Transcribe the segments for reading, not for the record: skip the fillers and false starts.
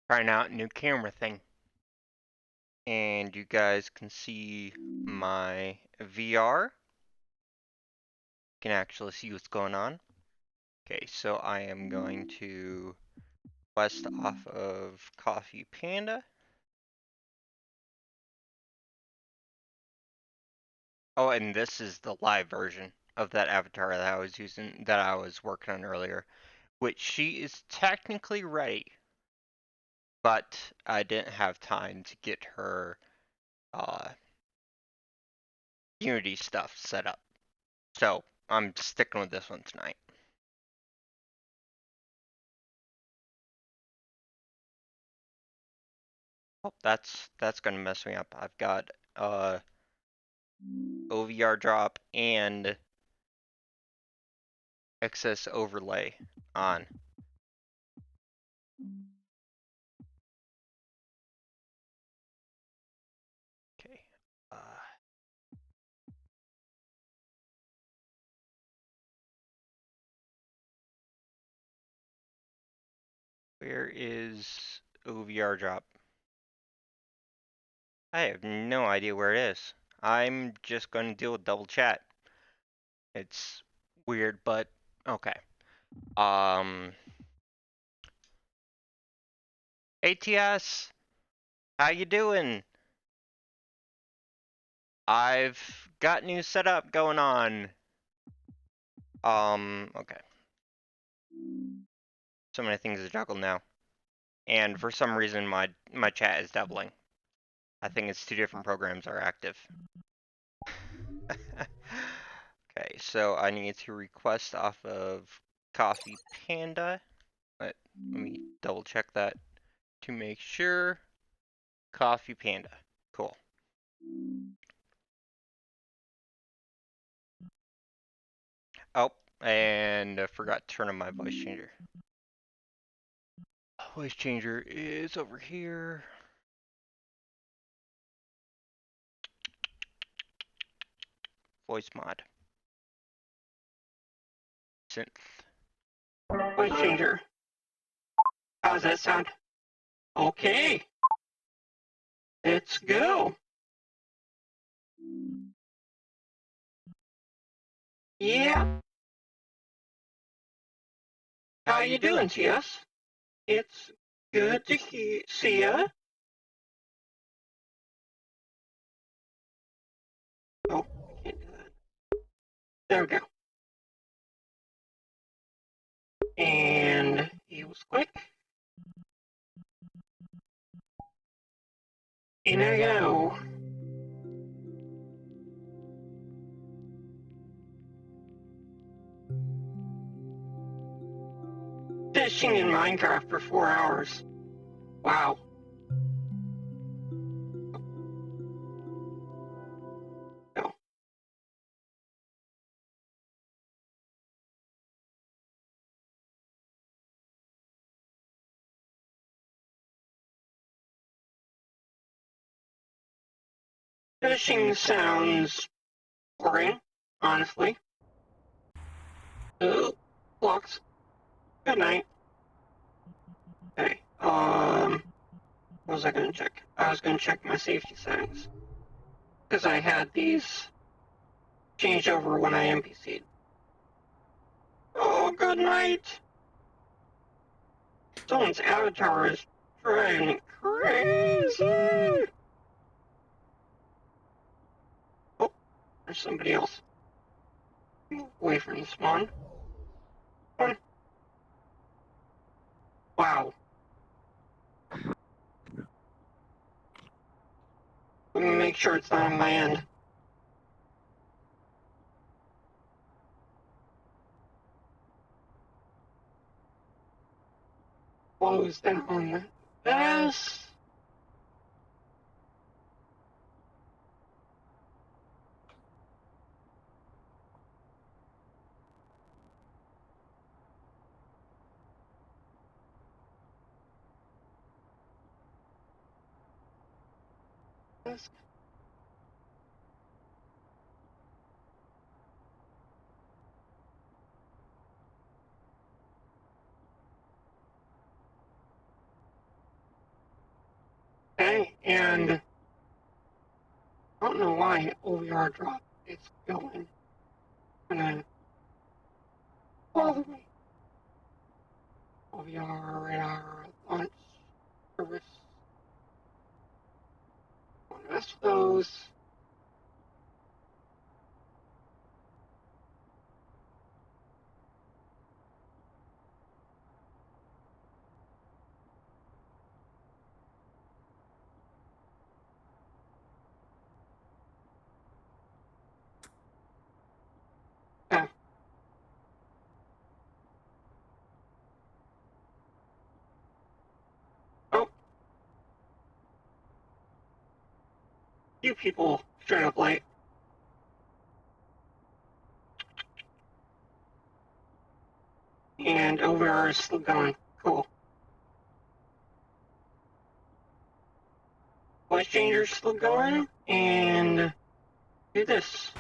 Trying out a new camera thing. And you guys can see my VR. You can actually see what's going on. Okay, so I am going to quest off of Coffee Panda. Oh, and this is the live version of that avatar that I was using, that I was working on earlier, which she is technically ready, but I didn't have time to get her Unity stuff set up. So I'm sticking with this one tonight. Oh, that's gonna mess me up. I've got OVR drop and excess overlay on. Okay. Where is OVR drop? I have no idea where it is. I'm just going to deal with double chat. It's weird, but okay. ATS, how you doing? I've got new setup going on. Okay. So many things to juggle now. And for some reason my chat is doubling. I think it's two different programs are active. Okay, so I need to request off of Coffee Panda. Let me double check that to make sure. Coffee Panda. Cool. Oh, and I forgot to turn on my voice changer. Voice changer is over here. Voice mod. Synth. Voice changer. How's that sound? Okay. Let's go. Yeah. How you doing, TS? It's good to see ya. Oh, I can't do that. There we go. And he was quick. In I go. Fishing in Minecraft for 4 hours. Wow. No. Fishing sounds boring, honestly. Oh, blocks. Good night. Okay. What was I gonna check? I was gonna check my safety settings. Because I had these changed over when I NPC'd. Oh, good night! Someone's avatar is driving me crazy! Oh, there's somebody else. Move away from this one. Wow. Let me make sure it's not on my end. Close down this. This. And I don't know why OVR dropped. It's going. And then all the way. OVR radar launch service. Don't mess with those. Yeah. Oh. You people straight up late. And OVR is still going. Cool. Voice changer's still going. And do this.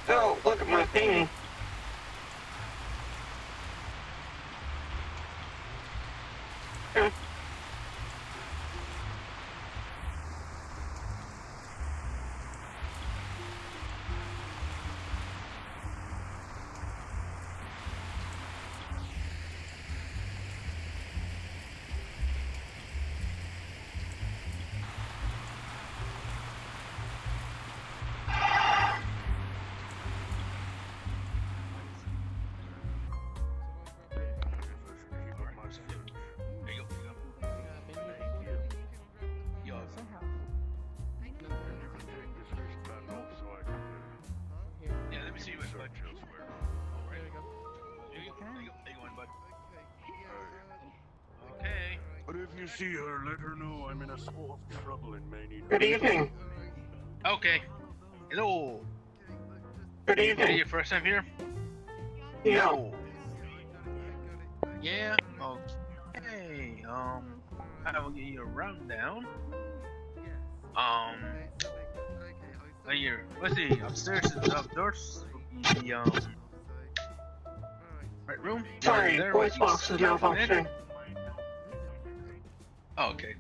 Oh, look at my painting. Okay. Okay. But if you see her, let her know I'm in a spot of trouble and may need. Good evening. Okay. Hello. Good Is it evening. your first time here? Yeah. Oh. Yeah. Okay. I will give you a rundown. Here. Let's see. Upstairs and outdoors will be the right room. Sorry, There voice will be box is malfunctioning. Oh, okay.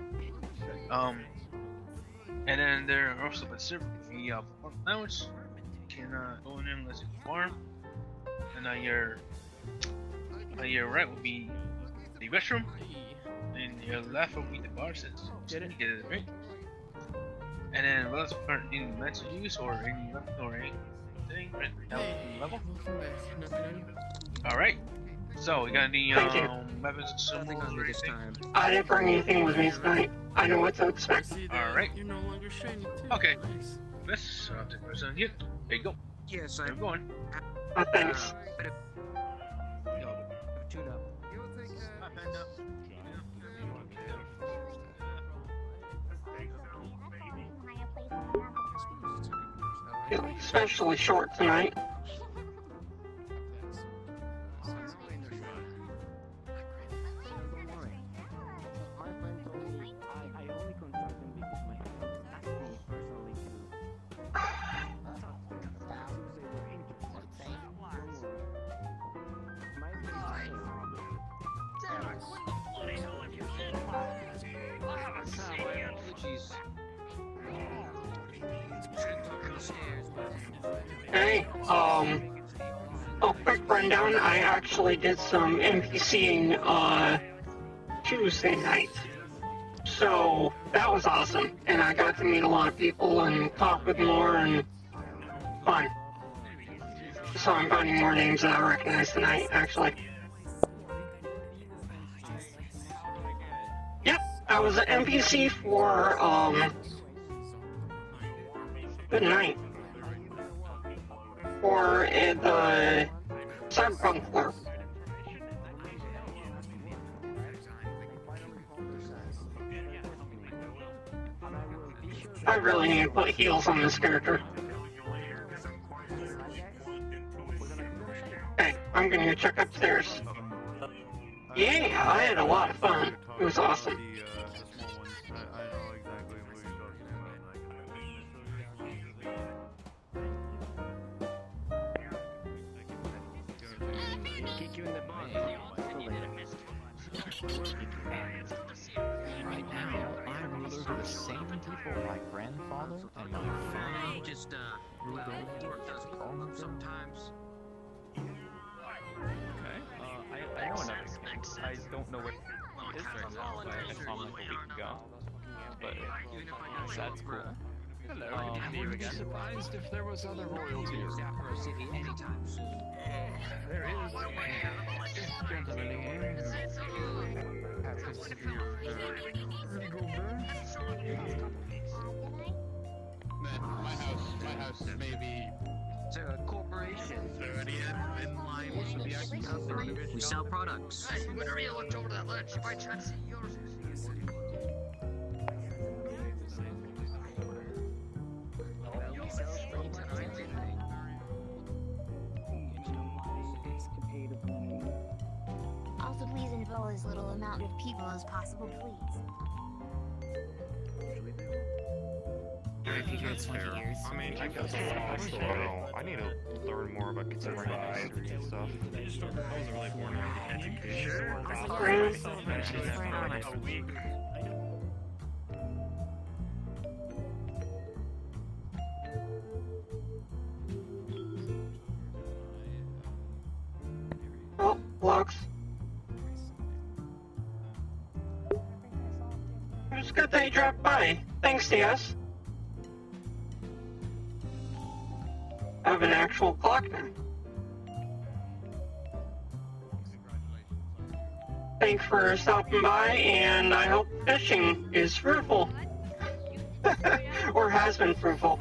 And then there are also considered the front lounge. You can go in unless it's warm. And on your right will be the restroom, and your left will be the bar sets. Get it, right? And then what else are any mental use or any weapon or anything right down level? Alright. So we got any weapons and symbols or anything? I didn't bring anything with me tonight. I know what to expect. Alright. Okay. This I'll take this on you. There you go. Yes, I'm going. Thanks. Tune up. Feeling especially short tonight. Hey, quick rundown. I actually did some NPCing, Tuesday night. So, that was awesome. And I got to meet a lot of people and talk with more and fun. So I'm finding more names that I recognize tonight, actually. Yep, I was an NPC for, good night. For the Cyberpunk floor. I really need to put heals on this character. Okay, I'm gonna go check upstairs. Yeah, I had a lot of fun. It was awesome. Kick you in the butt. Right now, I rule over the same people my grandfather and my father Just, ruled well, over work doesn't keep long up ago. sometimes. Okay. I know another king. I don't know where he is right now. I saw him like a week ago. But that's cool. Hello, See I you wouldn't be again. surprised if there was other royalty around. Sapporo City anytime soon. There is this gentleman here who happens to be of regal birth. My house may be It's a corporation. 30th in line with the acting company. We sell products. Hey, whenever you looked over that ledge, you might try to see yours. Well, we sell springs and everything. Also, please involve as little amount of people as possible, please. That's fair. I mean, I guess I need to learn more about contemporary history and stuff. Oh, Lux. It was good that you dropped by. Thanks, DS. I have an actual clock now. Thanks for stopping by, and I hope fishing is fruitful. Or has been fruitful.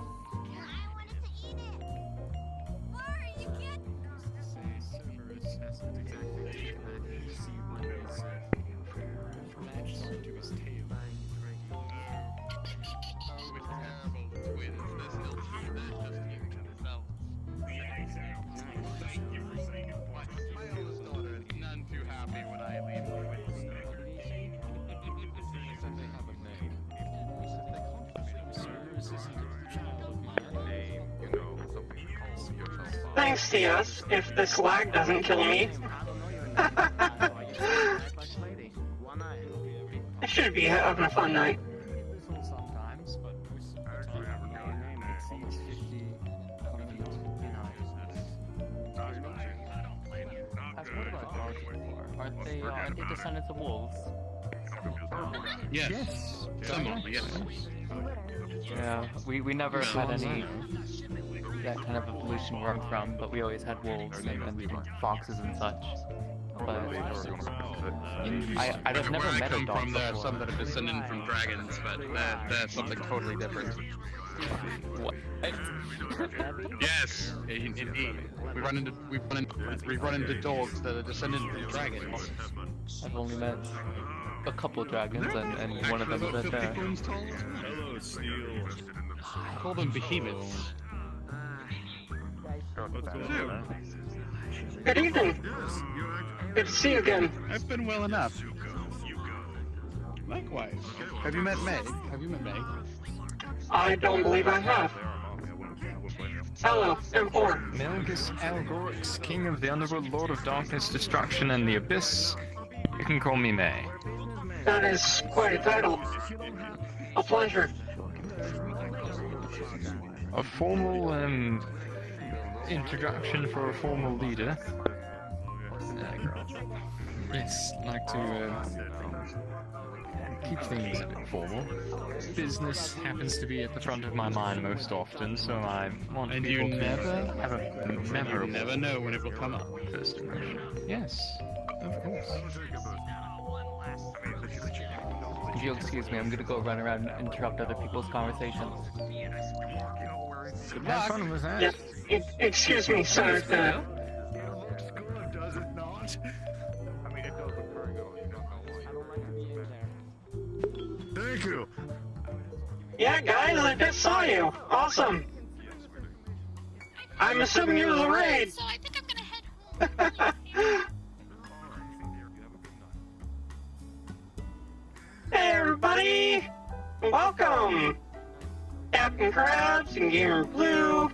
My oldest daughter is none too happy when I leave. Thanks, DS, if this lag doesn't kill me. I should be having a fun night. Sometimes, but most of the time, it exceeds 50 feet in height. I've heard about dogs before. Aren't they descendants of wolves? Yes. Some of them, yes. Yeah, we never had any that kind of evolution where I'm from, but we always had wolves and foxes and such. But I've never Where I met a come dog from, there are before. some that are descended from dragons, but that's something totally different. What? Yes, indeed. We run into dogs that are descended from dragons. I've only met a couple dragons, and one of them is right there. Hello, Steel. I call them behemoths. Good evening. Good to see you again. I've been well enough. Likewise. Have you met Meg? Have you met Meg? I don't believe I have. Hello, M4. Melgus Algorix, King of the Underworld, Lord of Darkness, Destruction, and the Abyss. You can call me May. That is quite a title. A pleasure. A formal introduction for a formal leader. Yes, like to keep things a bit formal. Business happens to be at the front of my mind most often, so I want And people you to never have a memorable You never know when it will come up. first impression. Yes, of course. If you'll excuse me, I'm gonna go run around and interrupt other people's conversations. Good Have luck. fun with that. Yep. Excuse me, sir. Does it not? I mean, it does look very good. Thank you. Yeah, guys, I just saw you. Awesome. I'm assuming you was a raid. So I think I'm gonna head home. Hey, everybody. Welcome. Captain Krabs and Gamer Blue.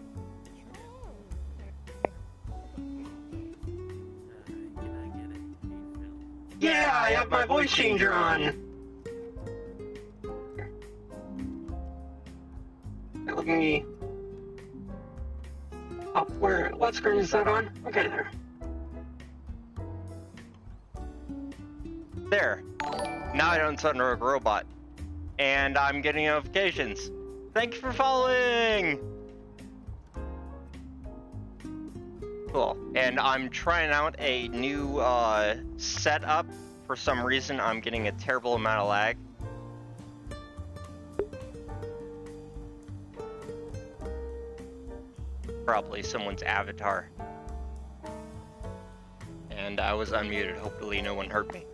Yeah, I have my voice changer on. Let me... Up where? What screen is that on? Okay, there. There. Now I don't sound like a robot. And I'm getting notifications. Thank you for following! Cool. And I'm trying out a new setup. For some reason, I'm getting a terrible amount of lag. Probably someone's avatar. And I was unmuted. Hopefully no one heard me.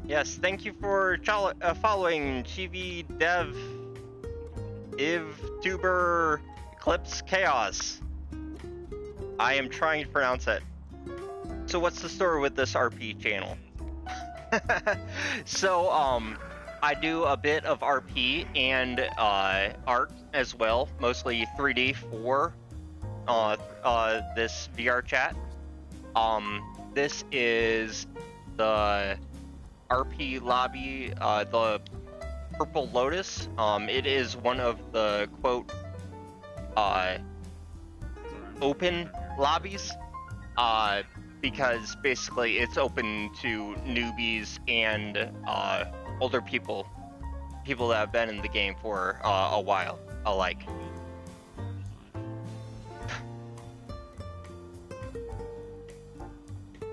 Yes, thank you for following TV Dev IvTuber Eclipse Chaos. I am trying to pronounce it. So what's the story with this RP channel? So, I do a bit of RP and art as well, mostly 3D for this VR chat. This is the RP lobby, the Purple Lotus. It is one of the quote open lobbies, because basically it's open to newbies and older people that have been in the game for a while alike.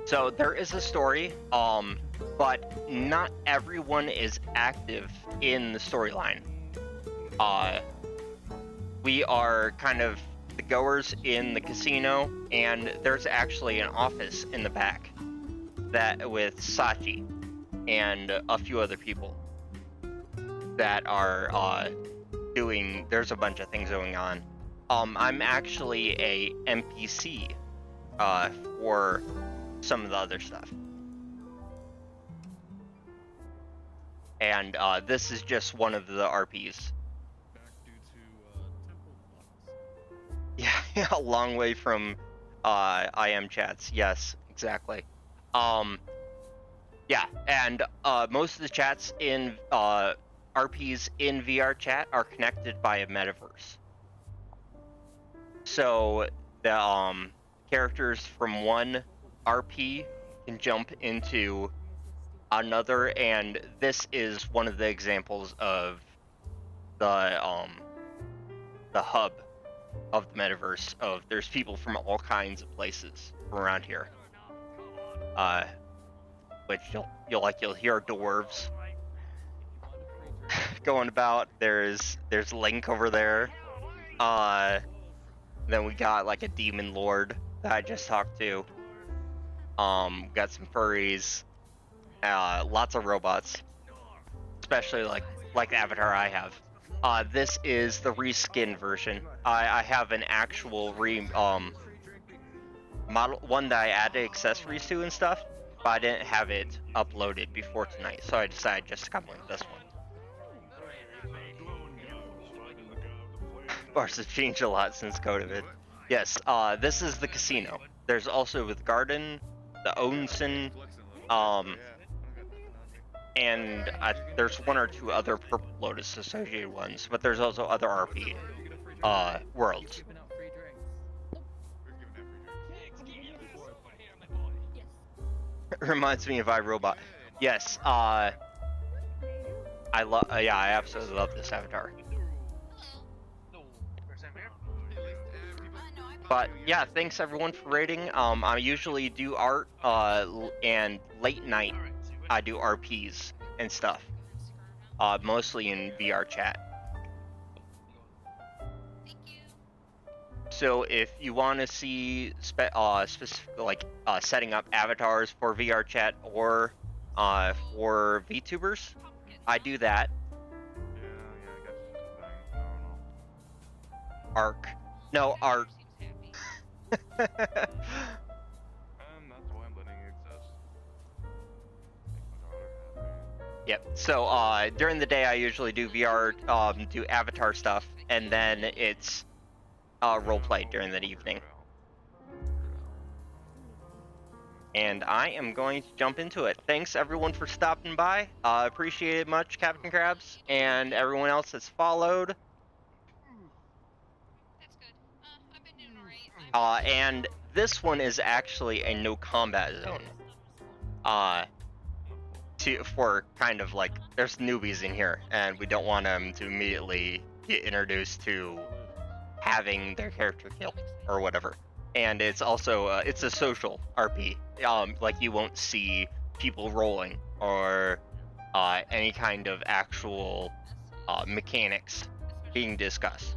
So there is a story, but not everyone is active in the storyline. We are kind of the goers in the casino, and there's actually an office in the back that with Sachi and a few other people that are doing. There's a bunch of things going on. I'm actually a NPC for some of the other stuff, and this is just one of the RPs. Yeah, a long way from IM chats. Yes, exactly. Yeah, and most of the chats in RPs in VR chat are connected by a metaverse. So the characters from one RP can jump into another, and this is one of the examples of the hub of the metaverse. Of there's people from all kinds of places from around here, which you'll hear dwarves going about. There's Link over there. Then we got like a demon lord that I just talked to. Got some furries, lots of robots, especially like the avatar I have. This is the reskin version. I have an actual model one that I added accessories to and stuff, but I didn't have it uploaded before tonight, so I decided just to come with this one. Bars have changed a lot since COVID. Yes, this is the casino. There's also with Garden, the Onsen, and there's one or two other Purple Lotus associated ones, but there's also other RP worlds. Reminds me of iRobot. Yes, I absolutely love this avatar. But yeah, thanks everyone for rating. I usually do art, and late night I do RPs and stuff, mostly in VR chat. So if you want to see specific setting up avatars for VR chat or for VTubers, I do that. Arc. No, art. Yep. So during the day I usually do VR, do avatar stuff, and then it's roleplay during that evening. And I am going to jump into it. Thanks everyone for stopping by. Appreciate it much, Captain Krabs, and everyone else that's followed. And this one is actually a no combat zone. For kind of like, there's newbies in here, and we don't want them to immediately get introduced to having their character killed or whatever. And it's also it's a social RP. Like you won't see people rolling or any kind of actual mechanics being discussed.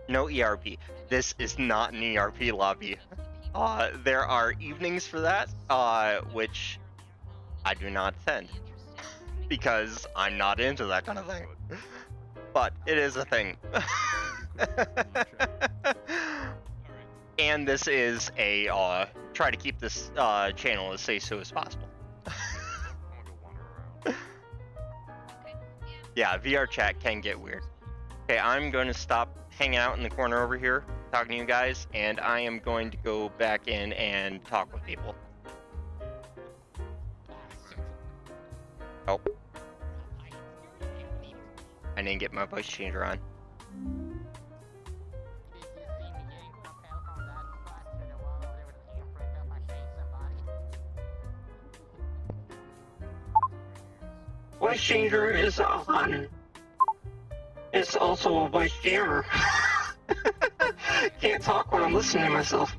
No ERP. This is not an ERP lobby. There are evenings for that, which I do not attend because I'm not into that kind of thing. But it is a thing. And this is a try to keep this channel as safe as possible. Yeah, VR chat can get weird. Okay, I'm going to stop hanging out in the corner over here talking to you guys, and I am going to go back in and talk with people. Oh. I didn't get my voice changer on. Voice changer is on. It's also a voice jammer. Can't talk when I'm listening to myself.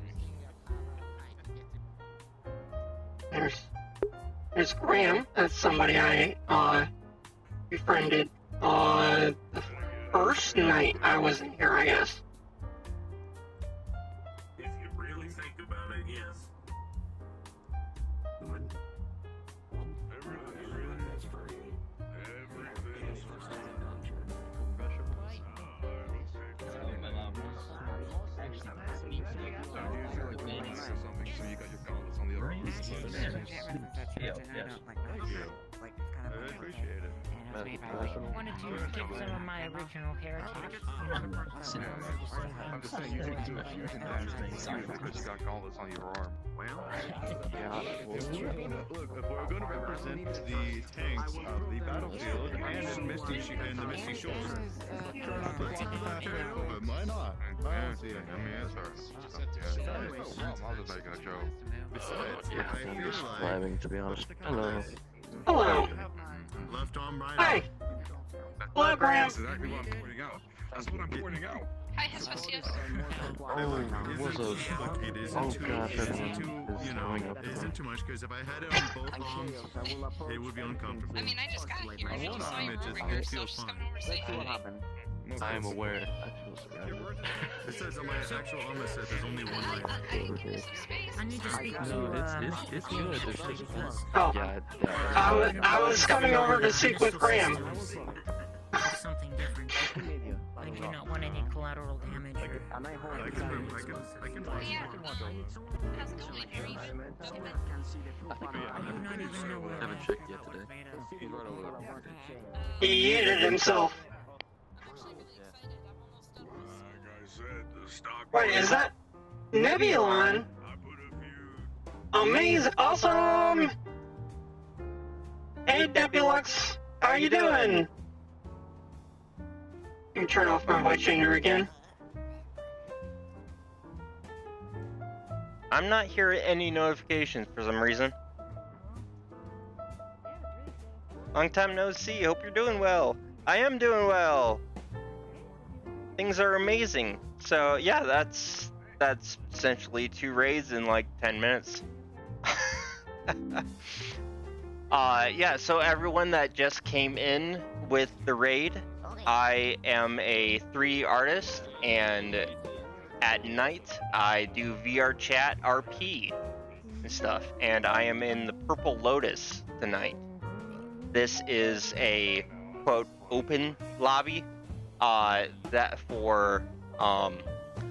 There's Graham. That's somebody I befriended the first night I was in here, I guess. If you really think about it, yes. I wanted to keep some of my original heritage. I'm just saying, you can do because you got gauntlets on your arm. Well, yeah. Look, if we're going to represent the tanks of the battlefield and in the Misty Shores, but why not? I don't see it. I mean, it's no problem. I was just making a joke. Besides, yeah, I'm just driving, to be honest. Hello. Hello. Left arm, right Hi. Hello, Graham. That's exactly what I'm pointing out. That's what I'm pointing out. Hi, Hespasius. It isn't too, you know, it isn't too much, because if I had it on both arms, it would be uncomfortable. I mean, I just got here. I just saw you were over here, so I was just coming over to say hi. I am aware. It says on my actual on the set, there's only one line. I need to speak to, No, it's good. Oh, Yeah, I was coming over to speak with Graham. something different. I do not want any collateral damage or... I can Yeah. How's it going, Harry? I do not even know where haven't checked yet today. He yeeted himself. Wait, is that Nebulon? Amazing, awesome! Hey, Depulux, how you doing? Let me turn off my voice changer again. I'm not hearing any notifications for some reason. Long time no see. Hope you're doing well. I am doing well. Things are amazing. So yeah, that's essentially 2 raids in like 10 minutes. Yeah, so everyone that just came in with the raid, I am a 3 artist, and at night I do VR chat RP and stuff, and I am in the Purple Lotus tonight. This is a quote open lobby that for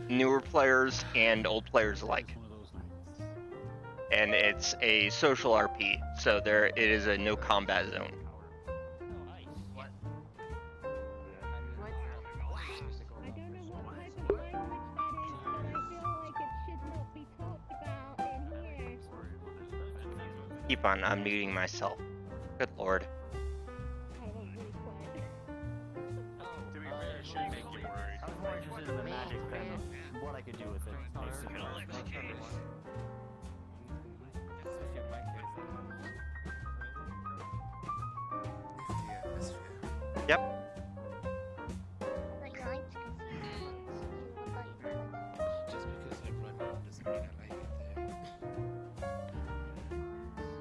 newer players and old players alike. And it's a social RP, so it is a no combat zone. Keep on unmuting myself. Good lord. What I could do with it. Yep.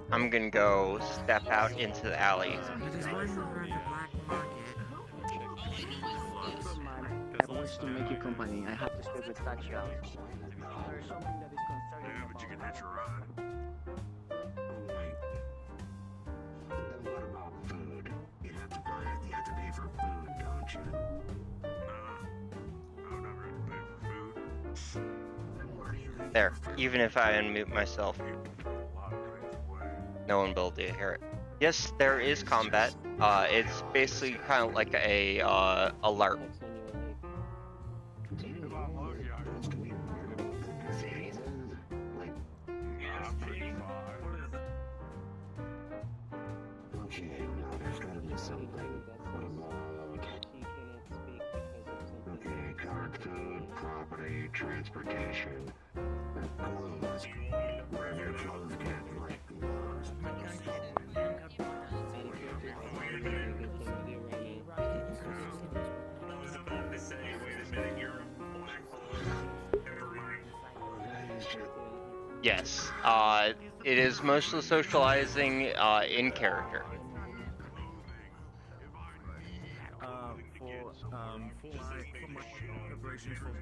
I'm gonna go step out into the alley. I wish to make you company. I have to speak with touchdown. There's something that is concerning Yeah, but you can hitch a ride. And what about food? You have to pay for food, don't you? I would never have to pay for food. Then where do you think There. Even if I unmute myself, no one will be able to hear it. Yes, there is combat. It's basically kind of like a LARP. Okay, now there's gotta be something. What about... Okay, covered food, property, transportation, clothes. Wherever your clothes get, like clothes. Yes. It is mostly socializing in character. For my preparations for war,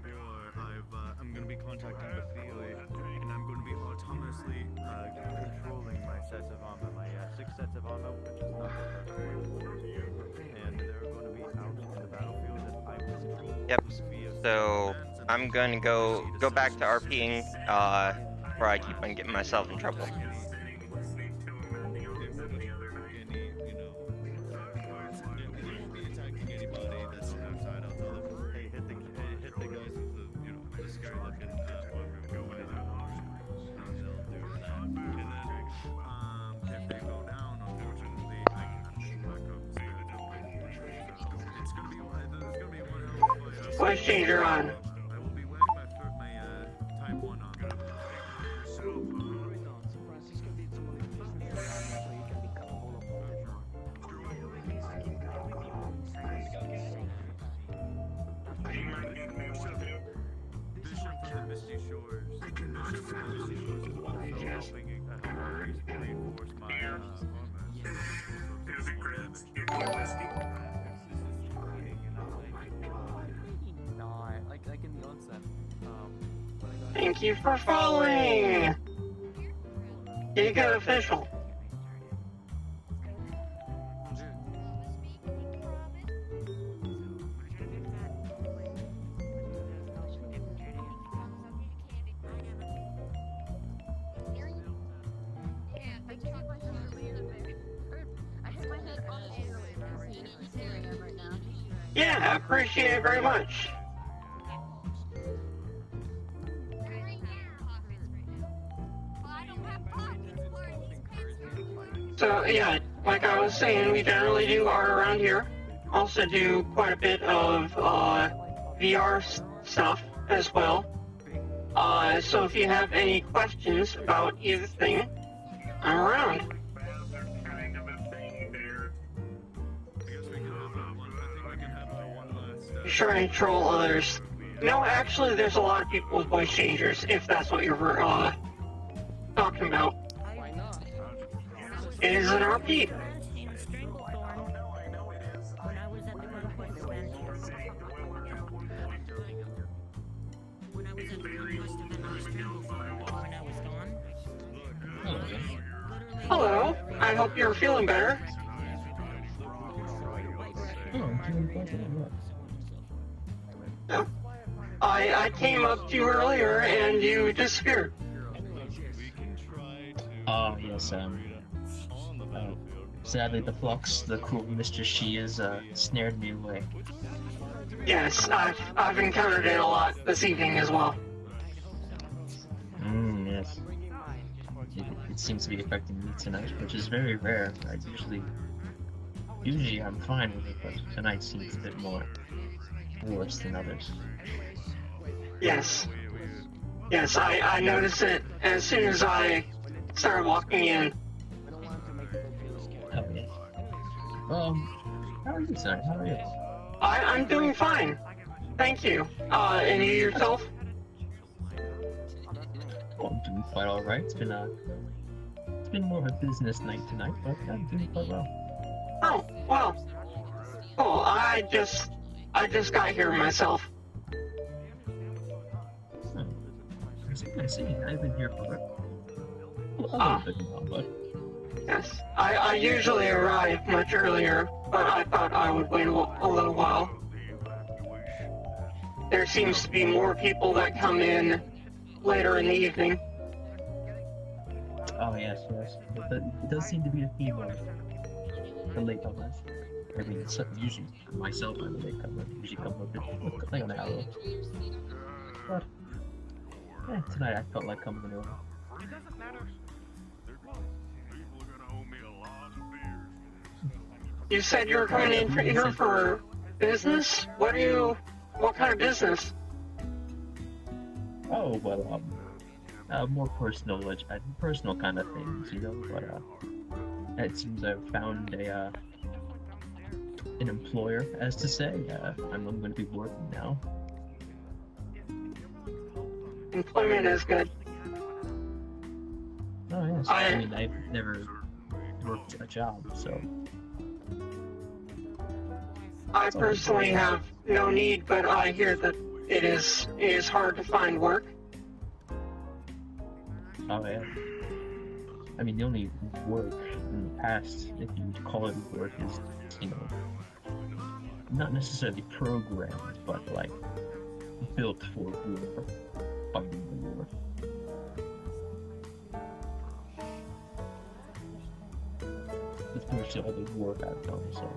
I'm going to be contacting the field, and I'm going to be autonomously controlling my sets of armor, my 6 sets of armor, which is not the first one. And they're going to be out in the battlefield, and I will control. Yep. So I'm gonna go back to RPing before I keep on getting myself in trouble. Voice changer on. Thank you for following! You got official. Yeah, I appreciate it very much. So yeah, like I was saying, we generally do art around here. Also do quite a bit of VR stuff as well. So if you have any questions about either thing, I'm around. Try to troll others. No, actually, there's a lot of people with voice changers, if that's what you're talking about. It is an RP. Hello. I hope you're feeling better. No. I came up to you earlier and you disappeared. Yes, sadly the flux, the cruel Mistress She has snared me away. Yes, I've encountered it a lot this evening as well. Yes. it seems to be affecting me tonight, which is very rare. I usually I'm fine with it, but tonight seems a bit more worse than others. Yes. Yes, I noticed it as soon as I started walking in. Oh yeah. How are you tonight? How are you? I'm doing fine. Thank you. And you yourself? Oh, I'm doing quite alright. It's been more of a business night tonight, but I'm doing quite well. Oh, well. Oh, I just got here myself. I see. I've been here for a little bit now, but Yes. I usually arrive much earlier, but I thought I would wait a little while. There seems to be more people that come in later in the evening. oh yes. It does seem to be a theme of the latecomers. I mean, it's usually myself, I'm a latecomer. Usually come a bit like an hour. But yeah, tonight I felt like coming early. You said you were coming in here for business? What kind of business? Oh well, more personal kind of things, you know. But it seems I've found an employer, as to say. I'm going to be working now. Employment is good. Oh yes. I mean, I've never worked a job, so. I personally have no need, but I hear that it is hard to find work. Oh yeah. I mean, the only work in the past, if you would call it work, is, you know, not necessarily programmed, but like built for war, fighting the war. It's mostly all the work I've done, so.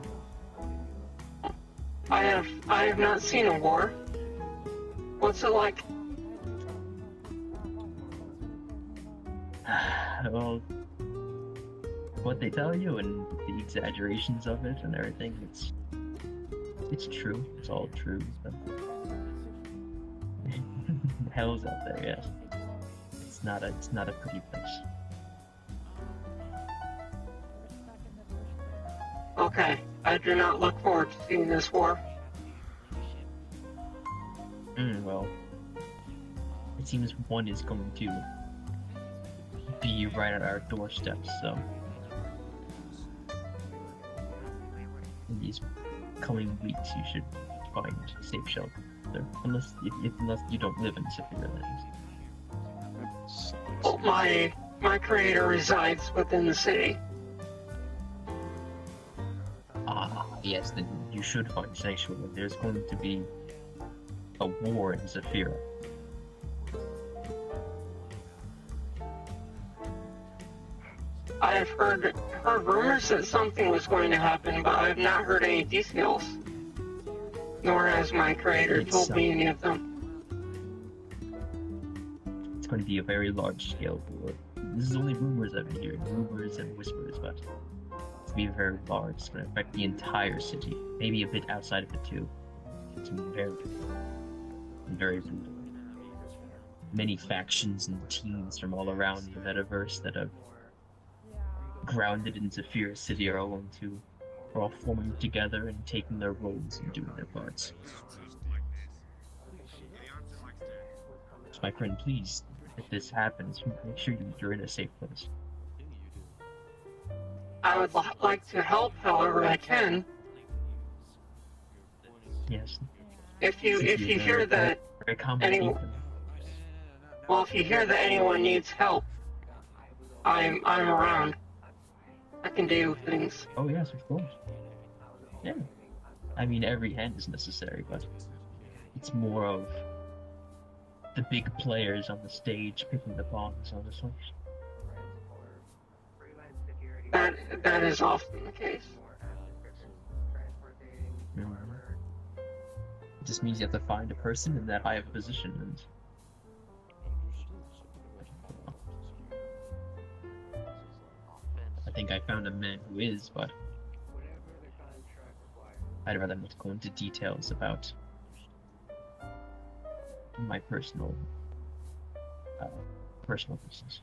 I have not seen a war. What's it like? Well, what they tell you and the exaggerations of it and everything, it's true. It's all true. But hell's out there, yes. It's not a pretty place. Okay, I do not look forward to seeing this war. Well, it seems one is going to be right at our doorsteps, so in these coming weeks you should find safe shelter. Unless you don't live in Saphira, that is. Well, my creator resides within the city. Yes, then you should find sanctuary. There's going to be a war in Saphira. I have heard rumors that something was going to happen, but I have not heard any details. Nor has my creator told me any of them. It's going to be a very large-scale war. This is only rumors I've been hearing, rumors and whispers, but it's going to be very large. It's going to affect the entire city, maybe a bit outside of it too. It's going to be very brutal. Many factions and teams from all around the metaverse that have grounded in Saphira City are all forming together and taking their roles and doing their parts. So my friend, please, if this happens, make sure you're in a safe place. I would like to help however I can. Yes. If you hear that anyone, well, if you hear that anyone needs help, I'm around. I can do things. Oh yes, of course. Yeah. I mean, every hand is necessary, but it's more of the big players on the stage picking the pawns, honestly. That is often the case. It just means you have to find a person in that high of a position, and think I found a man who is, but I'd rather not go into details about my personal business.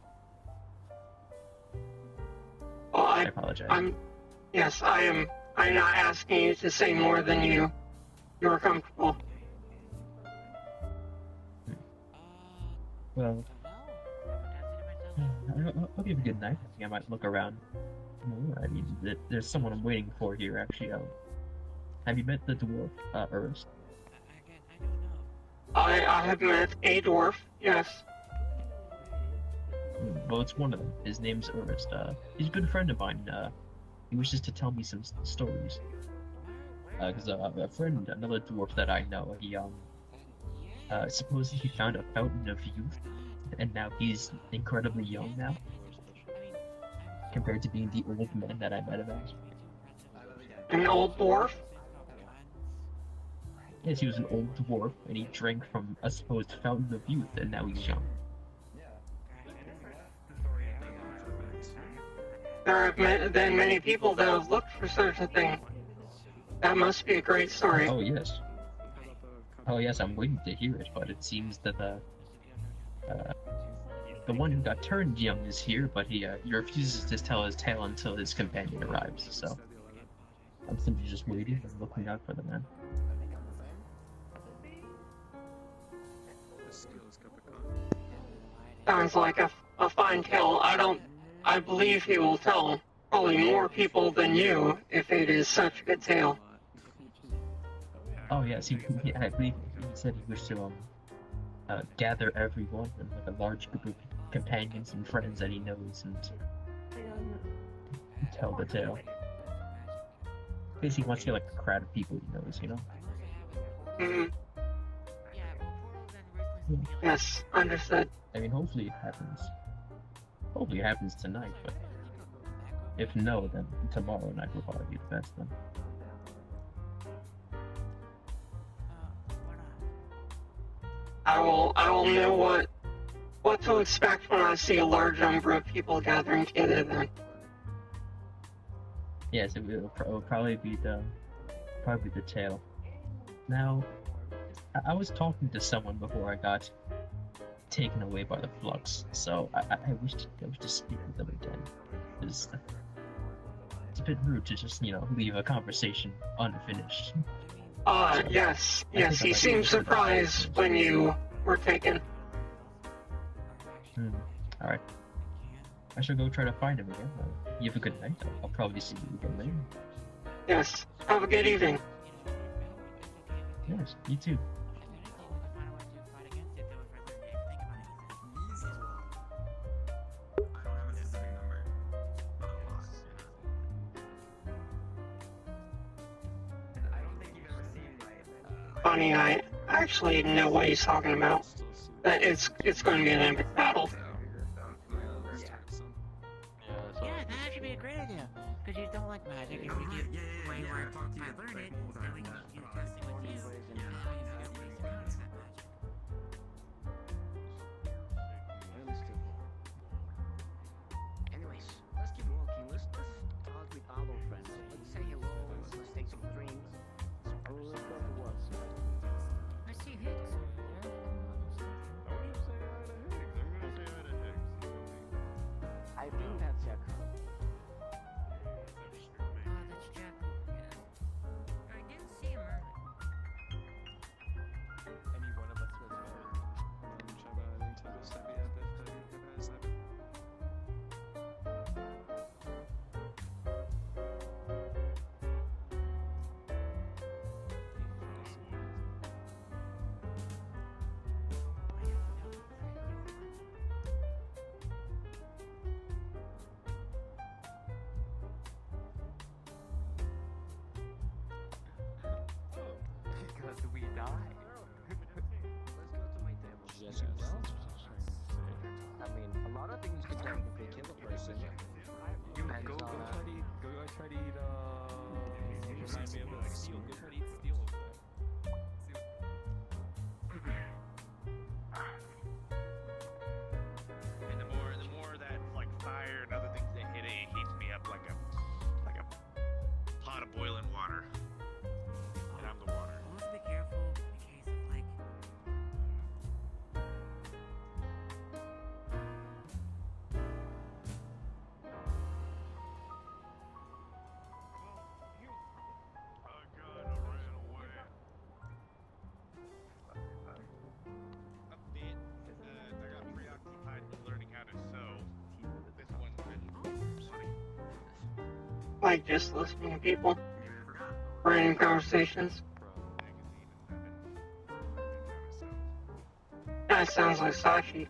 Well, I apologize. Yes, I am. I'm not asking you to say more than you're comfortable. Well, I'll give you a good night. I think I might look around more. I mean, there's someone I'm waiting for here, actually. Have you met the dwarf, Ernst? I have met a dwarf, yes. Well, it's one of them. His name's Ernst. He's a good friend of mine. He wishes to tell me some stories. Because a friend, another dwarf that I know, he supposedly he found a fountain of youth, and now he's incredibly young now, compared to being the old man that I met him as. An old dwarf? Yes, he was an old dwarf, and he drank from a supposed fountain of youth, and now he's young. There have been many people that have looked for such a thing. That must be a great story. Oh yes. Oh yes, I'm waiting to hear it, but it seems that the one who got turned young is here, but he refuses to tell his tale until his companion arrives. So I'm simply just waiting and looking out for the man. Sounds like a fine tale. I believe he will tell probably more people than you if it is such a good tale. Oh yes, I believe he said he wished to gather everyone and like a large group of companions and friends that he knows and tell the tale. Basically, he wants to get like a crowd of people he knows, you know. Mm-hmm. Yes, understood. I mean, hopefully it happens. Hopefully it happens tonight, but if no, then tomorrow night will probably be the best then. I will know what to expect when I see a large number of people gathering together then. Yes, it will probably be the tale. Now, I was talking to someone before I got taken away by the flux, so I wish to speak with them again. It's a bit rude to just, leave a conversation unfinished. Yes, he seemed surprised when you were taken. Alright. I shall go try to find him again. You have a good night. I'll probably see you again later. Yes, have a good evening. Yes, you too. Funny, I actually know what he's talking about. That it's going to be an epic battle. Yeah, that actually be a great idea. Because you don't like magic, if we get where you are to learn it, then we can do testing with you. And then we can figure things out with that magic. Anyways, let's keep walking. Let's talk with all our friends. Let's say hello. Let's take some drinks. Let's go to work. I see Hicks over there. I think that's Jacob. That's Jackal, yeah. I didn't see him earlier. Any one of us was Because we die. Let's go to my table. Yes, I mean, a lot of things can technically kill a person. You go try to eat. Go try to eat. Remind me of the steel. Go try to eat steel over there. And the more that like fire and other things that hit it, it heats me up like just listening to people, random conversations. That sounds like Sachi.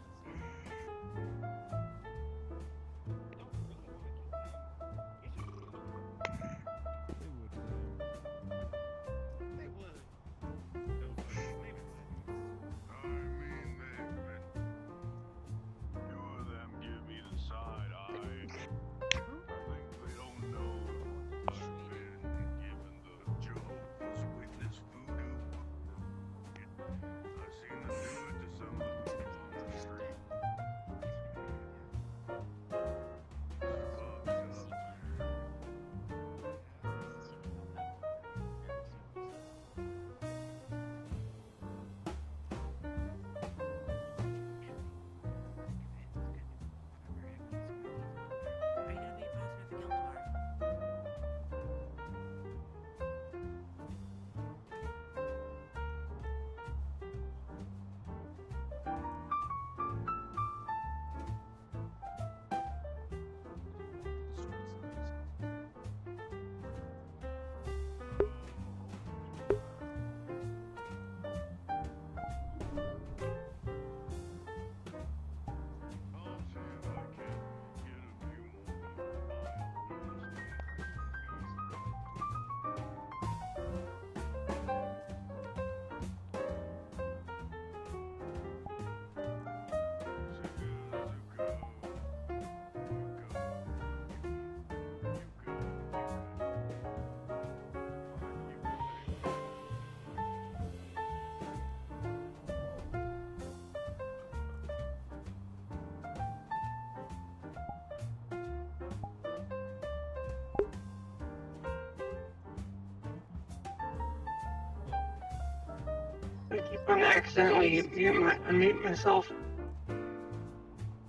I keep on accidentally unmute myself.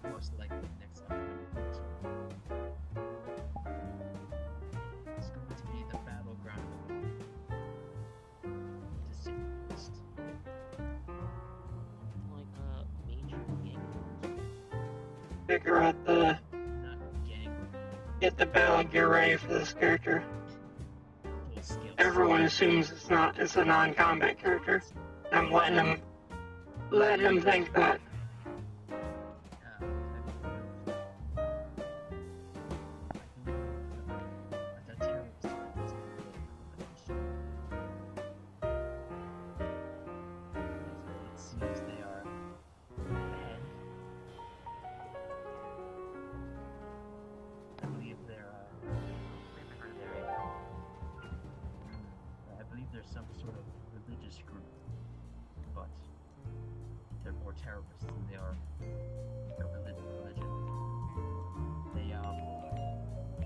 Most likely next upcoming it's going to be the battleground of the city west. Like a major gang. Figure out the get the battle gear ready for this character. Everyone assumes it's a non-combat character. I'm letting them think that. It seems they are ahead. I believe there's some sort of religious group, but they're more terrorists than they are a religion. They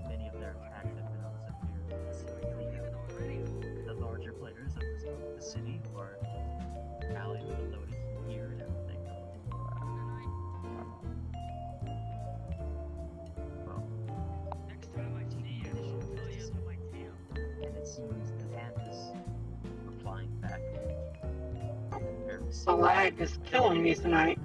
many of their attacks have been on the larger players of the city who are allied with the Lotus here and everything. Well, taking initiative, and it seems the Panthers are flying back. The lag is killing me tonight.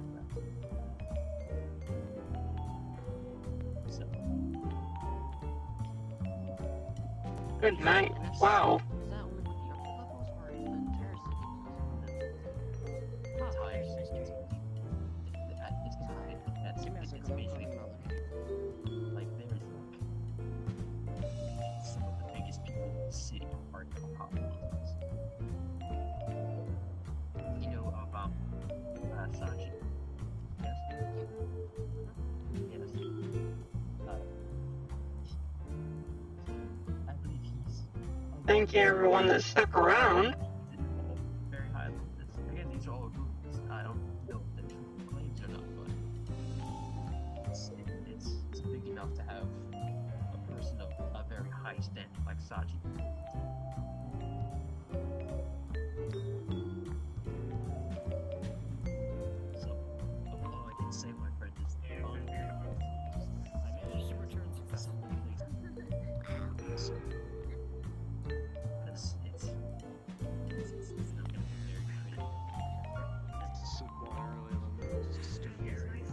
Good night. Wow. Like there's some of the biggest people in the city are politicians. You know of Sachi? Yes. Yes. I believe he's. Thank you everyone that stuck around. Very high level. Again, these are all rumors. I don't know if they're true claims or not, but it's big enough to have a person of a very high standing like Sachi. So, all I can say, my friend, is I managed to return successfully. Because it's not going to be very pretty. That's just to hear it.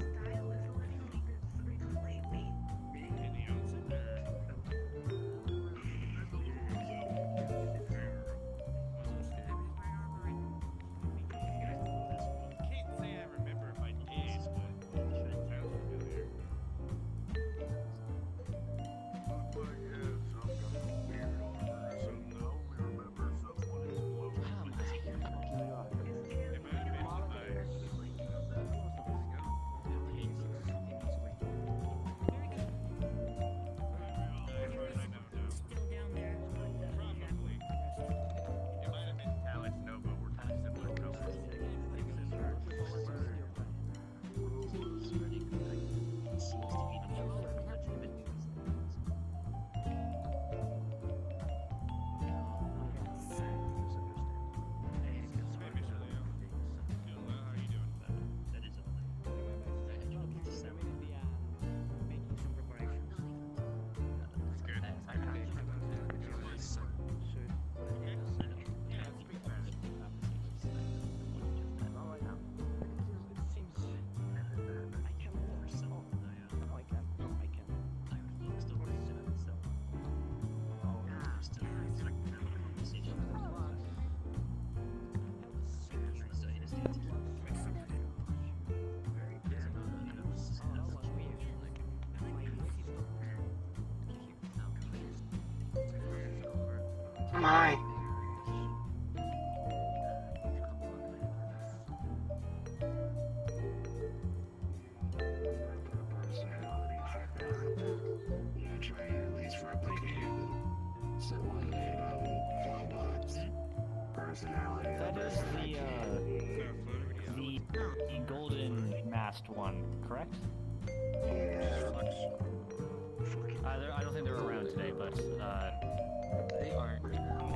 my. That is the golden masked one, correct? I don't think they're around today, but They aren't.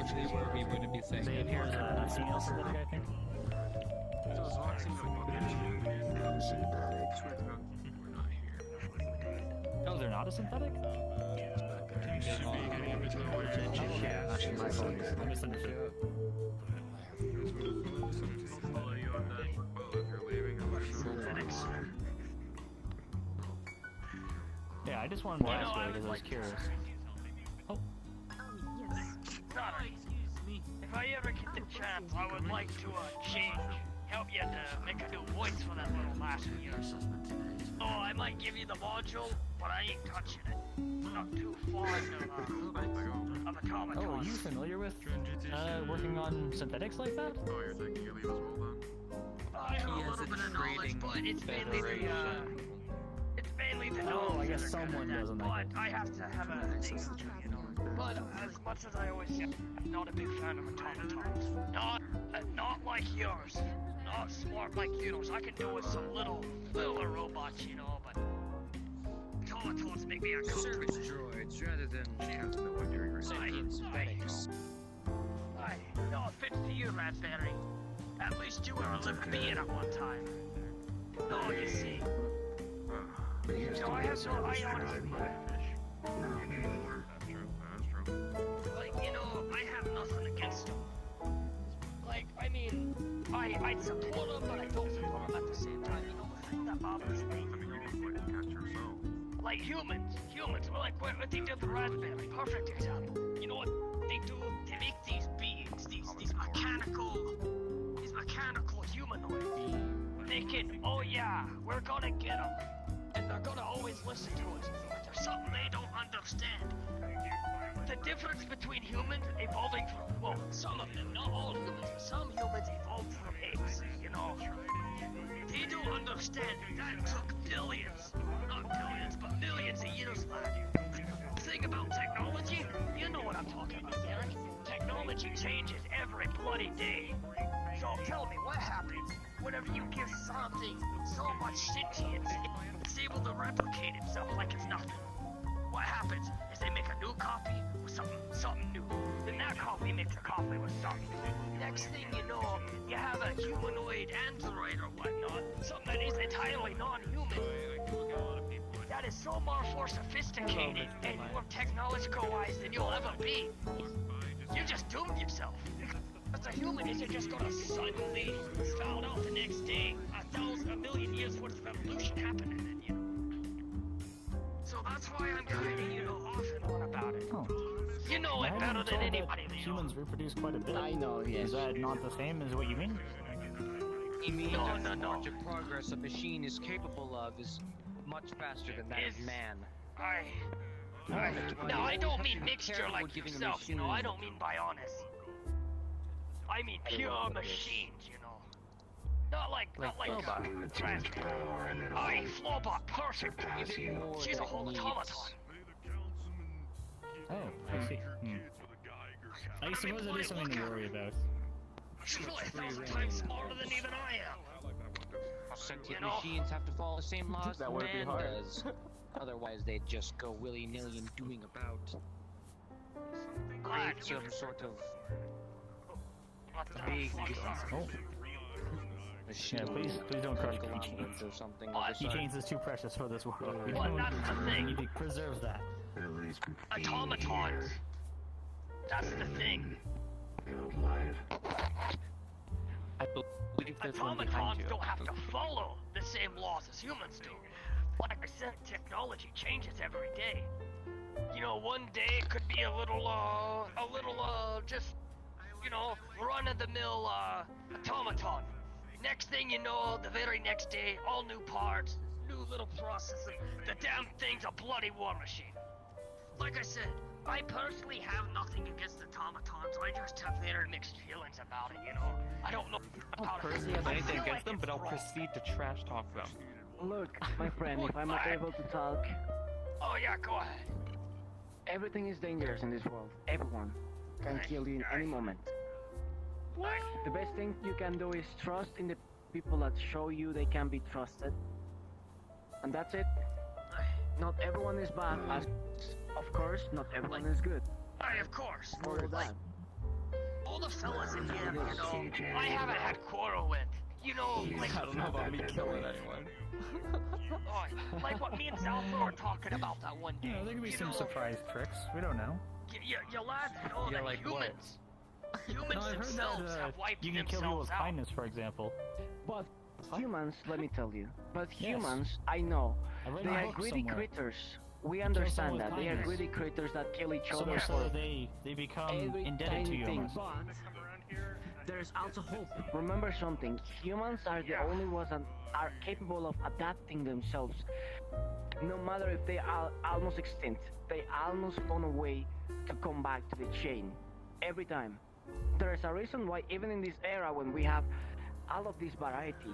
If they were, we wouldn't be saying they it. appear as a female synthetic, I think. Oh, they're not a synthetic? Actually, my apologies. I misunderstood. Yeah, I just wanted to ask you because I was curious. Oh. Sorry. If I ever get the chance, I would like to help you to make a new voice for that little last year. Oh, I might give you the module, but I ain't touching it. I'm not too fond of automatons. Oh, are you familiar with working on synthetics like that? Oh, you're thinking you leave us well then? I have a little bit of knowledge, but it's mainly the Oh, I guess that are someone good at doesn't that, like but I have to have a thing, you know. But as much as I always say, I'm not a big fan of automatons. Not like yours. Not smart like yours. I can do with some little robots, you know, but automatons make me uncomfortable. Service droids rather than sentient synthetics. No offense to you, Raspberry. At least you were a living being at one time. No, you see. So I have no, I honestly, like, you know, I have nothing against them. Like, I mean, I'd support them, but I don't support them at the same time. You know, the thing that bothers me, like humans, like what they did with Raspberry, perfect example. You know what they do? They make these beings, these mechanical humanoids. Thinking, oh yeah, we're gonna get them. And they're gonna always listen to us. But there's something they don't understand. The difference between humans evolving from, well, some of them, not all humans, but some humans evolved from apes, you know. They don't understand that took billions, not billions, but millions of years, lad. The thing about technology, you know what I'm talking about, Derek. Technology changes every bloody day. So tell me, what happens whenever you give something so much sentience, it's able to replicate itself like it's nothing? What happens is they make a new copy with something new. Then that copy makes a copy with something. Next thing you know, you have a humanoid android or whatnot, something that is entirely non-human. That is so much more sophisticated and more technological-wise than you'll ever be. You just doomed yourself. As a human, is it just gonna suddenly found out the next day? A million years worth of evolution happened and then, you know. So that's why I'm kinda, you know, off and on about it. Oh. You know it better than anybody, Leo. Humans reproduce quite a bit. I know, yes. Is that not the same as what you mean? You mean No, the no. march of progress a machine is capable of is much faster than that of man. Now, I don't mean mixture like yourself, you know. I don't mean bionics. I mean pure machines, you know. Not like Transformer. Aye, Flowbot, perfect. She's a whole automaton. Oh, I see. I suppose it is something to worry about. She's really 1,000 times smarter than even I am. Sentient machines have to follow the same laws that man does. Otherwise, they'd just go willy-nilly and doing about. Create some sort of big Yeah, please don't crush keychains or something. Keychains is too precious for this world. We That's the thing. need to preserve that. Automatons. That's the thing. I believe there's one behind Automatons you. don't have to follow the same laws as humans do. Like I said, technology changes every day. You know, one day it could be a little, just, you know, run-of-the-mill, automaton. Next thing you know, the very next day, all new parts, new little processing. The damn thing's a bloody war machine. Like I said, I personally have nothing against automatons. I just have very mixed feelings about it, you know? I don't know I about don't it. personally have I anything feel against them, it's but I'll wrong. proceed to trash talk them. Look, my friend, if I'm able to talk, Oh yeah, go ahead. everything is dangerous in this world. Everyone can kill you in any moment. The best thing you can do is trust in the people that show you they can be trusted. And that's it. Not everyone is bad, as of course, not everyone is good. Aye, of course. For that. All the fellas in here, you know, I haven't had quarrel with. You know, like... I don't know about me killing anyone. Oh, like what me and Zalfa were talking about that one day. You know, there could be you some know, surprise tricks. We don't know. You lads know Yeah, that like what? humans No, I've heard themselves that have wiped you can kill people themselves with out. kindness, for example. But humans, let me tell you. But Yes. humans, I know, I read they a are book greedy somewhere. critters. We kill understand someone that. with They are kindness. greedy critters that kill each So other much so for that they become every indebted to tiny you thing. almost. But there's also hope. Remember something, humans are the only ones that are capable of adapting themselves. No matter if they are almost extinct, they almost found a way to come back to the chain. Every time. There is a reason why even in this era when we have all of this variety,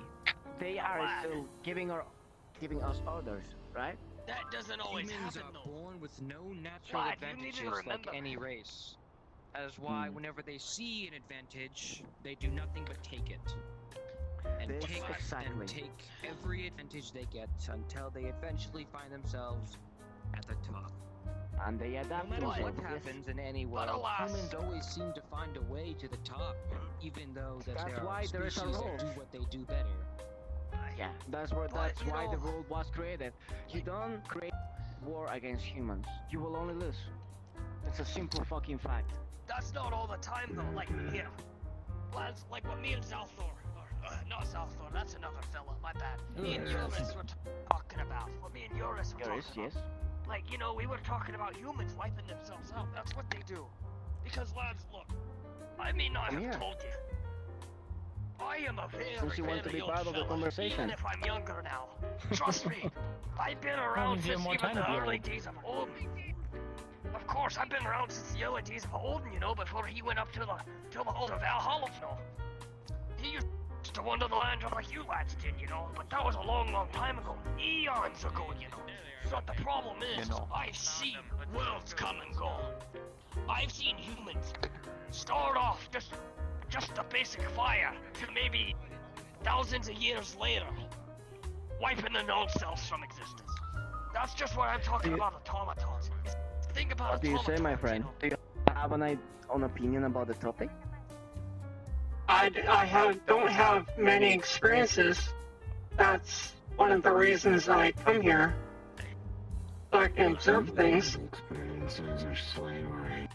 they are still giving us orders, right? That doesn't always Humans happen, are though. born with no natural Lad, you need advantages to like remember. any race. That is why whenever they see an advantage, they do nothing but take it. And This take exactly. and take every advantage they get until they eventually find themselves at the top. And they No adapt matter what themselves. happens in any But world, alas- humans always seem to find a way to the top, even though that That's there why are there is a species rule. that do what they do better. Yeah, that's you why the know- rule was created. You don't create war against humans. You will only lose. It's a simple fucking fact. That's not all the time, though. Like, here. Lads, like what me and Zalthor, or, not Zalthor, that's another fella, my bad. Me and Eurus were talking about. What me and Eurus were Yes, talking yes. about. Like, you know, we were talking about humans wiping themselves out. That's what they do. Because, lads, look, I may not have Yeah. told you. I am a very, Since you want to very be old part of the fella, conversation. even if I'm younger now. Trust me, I've been around means you have since more even time to the be early old. days of Odin. Of course, I've been around since the early days of Odin, you know, before he went up to the hold of Valhalla, you know. He used to wander the land like you lads did, you know, but that was a long, long time ago. Eons ago, you know. So the problem is, I've seen worlds come and go. I've seen humans start off just a basic fire to maybe thousands of years later, wiping their own selves from existence. That's just what I'm talking about automatons. Think about What do you say, my automatons, friend? you Do you have an opinion about the topic? I don't have many experiences. That's one of the reasons I come here. So I can observe things. Experiences are slavery.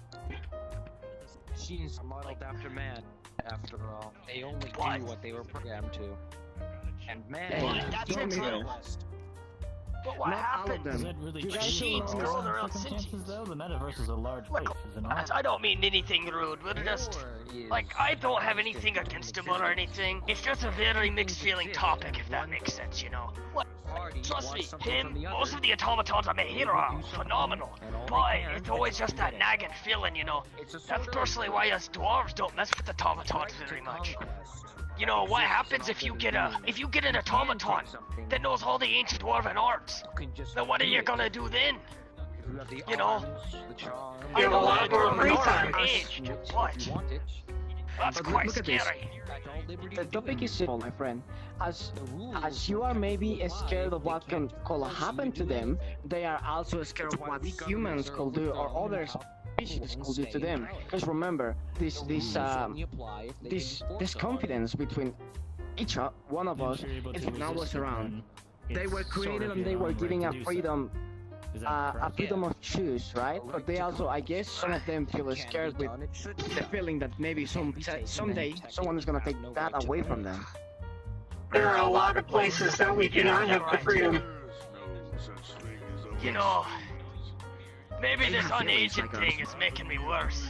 Machines are modeled after man, after all. They only What? do what they were programmed to. And man, Hey, that's don't it, be bro. West. But what Not all of happens? Is them. that really You guys true Machines in grow all their own circumstances, sentience. though? The metaverse is a large place, is it not? I don't mean anything rude. We're just like I don't have anything against him or anything. It's just a very mixed feeling topic, if that makes sense, you know. What? Trust me, him, most of the automatons I met here are phenomenal, but it's always just that nagging feeling, you know. That's personally why us dwarves don't mess with automatons very much. You know what happens if you get an automaton that knows all the ancient dwarven arts? Then what are you gonna do then? You know, You have a lot more free time. Age, what? That's But quite look at this. scary. The topic is simple, my friend. As you are maybe scared of what could happen to them, they are also scared of what humans could do or other species could do to them. Because remember, this confidence between each one of us is now was around. They were created and they were giving a freedom. A freedom of choose, right? But they also, I guess, some of them feel scared with the feeling that maybe someday someone is gonna take that away from them. There are a lot of places that we do not have the freedom. You know, maybe I this have feelings unaging like thing us. is making me worse.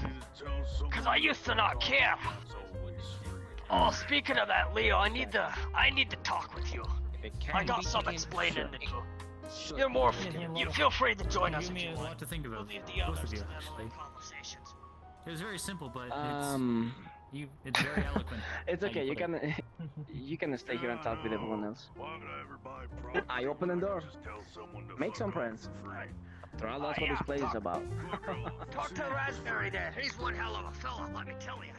Cause I used to not care. Oh, speaking of that, Leo, I need to talk with you. I got some explaining to do. You're more. You feel free to join us Give if me you a want. lot to think about. We'll leave the Both others of you, to their actually. little conversations. It was very simple, but it's It's very eloquent. It's how okay. You put it. can you can stay here and talk with everyone else. I open the door. Make some friends. After all, that's what this place is about. Talk to Raspberry there. He's one hell of a fella, let me tell you.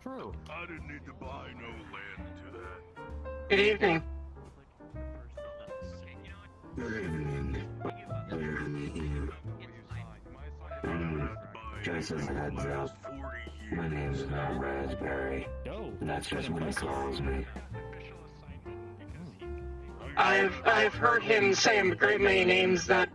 True. I didn't need to buy no land to that. Good evening. Good evening. Pleasure to meet you. Just as a heads up, my name's not Raspberry. And that's just what he calls me. I've heard him say a great many names that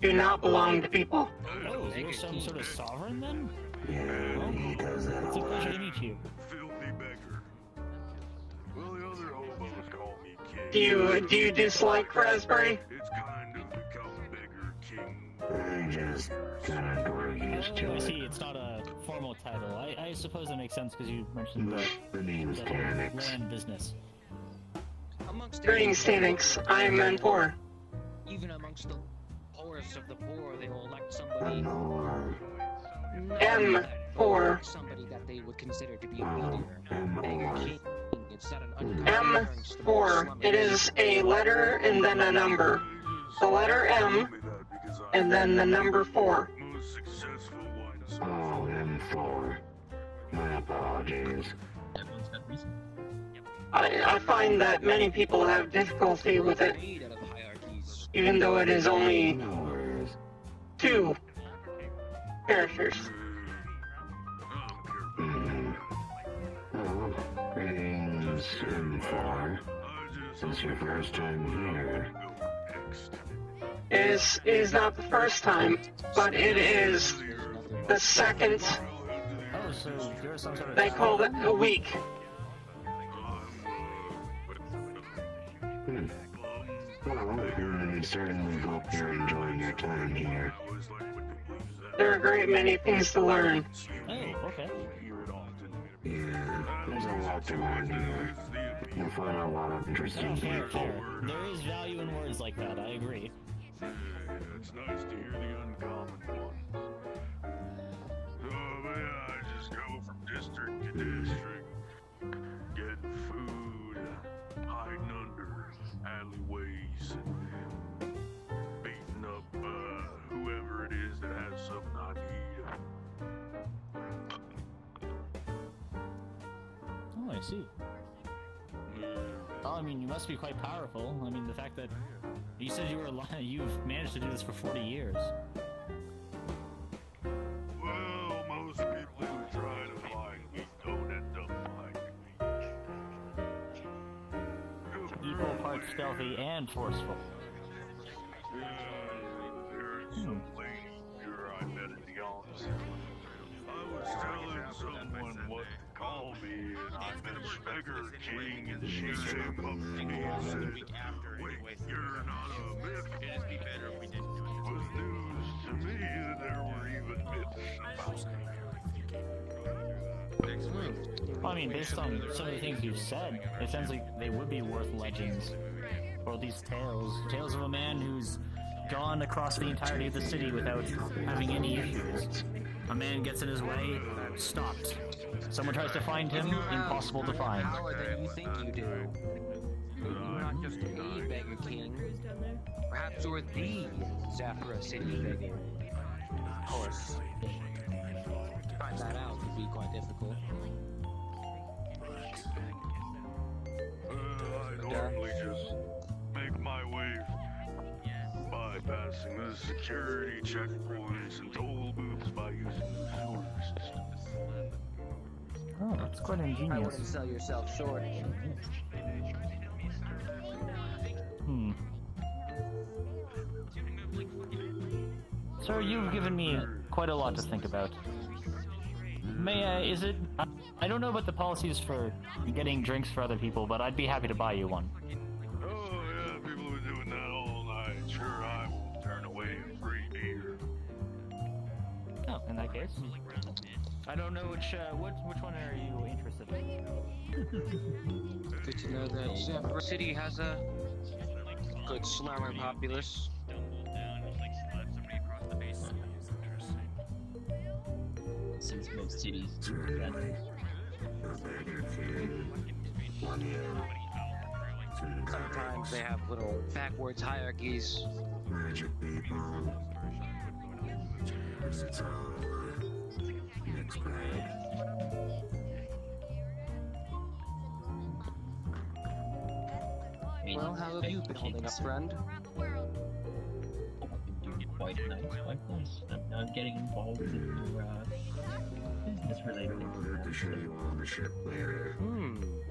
do not belong to people. Oh, you're some sort of sovereign then? Yeah, he does that It's a a pleasure to lot. meet you. Filthy beggar. Well, the other hobos call me king. Do you dislike Raspberry? It's kind of become beggar king. I just kinda grow used to Oh, I it. see. It's not a formal title. I suppose that makes sense because you mentioned The name's the Tanix. land business. Amongst Greetings, Tanix. I am Mentor. Even amongst the poorest of the poor, they will elect somebody. Mentor. M4. Somebody that they would consider to be a Oh, leader. M4. King. It's not an uncommon occurrence to M4. It is a letter and then a number. The letter M and then the number 4. Most successful ones. Oh, M4. My apologies. Everyone's got reason. I find that many people have difficulty with it, made out of hierarchies. even though it is only No worries. 2 characters. Oh, greetings, M4. Since your first time here. It is not the first time, but it is the second. Oh, so you're some sort of. They call it a week. Well, you certainly hope you're enjoying your time here. There are a great many things to learn. Oh, okay. Yeah, there's a lot to learn here. You'll find a lot of interesting Fair, people. fair. There is value in words like that. I agree. It's nice to hear the uncommon ones. Oh, but yeah, I just go from district to district, getting food, hiding under alleyways, beating up whoever it is that has something I need. Oh, I see. Oh, I mean, you must be quite powerful. I mean, the fact that you said you've managed to do this for 40 years. Well, most people who try to find me don't end up finding me. Equal parts stealthy and forceful. There's some lady here I met at the office. I was telling someone what to call me, and I met Beggar King, and she came up to me and said, "Wait, you're not a myth." It'd be better if we didn't do it. It was news to me that there were even myths about me. Well, I mean, based on some of the things you've said, it sounds like they would be worth legends. Or these tales of a man who's gone across the entirety of the city without having any issues. A man gets in his way, stopped. Someone tries to find him, impossible to find. Power than you think you do. You're not just a beggar king. Perhaps you're the Zafra City beggar. Of course. To find that out would be quite difficult. I normally just make my way bypassing the security checkpoints and toll booths by using the sewer system. Oh, that's quite I ingenious. wouldn't sell yourself short. Sir, you've given me quite a lot to think about. I don't know about the policies for getting drinks for other people, but I'd be happy to buy you one. Oh yeah, people have been doing that all night. Sure, I won't turn away a free beer. Oh, in that case. I don't know which one are you interested in? Good to know that Zafra City has a Good slammer populace. Since most cities do that. Sometimes they have little backwards hierarchies. Magic people. Next grade. Well, how have you been holding up, friend? I've been doing quite nice. I'm getting involved in your business-related things. I'll have to show you on the ship later.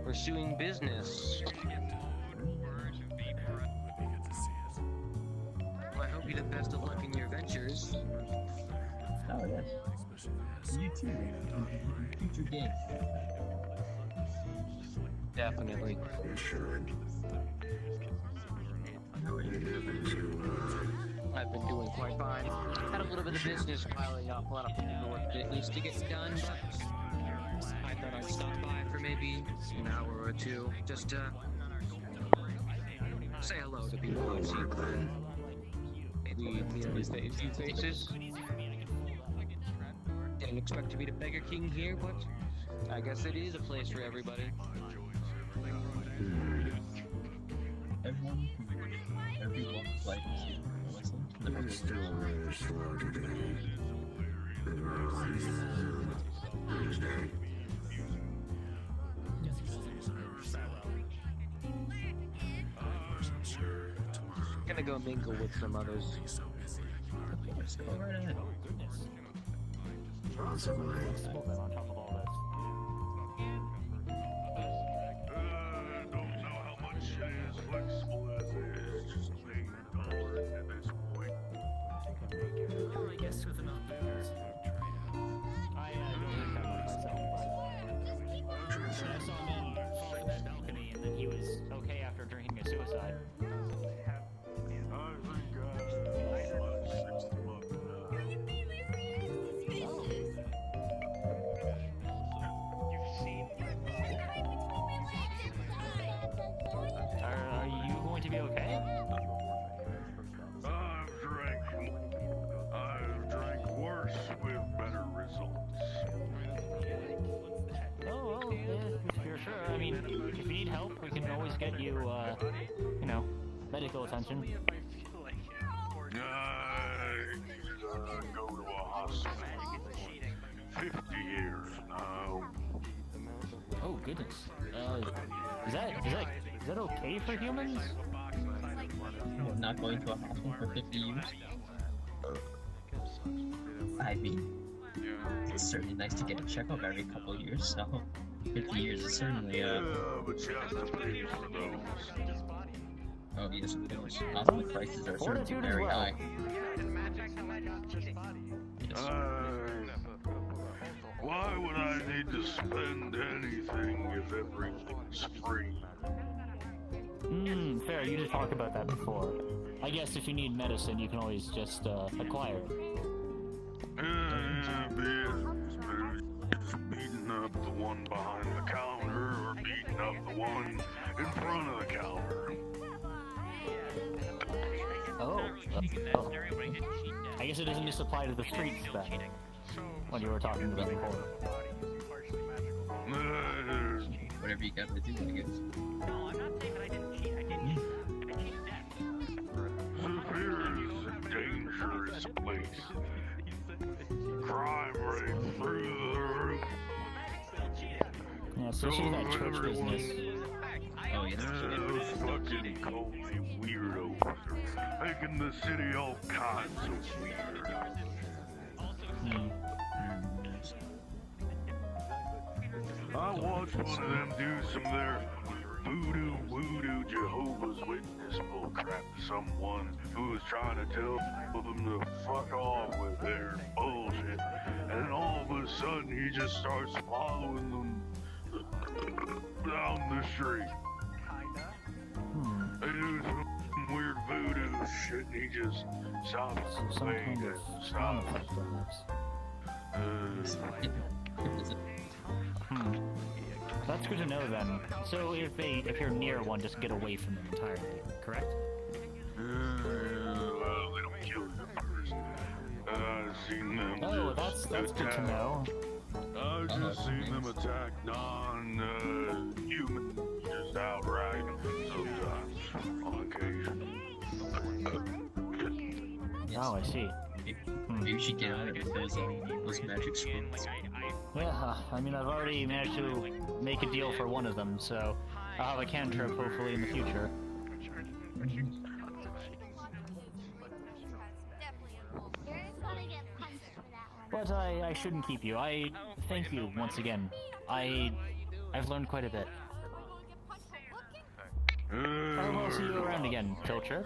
Pursuing business. Well, I hope you the best of luck in your ventures. Oh, yes. You too. Future games. Definitely. You should. I've been doing quite fine. Had a little bit of business piling up, a lot of paperwork that needs to get done, but I thought I'd stop by for maybe an hour or two, just to say hello to people I've seen before. Maybe meet a few faces. Didn't expect to be the Beggar King here, but I guess it is a place for everybody. Everyone's life is listening to the It's still rather slow today. Thursday. Gonna go mingle with some others. Possibly. Don't know how much it is flexible as it is, just being tolerant at this point. I guess with enough booze. I don't drink that much myself, but I saw a man fall from that balcony and then he was okay after drinking a suicide. Are you going to be okay? I've drank worse with better results. Oh, well, if you're sure. I mean, if you need help, we can always get you, you know, medical attention. Go to a hospital. 50 years now. Oh goodness. Is that okay for humans? Not going to a hospital for 50 years? I mean, it's certainly nice to get a checkup every couple of years, so 50 years is certainly, but you have to pay for those. Oh, yes, of course. Hospital prices are certainly very high. Yes. Why would I need to spend anything if everything's free? Fair, you did talk about that before. I guess if you need medicine, you can always just, acquire it. Just beating up the one behind the counter or beating up the one in front of the counter. Oh. I guess it doesn't just apply to the streets then, when you were talking about before. Whatever you got to do, I guess. No, I'm not saying that I didn't cheat. I did cheat. I cheated that. Superior is a dangerous place. Crime rate through the roof. Yeah, especially that church business. Oh, yes. Those fucking Colby weirdos are making the city all kinds of weird. I watched one of them do some of their voodoo Jehovah's Witness bullcrap to someone who was trying to tell them to fuck off with their bullshit, and then all of a sudden he just starts following them down the street. They do some weird voodoo shit and he just stops Some kind of sound effect perhaps. That's good to know then. So if you're near one, just get away from them entirely, correct? Oh, that's good to know. I've just seen them attack non-humans just outright sometimes, on occasion. Oh, I see. Maybe you should get out of those magic scrolls. Yeah, I mean, I've already managed to make a deal for one of them, so I'll have a cantrip hopefully in the future. But I shouldn't keep you. I thank you once again. I've learned quite a bit. I'll see you around again, Pilcher.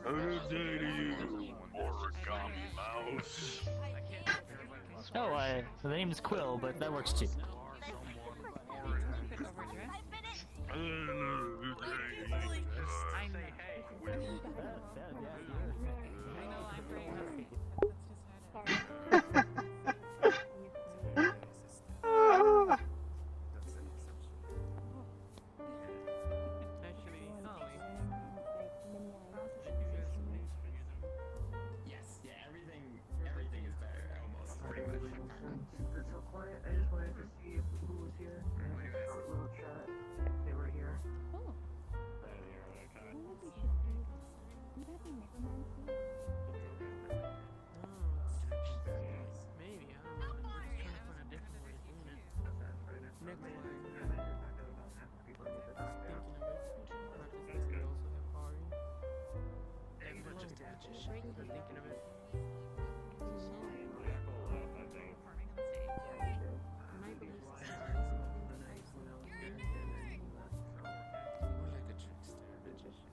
A good day to you, origami mouse. Oh, the name is Quill, but that works too. Yes, yeah, everything is better. Almost. Pretty much. It's so quiet. I just wanted to see who was here. Short little chat. If they were here. Maybe, I don't know. We're just trying to find a different way of doing it. Next line. Thinking of it. Practice we also have Ari. And not just magician. We're thinking of it. Might be nice, you know. Or like a trickster magician.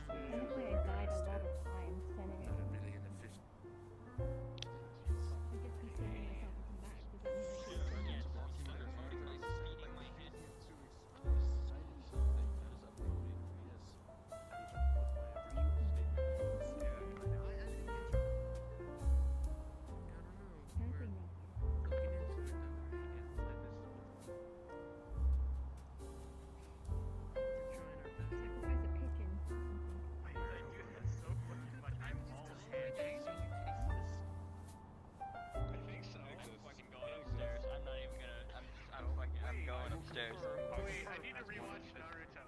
Honestly, I died a lot of times sending it. Really inefficient. I guess he's setting myself to come back. Does that mean I sacrifice a pigeon or something? I'm going upstairs. Oh wait, I need to rewatch Naruto.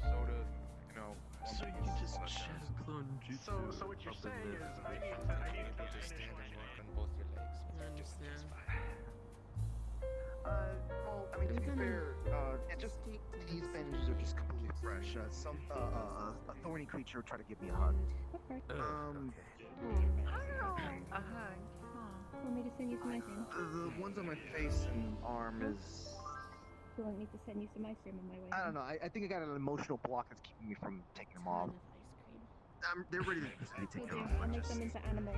Soda, you know. So you just shadow clone jutsu. So what you're up in saying the- is I need to Just stand and walk on both your legs. I understand. Well, I mean, to be fair, just these bandages are just completely fresh. A thorny creature tried to give me a hug. A hug. Want me to send you some ice cream? The ones on my face and arm is. You want me to send you some ice cream on my way? I don't know. I think I got an emotional block that's keeping me from taking them off. They're ready to be Hey, taken dear, off. I'll make them into animals.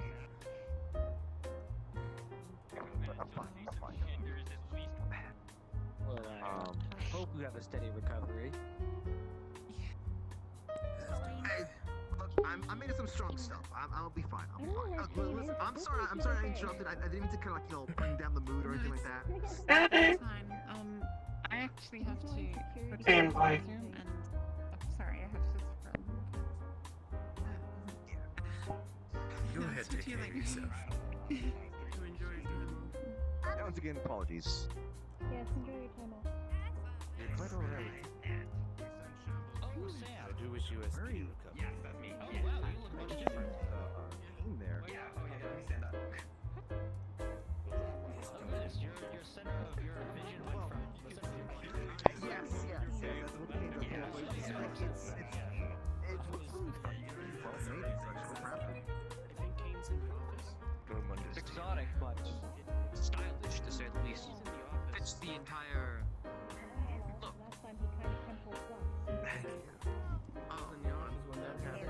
I'm fine. I'm fine. Well, I hope you have a steady recovery. Hey, look, I'm made of some strong stuff. I'll be fine. I'll be fine. Listen, I'm sorry I interrupted. I didn't mean to kind of like, bring down the mood or anything like that. It's fine. I actually have to go to the And bye. bathroom and sorry, I have to Go ahead, take care of yourself. to enjoy doing Once again, apologies. Yes, enjoy your time off. You're quite alright. Oh, Sam. I do wish you a speedy recovery. Oh, wow, you look much different. In there. Your center of your vision went from... Yes. That's what came to the point. It's I think Kane's in the office. Exotic, but stylish to say the least. Fits the entire look. Last time he kind of crumpled once. I was in the office when that happened. I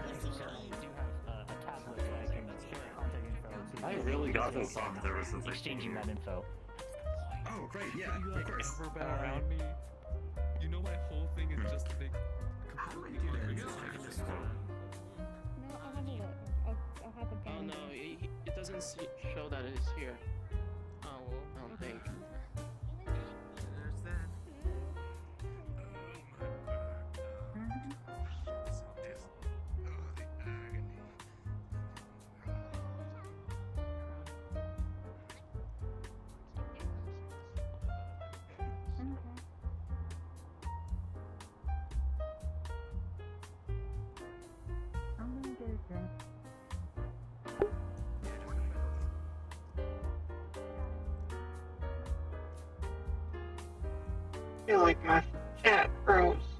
do have a tablet so I can share contact info to... I really got this on. There was this exchanging that info. Oh, great, yeah, You of like course. ever been around me? You know my whole thing is just a big completely different No, I'll have a look. I'll have a Oh gun. no, it doesn't show that it's here. Oh well, I don't think. There's that. feel like my fat froze.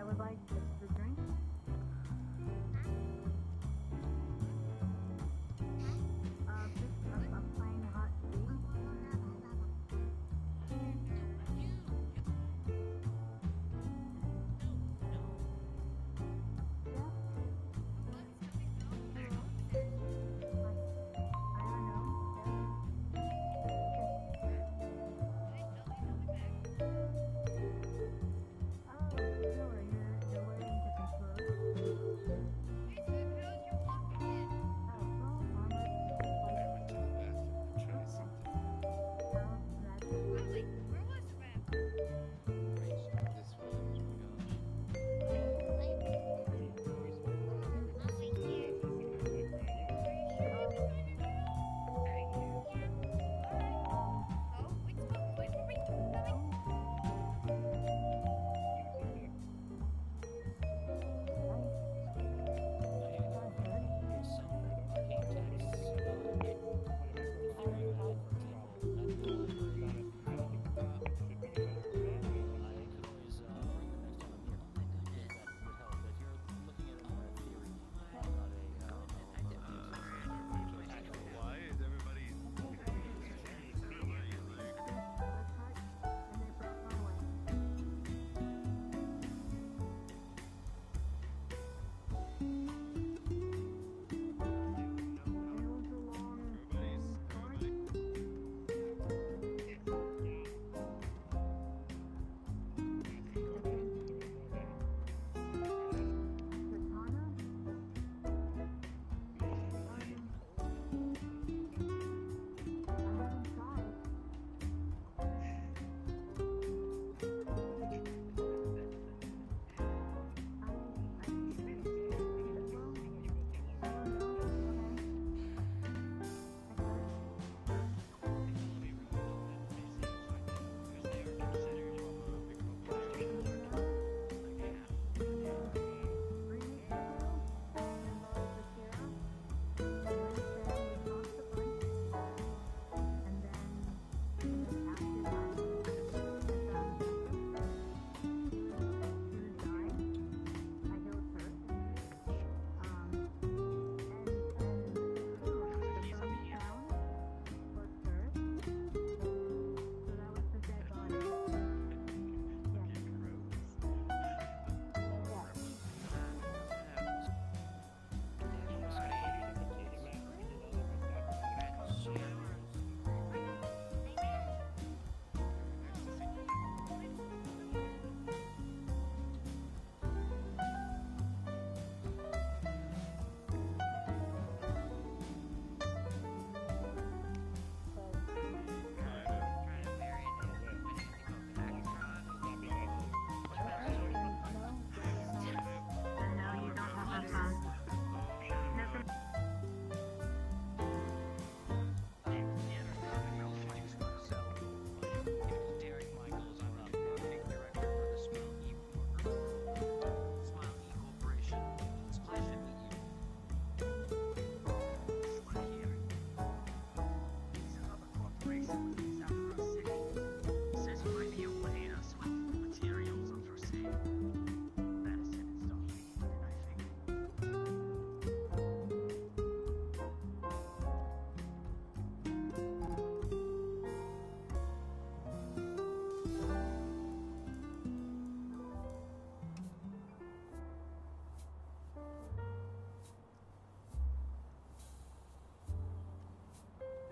would like the drink. Just a plain hot tea.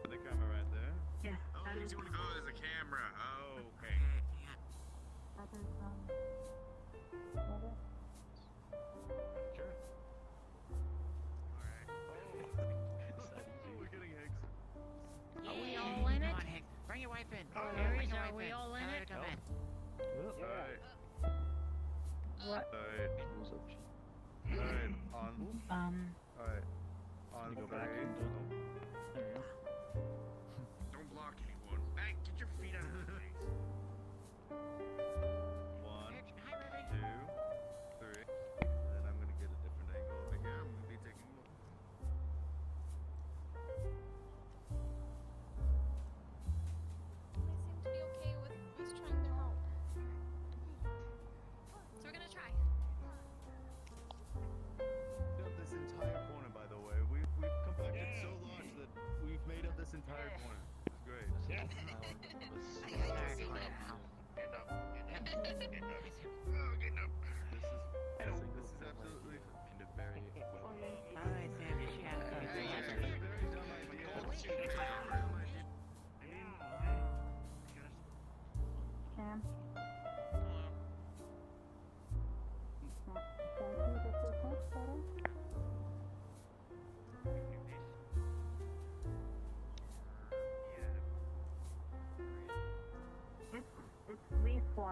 The camera right there. Yeah, Oh, that is. there's a camera. Oh, okay. That is Sure. We're getting eggs. Are we all in it? Come on, Hank. Bring your wife in. Aries, are we all in it? Come in. Alright. What? Alright. Alright. On. Alright. On Go back three. into There we go. Don't block anyone. Hey, get your feet out of the face. 1, 2, 3. And then I'm gonna get a different angle over here. I'm gonna be taking a look. They seem to be okay with us trying to help. So we're gonna try.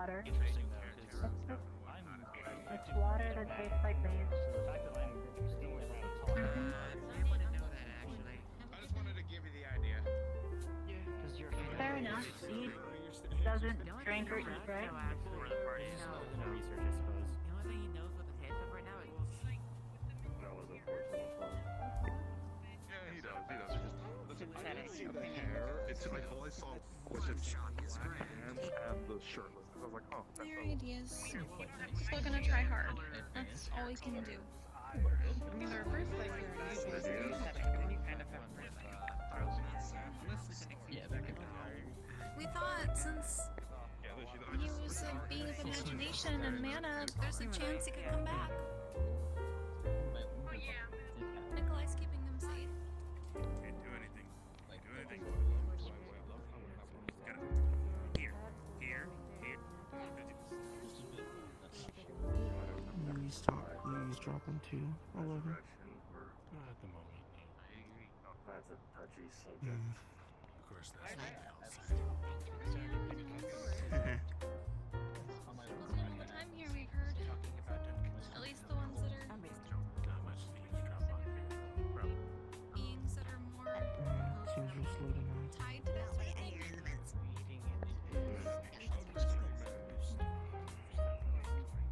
water. interesting though, because It's water that tastes like maize. so the fact that I'm still able to talk. I wouldn't know that actually. I just wanted to give you the idea. Because you're Fair enough. He doesn't drink or eat, right? no research, I suppose. The only thing he knows what the taste of right now is That was unfortunate. Yeah, he does. He does. Listen, I didn't see the hair. It's like all I saw was the hands and the shirtless. I was like, oh, that's Your so. ideas. Still gonna try hard. That's all we can do. I mean, the reverse psycho usually is aesthetic, but then you kind of have to Yeah, that could be. We thought since he was a being of imagination and mana, there's a chance he could come back. Oh yeah. Nikolai's keeping him safe. Can't do anything. Do anything. Here, here, here. He's dropping to 11. Not at the moment. That's a touchy subject. Of course, that's What time here we've heard? At least the ones that are not much to eavesdrop on here. beings that are more Seems real slow tonight. tied to that sort of thing.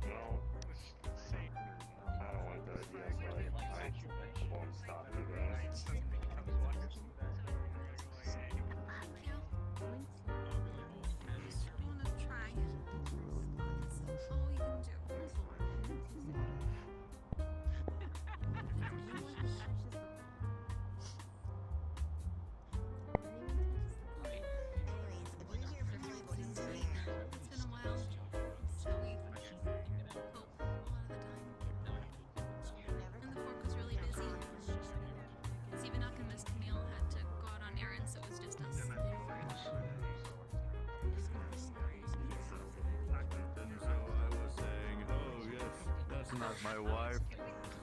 Well, I don't like the idea, but I won't stop you guys. I wanna try. That's all we can do. It's been a while. So we cope a lot of the time. And the fork was really busy. Steven Alchemist Camille had to go out on errands, so it was just us. And so I was saying, oh yes, that's not my wife.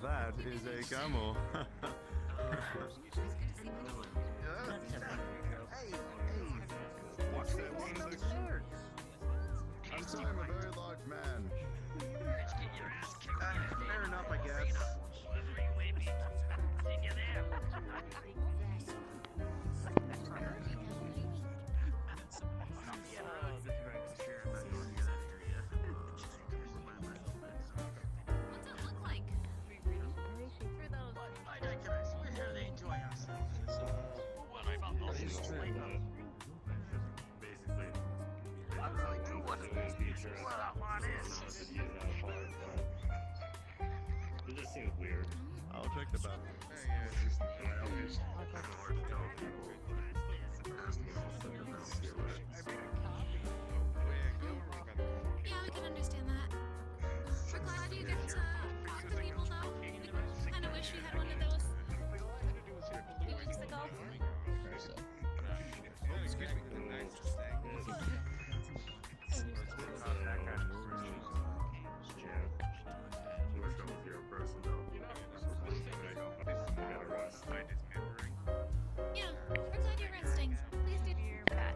That is a camel. What's that one of the shirts? I'm sorry, I'm a very large man. Fair enough, I guess. What's it look like? Through those. I digress. We're here to enjoy ourselves. What about those who sleep? Basically, I'm really good what that one is. it just seems weird. I'll check the bathroom. Yeah, I can understand that. We're glad you get to talk to people, though. I kind of wish we had one of those a few weeks ago. Excuse me. Yeah, we're glad you're resting. Please do that.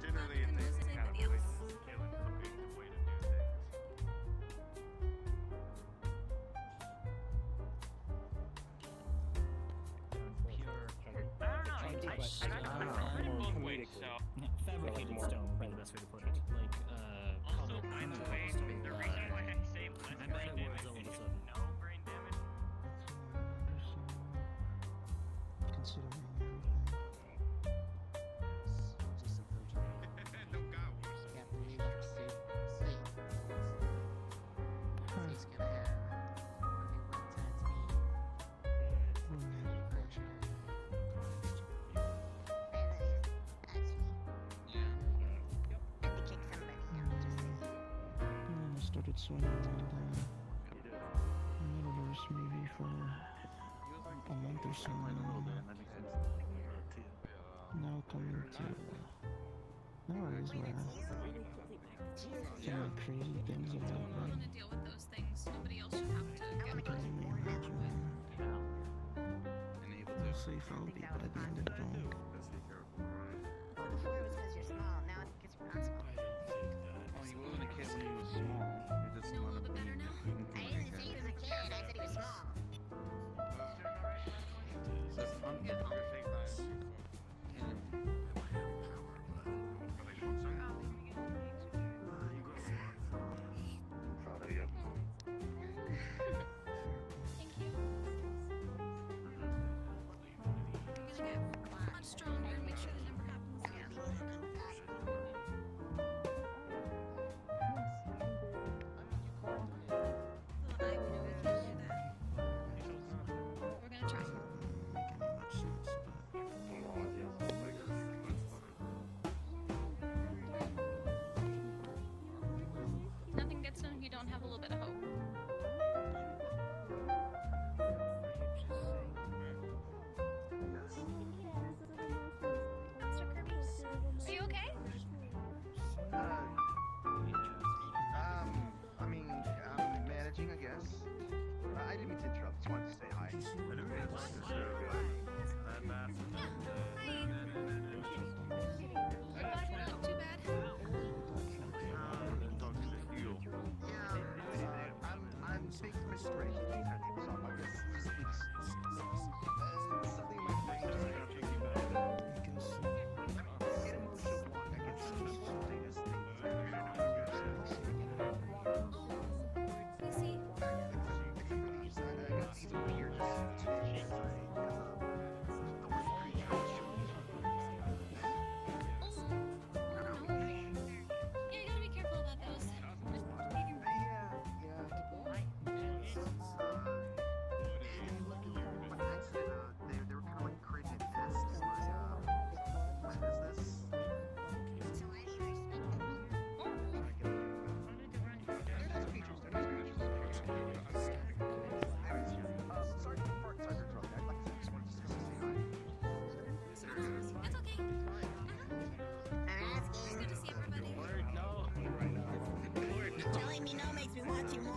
Generally, it's kind of Anybody else? Fabricated stone would be the best way to put it. Like, Also, by the way, the reason why I say less I'm bad brain at words damage all of a is sudden. no brain damage. Considering I started swimming around Metaverse maybe for a month or so. Now coming to nowadays where some of the crazy things that We're happen. gonna deal with those things. Nobody else should have to I get can only imagine how safe I'll be by the end of it all. get much stronger and make sure that never happens again. Well, I know we can do that. We're gonna try. Nothing gets done if you don't have a little bit of hope. Mr. Kirby, are you okay? I mean, I'm managing, I guess. I didn't mean to interrupt. Just wanted to say hi. Too bad. I'm big Mr. Ray. So I guess it's something in my brain just get emotional block. I guess See? I got some weird Yeah, you gotta be careful about those. They were kind of like creating a nest in my business. Sorry to park inside your truck. I'd like to just wanted to say hi. It's okay. It's good to see everybody. Telling me no makes me want you more.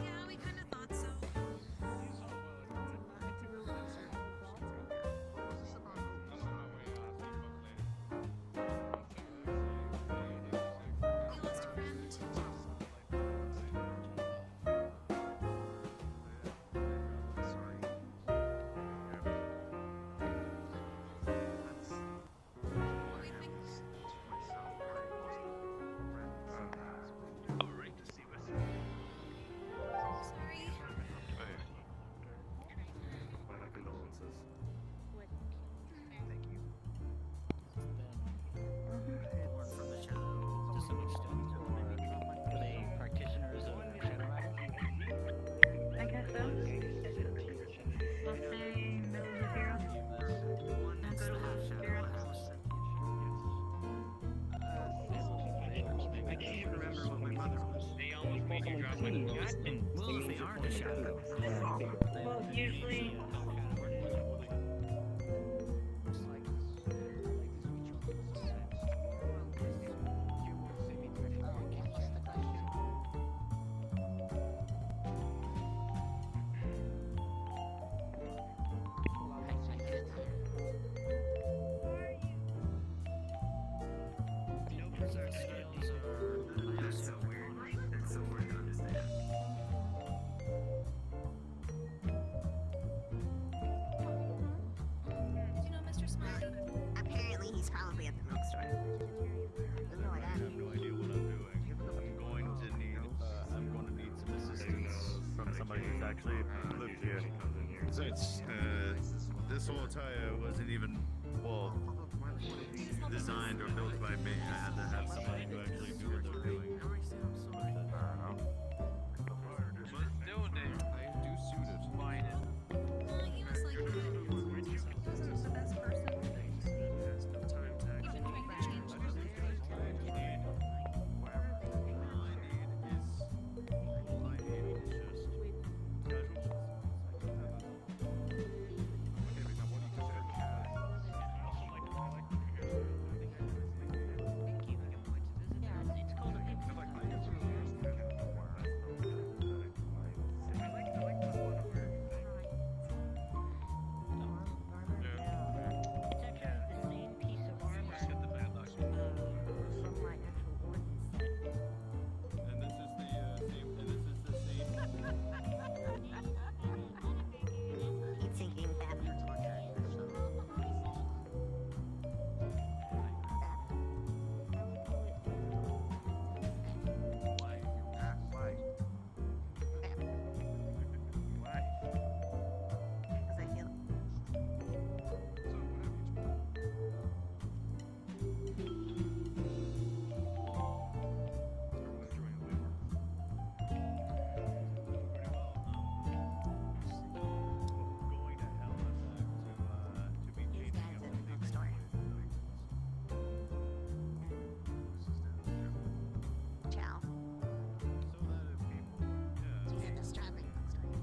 Yeah, we kind of thought so. We lost a friend. What do you think? Sorry. My condolences. Thank you. Born from the shadow to some extent. Are they practitioners of shadow magic? I guess so. We'll say middle of zero. And go to half zero. I can't even remember what my mother was. They almost made you drop like Well, if they aren't a shadow. Well, usually. Berserk skills are so weird. It's so weird to understand. Do you know Mr. Smiley? Apparently, he's probably at the milk store. Doesn't know what I have no idea what I'm doing. I'm going to need some assistance from somebody who's actually lived here. Since this whole tire wasn't even designed or built by me, I had to have somebody who actually knew what they were doing. But still, I do suit it. Fine. He was like, he wasn't the best person. You've been trying to change him. It's called a big Ciao. He's in the struggling bookstore.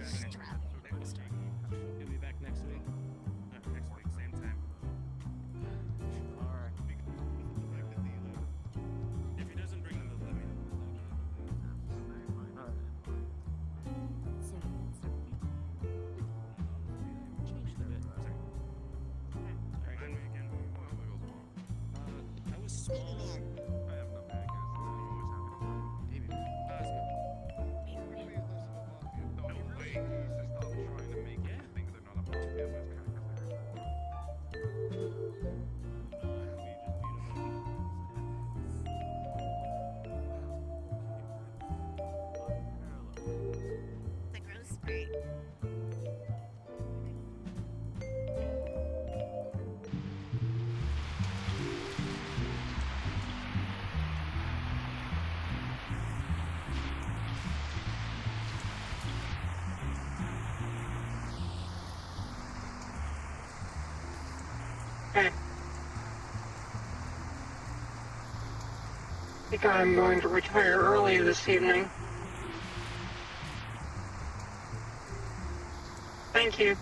Struggling bookstore. He'll be back next week. Next week, same time. Alright. If he doesn't bring them, let me know. Alright. Changed a bit. Sorry. I was small. I have no bag. Baby man. No way. He needs to stop trying to make it think they're not a mafia, but it's kind of The growth spurt. Okay. I think I'm going to retire early this evening. Thank you.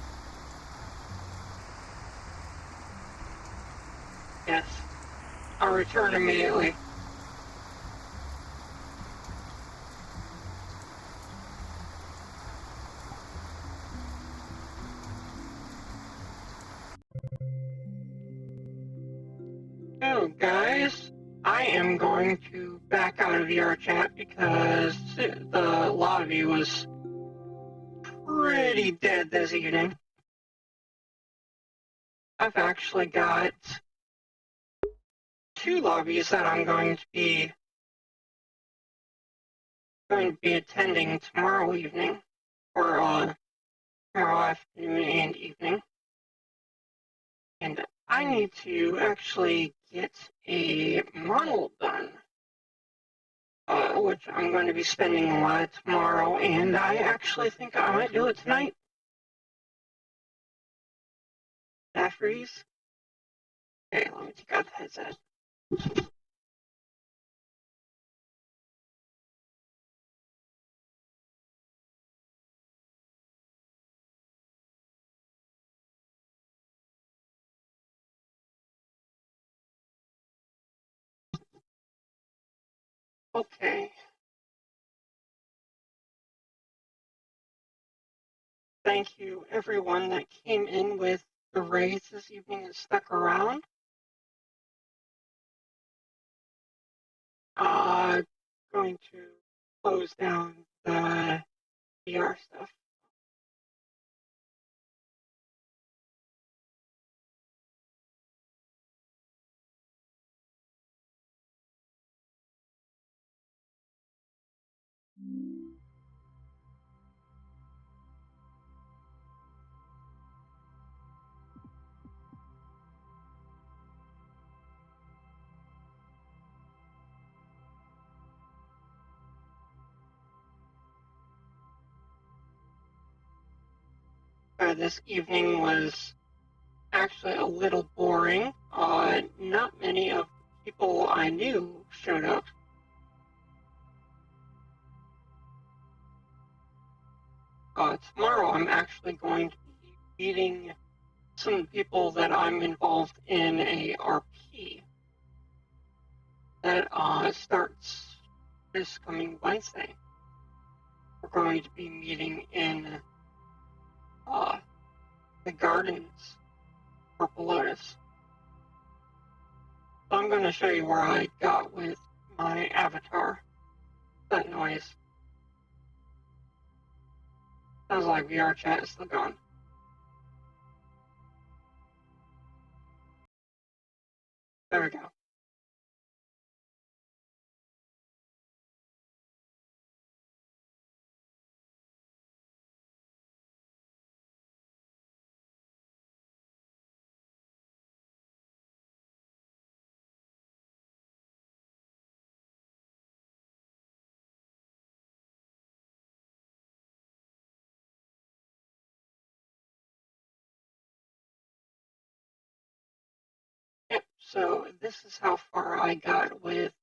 Yes. I'll return immediately. So, guys, I am going to back out of VR chat because the lobby was pretty dead this evening. I've actually got 2 lobbies that I'm going to be attending tomorrow evening, or tomorrow afternoon and evening. And I need to actually get a model done, which I'm going to be spending a lot tomorrow, and I actually think I might do it tonight. That freeze? Okay, let me take out the headset. Okay. Thank you, everyone that came in with the raids this evening and stuck around. Going to close down the VR stuff. This evening was actually a little boring. Not many of the people I knew showed up. Tomorrow I'm actually going to be meeting some people that I'm involved in a RP that starts this coming Wednesday. We're going to be meeting in the gardens for Lotus. So I'm going to show you where I got with my avatar. That noise. Sounds like VR chat is still gone. There we go. So this is how far I got with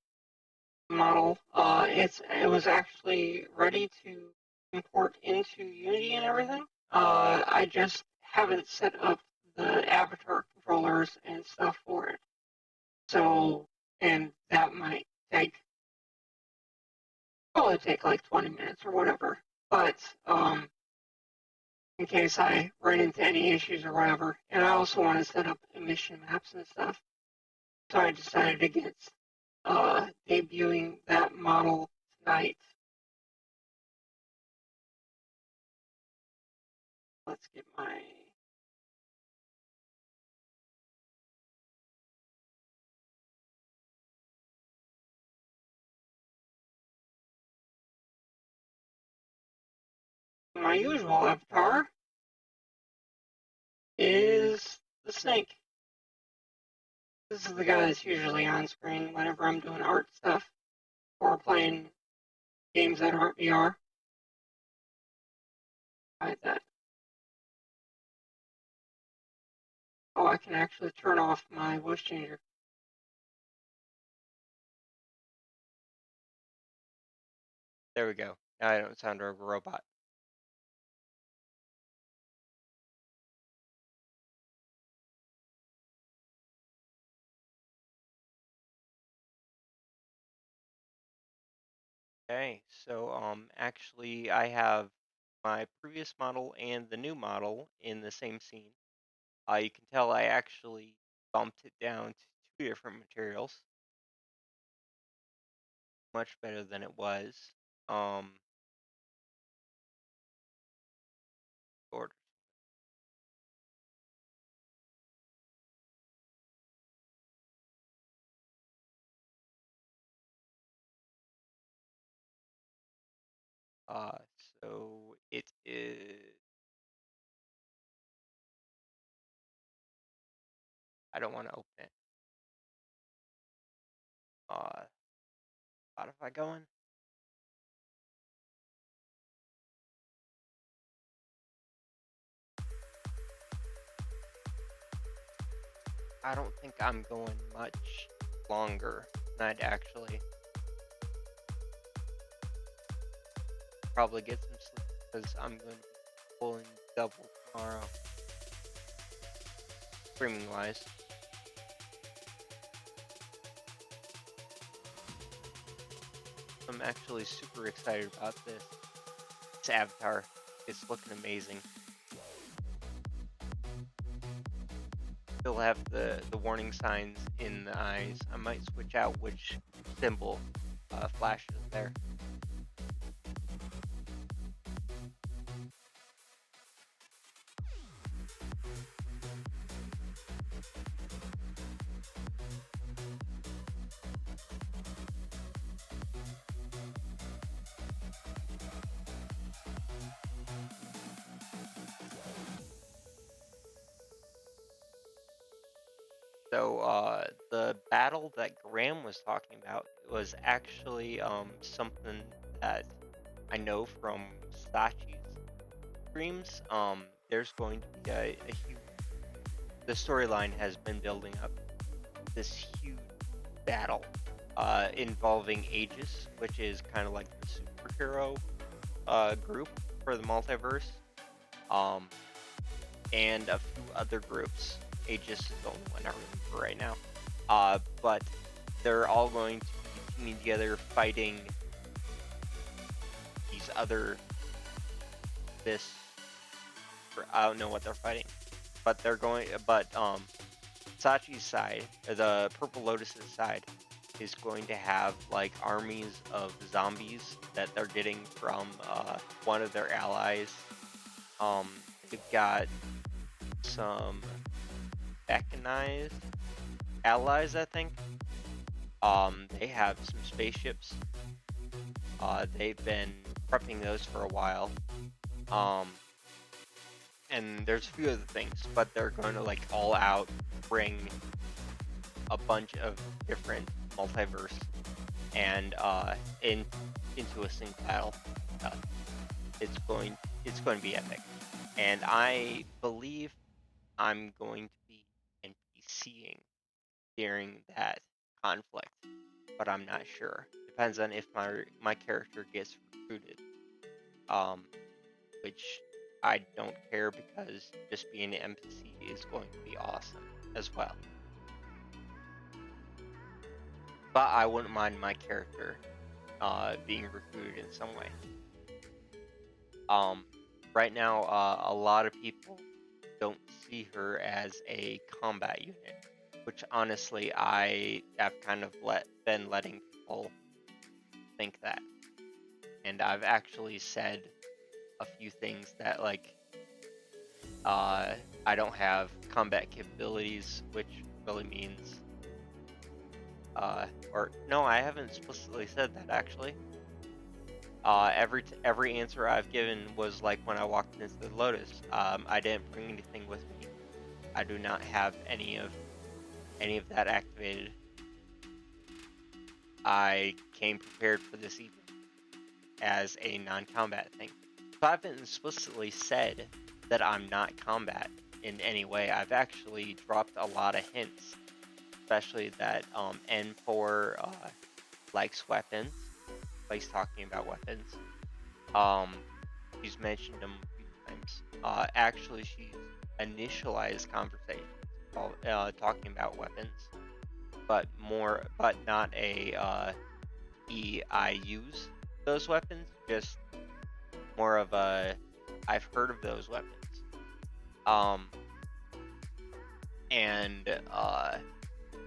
the model. It was actually ready to import into Unity and everything. I just haven't set up the avatar controllers and stuff for it. So, and that might probably take like 20 minutes or whatever. But in case I run into any issues or whatever, and I also want to set up emission maps and stuff. So I decided against debuting that model tonight. Let's get my usual avatar is the snake. This is the guy that's usually on screen whenever I'm doing art stuff or playing games that aren't VR. Like that. Oh, I can actually turn off my voice changer. There we go. Now I don't sound like a robot. Okay, so actually I have my previous model and the new model in the same scene. You can tell I actually bumped it down to 2 different materials. Much better than it was. Order. So it is. I don't want to open it. Spotify going? I don't think I'm going much longer than I'd actually. Probably get some sleep because I'm going to be pulling double tomorrow. Streaming wise. I'm actually super excited about this. This avatar. It's looking amazing. Still have the warning signs in the eyes. I might switch out which symbol flashes there. So the battle that Graham was talking about was actually something that I know from Sachi's streams. There's going to be a huge. The storyline has been building up this huge battle involving Aegis, which is kind of like the superhero group for the multiverse, and a few other groups. Aegis is the only one I remember right now. But they're all going to be teaming together fighting these other. I don't know what they're fighting, but they're going. But Sachi's side, or the Purple Lotus's side, is going to have like armies of zombies that they're getting from one of their allies. They've got some mechanized allies, I think. They have some spaceships. They've been prepping those for a while. And there's a few other things, but they're going to like all out bring a bunch of different multiverse and into a single battle. It's going to be epic, and I believe I'm going to be NPCing during that conflict, but I'm not sure. Depends on if my character gets recruited, which I don't care because just being an NPC is going to be awesome as well. But I wouldn't mind my character being recruited in some way. Right now, a lot of people don't see her as a combat unit, which honestly I have kind of been letting people think that. And I've actually said a few things that like I don't have combat capabilities, which really means or no, I haven't explicitly said that actually. Every answer I've given was like when I walked into the Lotus. I didn't bring anything with me. I do not have any of that activated. I came prepared for this evening as a non-combat thing. So I haven't explicitly said that I'm not combat in any way. I've actually dropped a lot of hints, especially that N4 likes weapons. Likes talking about weapons. She's mentioned them a few times. Actually, she's initialized conversations talking about weapons, but not a I use those weapons. Just more of a I've heard of those weapons. And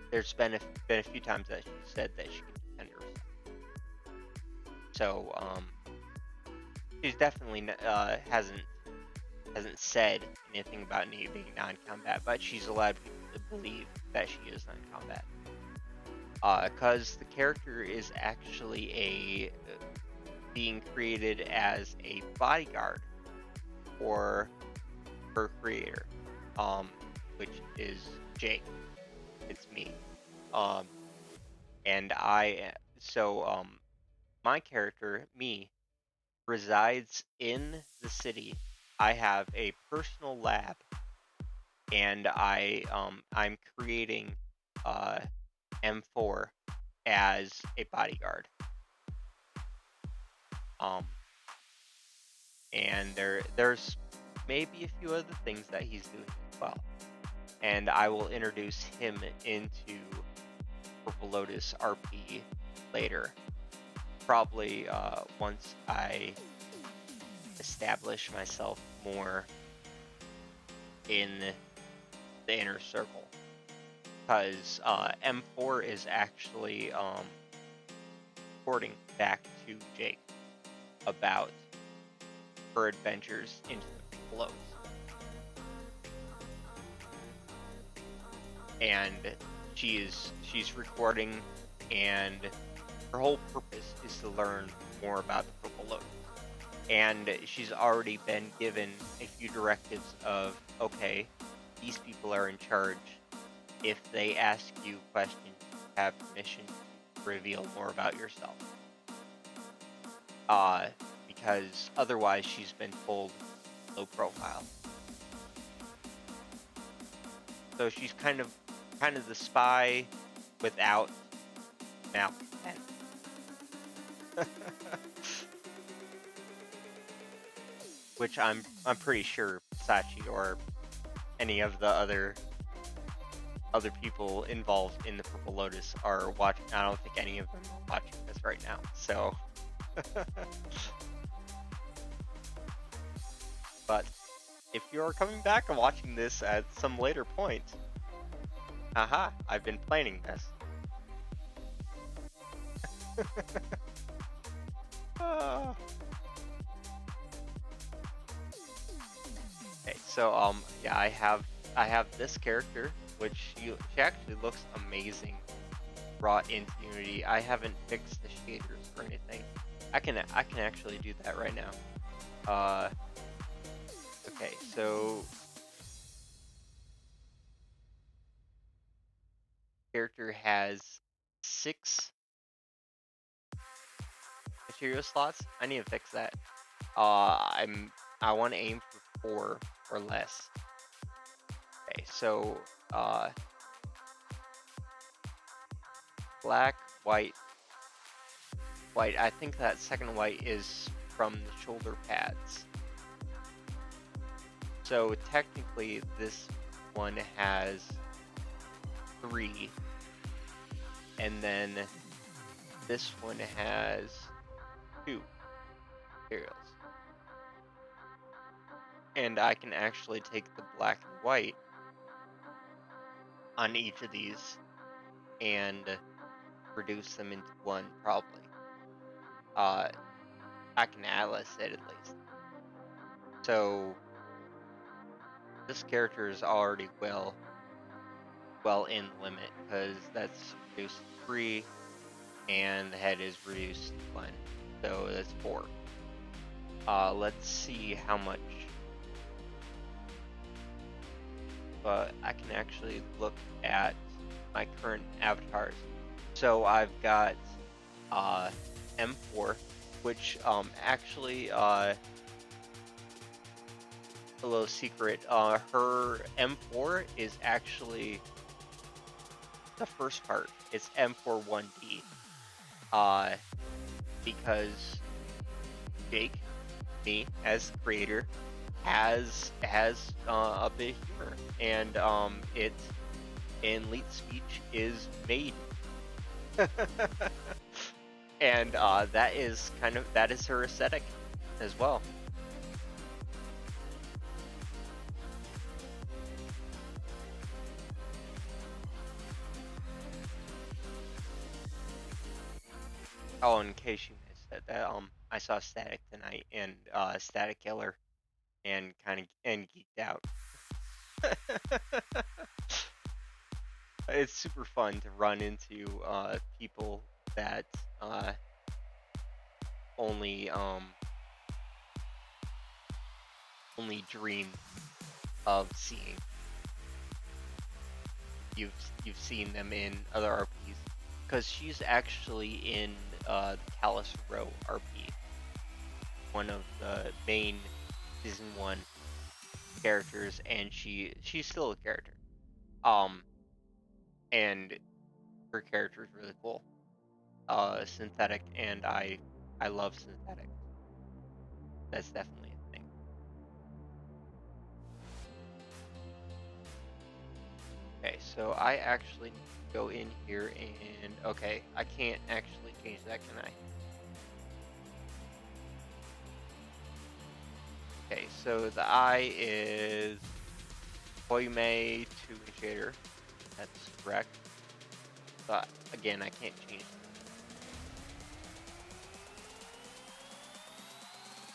there's been a few times that she said that she can defend herself. So she's definitely hasn't said anything about being non-combat, but she's allowed people to believe that she is non-combat. Because the character is actually being created as a bodyguard for her creator, which is Jake. It's me. And my character, me, resides in the city. I have a personal lab, and I'm creating M4 as a bodyguard. And there's maybe a few other things that he's doing as well. And I will introduce him into Purple Lotus RP later. Probably once I establish myself more in the inner circle. Because M4 is actually reporting back to Jake about her adventures into the Purple Lotus. And she's recording, and her whole purpose is to learn more about the Purple Lotus. And she's already been given a few directives of, okay, these people are in charge. If they ask you questions, you have permission to reveal more about yourself. Because otherwise she's been told low profile. So she's kind of the spy without malcontent. Which I'm pretty sure Sachi or any of the other people involved in the Purple Lotus are watching. I don't think any of them are watching this right now. So, but if you are coming back and watching this at some later point, haha, I've been planning this. Okay, so yeah, I have this character, which she actually looks amazing, brought into Unity. I haven't fixed the shaders or anything. I can actually do that right now. Okay, so character has 6 material slots. I need to fix that. I want to aim for 4 or less. Okay, so black, white, white. I think that second white is from the shoulder pads. So technically this one has 3, and then this one has 2 materials. And I can actually take the black and white on each of these and reduce them into one, probably. I can atlas it at least. So this character is already well in limit, because that's reduced to 3 and the head is reduced to 1, so that's 4. Let's see how much. I can actually look at my current avatars. So I've got M4, which actually a little secret. Her M4 is actually the first part. It's M41D. Because Jake, me as the creator, has a bit of humor, and it in leet speech is made. And that is her aesthetic as well. Oh, in case you missed it, that I saw Static tonight, and Static Killer, and geeked out. It's super fun to run into people that only dream of seeing. You've seen them in other RPs, because she's actually in the Callus Row RP, one of the main season 1 characters, and she's still a character. And her character is really cool. Synthetic, and I love synthetic. That's definitely a thing. Okay, so I actually need to go in here and okay, I can't actually change that, can I? Okay, so the eye is Koyume to shader. That's correct. But again, I can't change it.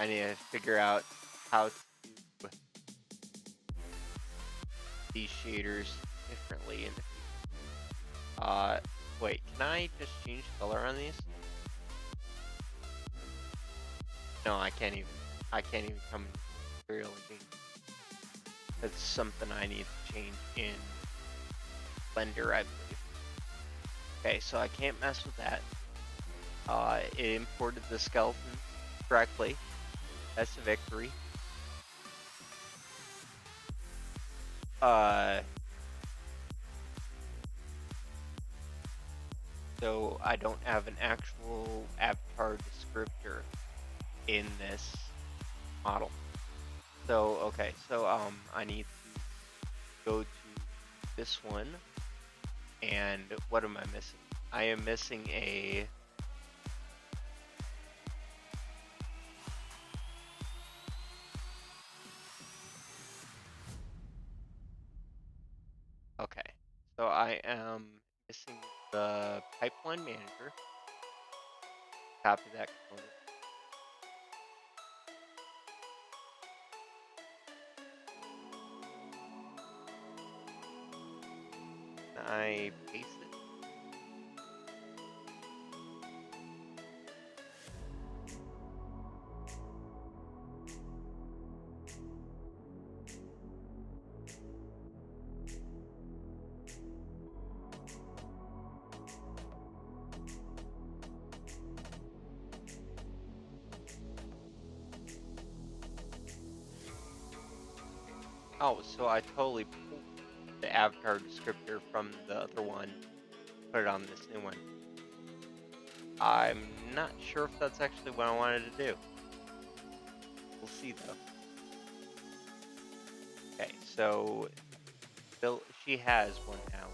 I need to figure out how to do these shaders differently in the future. Wait, can I just change color on these? No, I can't even come in material and change. That's something I need to change in Blender, I believe. Okay, so I can't mess with that. It imported the skeleton correctly. That's a victory. So I don't have an actual avatar descriptor in this model. So okay, so I need to go to this one, and what am I missing? I am missing a okay. So I am missing the pipeline manager. Copy that component. I paste it. Oh, so I totally pulled the avatar descriptor from the other one, put it on this new one. I'm not sure if that's actually what I wanted to do. We'll see though. Okay, so she has one now.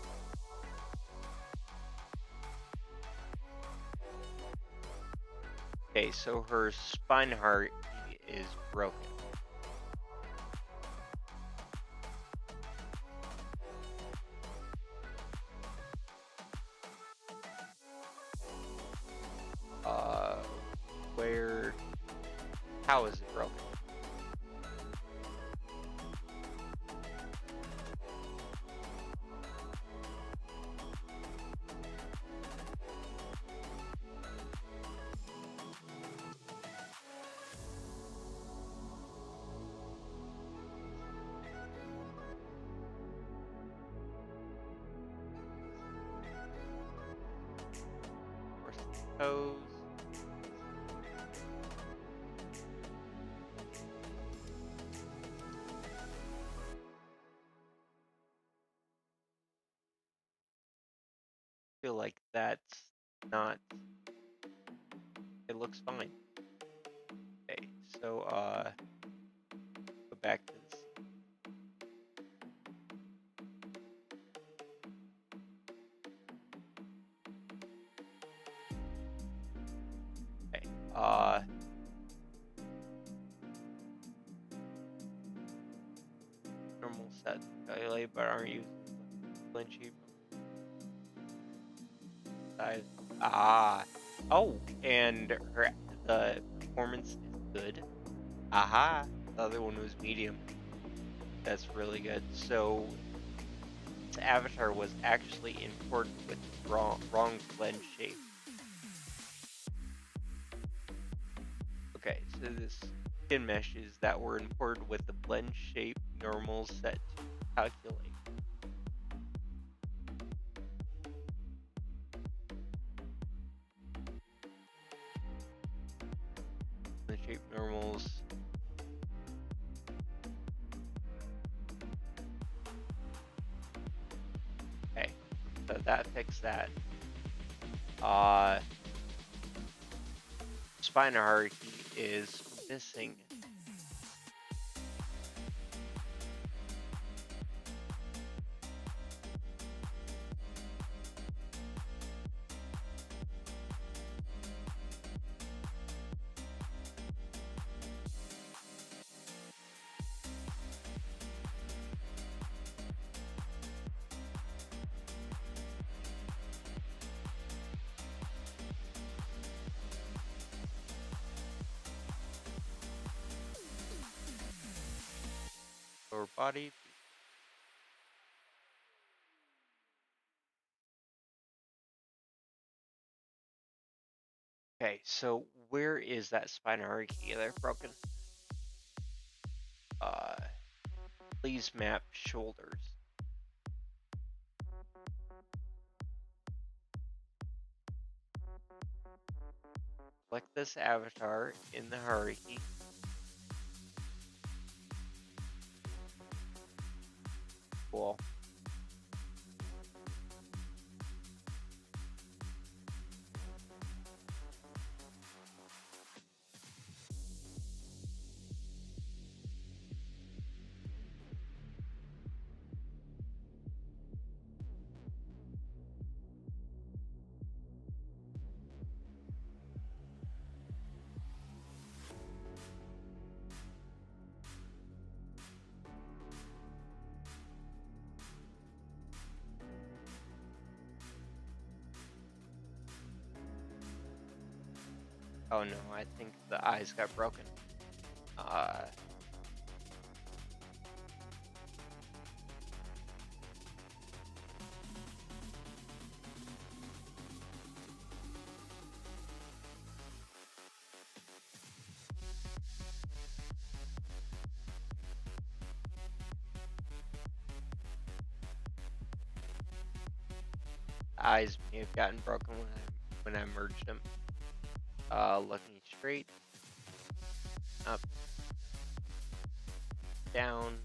Okay, so her spine heart is broken. Where? How is it broken? Toes. Feel like that's not. It looks fine. Okay, so go back to this. Okay, normal set. Calculate, but aren't using flinchy size. Oh, and the performance is good. Aha. The other one was medium. That's really good. So this avatar was actually imported with wrong blend shape. Okay, so this skin meshes that were imported with the blend shape normal set to calculate. Blend shape normals. Okay, so that fixed that. Spine hierarchy is missing. Lower body. Okay, so where is that spine hierarchy? They're broken. Please map shoulders. Select this avatar in the hierarchy. Cool. Oh no, I think the eyes got broken. Eyes may have gotten broken when I merged them. Looking straight, up, down,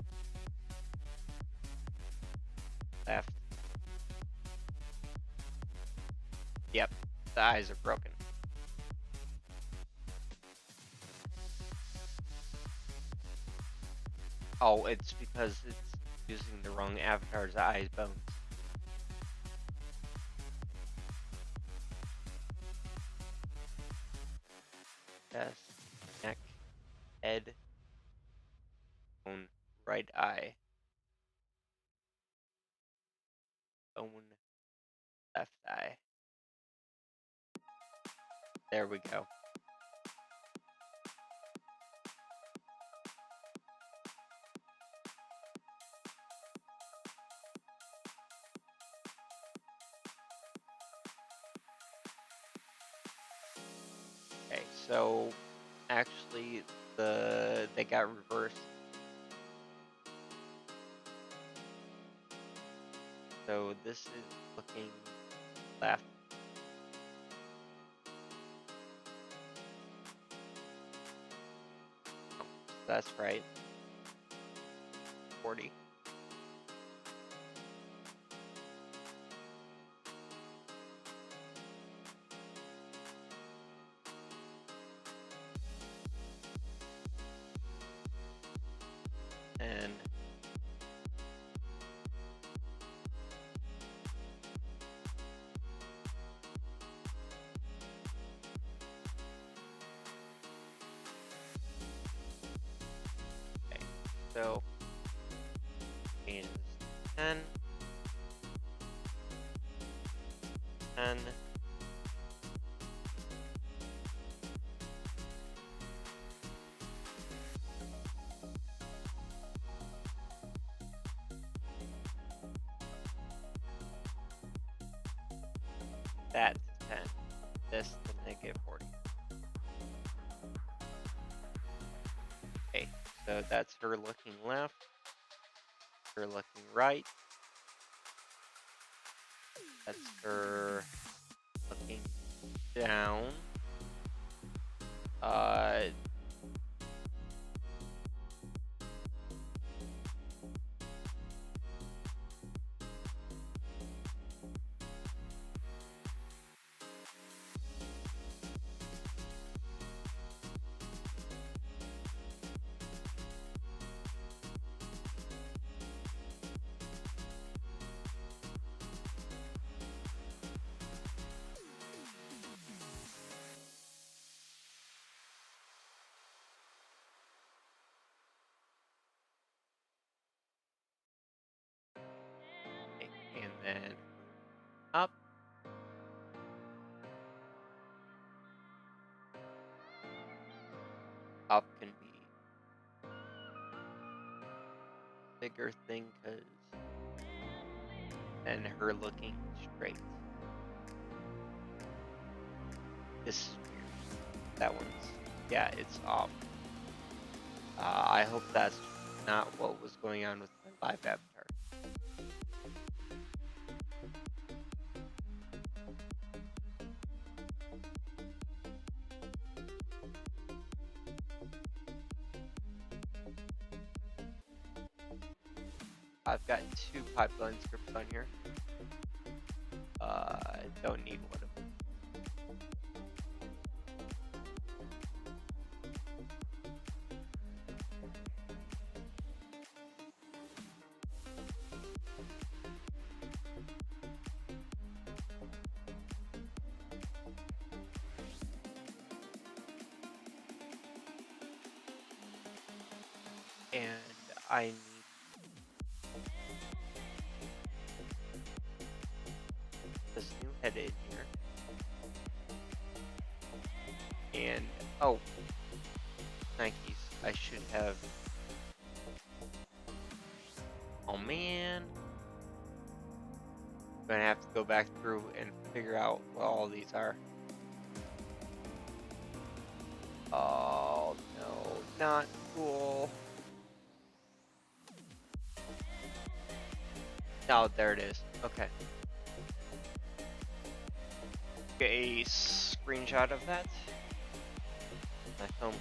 left. Yep, the eyes are broken. Oh, it's because it's using the wrong avatar's eyes bones. Chest, neck, head, bone, right eye, bone, left eye. There we go. Okay, so actually they got reversed. So this is looking left. That's right. 40. And okay, so is 10, 10, that's 10. This to negative 40. Okay, so that's her looking left, her looking right. That's her looking down. Okay, and then up. Up can be bigger thing because then her looking straight. This is weird. That one's, yeah, it's off. I hope that's not what was going on with my live avatar. I've got 2 pipeline scripts on here. I don't need one of them. And I need this new head in here. And, oh, Nikes. I should have, oh man. I'm gonna have to go back through and figure out what all these are. Oh no, not cool. Oh, there it is. Okay. Get a screenshot of that. My phone.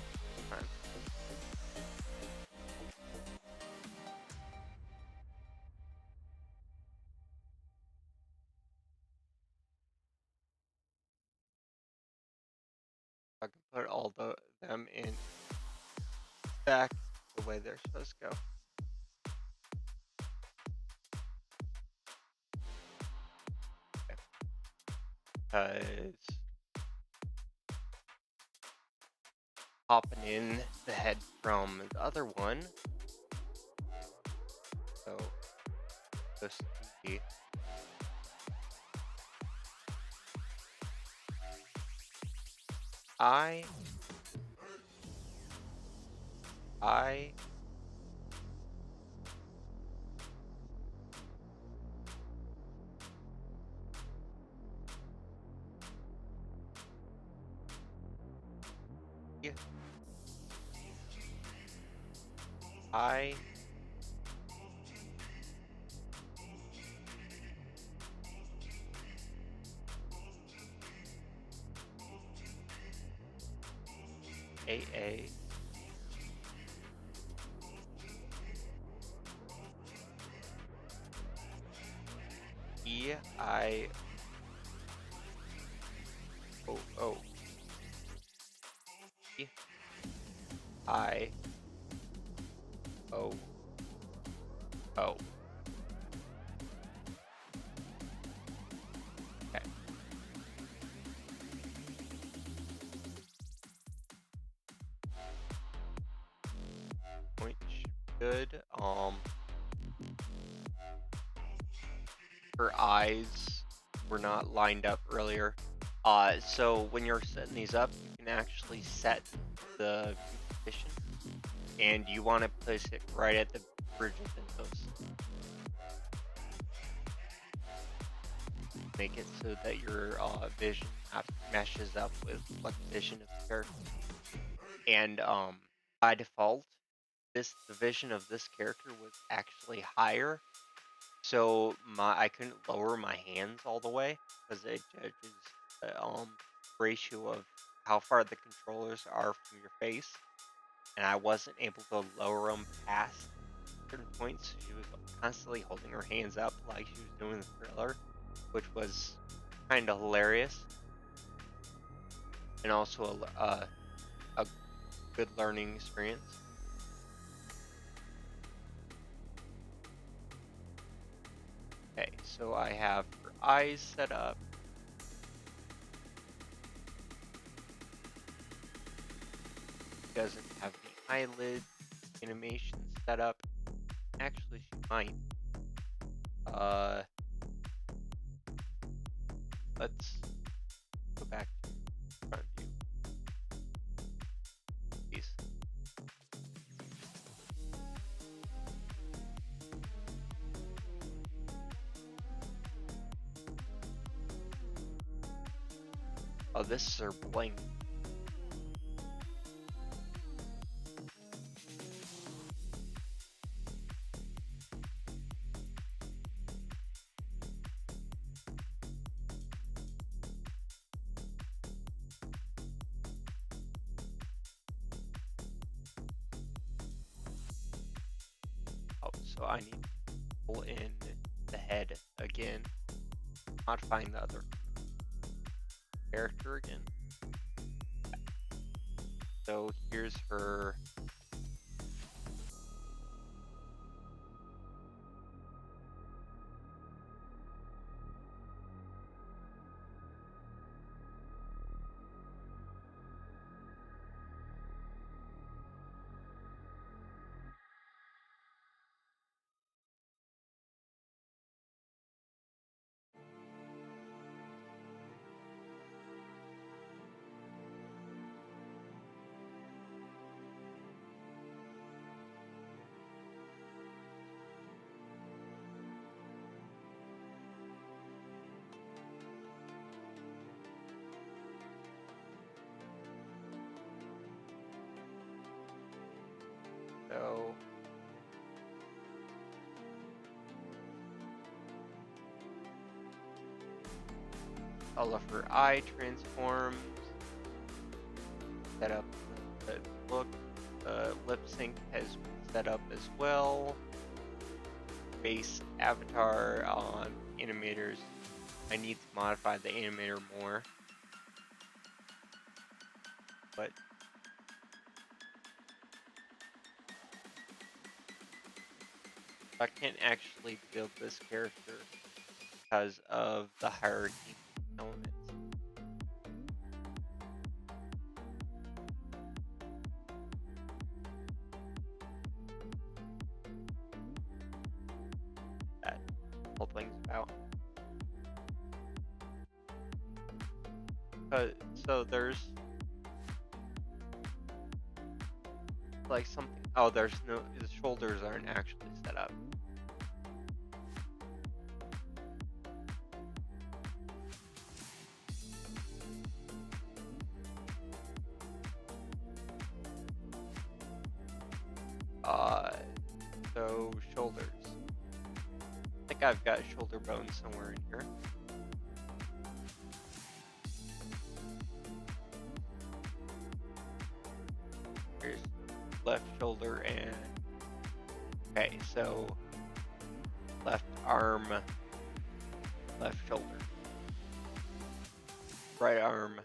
I can put all them in back the way they're supposed to go. because hopping in the head from the other one. So just the I yeah, I A E I O O E I O O. Okay. Point should be good. Her eyes were not lined up earlier. So when you're setting these up, you can actually set the position, and you want to place it right at the bridge of the nose. Make it so that your vision meshes up with what the vision of the character. And by default, the vision of this character was actually higher, so I couldn't lower my hands all the way because it judges the ratio of how far the controllers are from your face, and I wasn't able to lower them past certain points. She was constantly holding her hands up like she was doing the thriller, which was kind of hilarious, and also a good learning experience. Okay, so I have her eyes set up. Doesn't have the eyelid animation set up. Actually, she might. Let's go back to front view. Peace. Oh, this is her bling. Oh, so I need to pull in the head again. Modifying the other character again. So here's her. So all of her eye transforms. Set up the look. Lip sync has been set up as well. Base avatar on animators. I need to modify the animator more. But I can't actually build this character because of the hierarchy elements. out. So there's like something. Oh, there's no. The shoulders aren't actually set up. So shoulders. I think I've got shoulder bone somewhere in here. Here's left shoulder and okay, so left arm, left shoulder, right arm,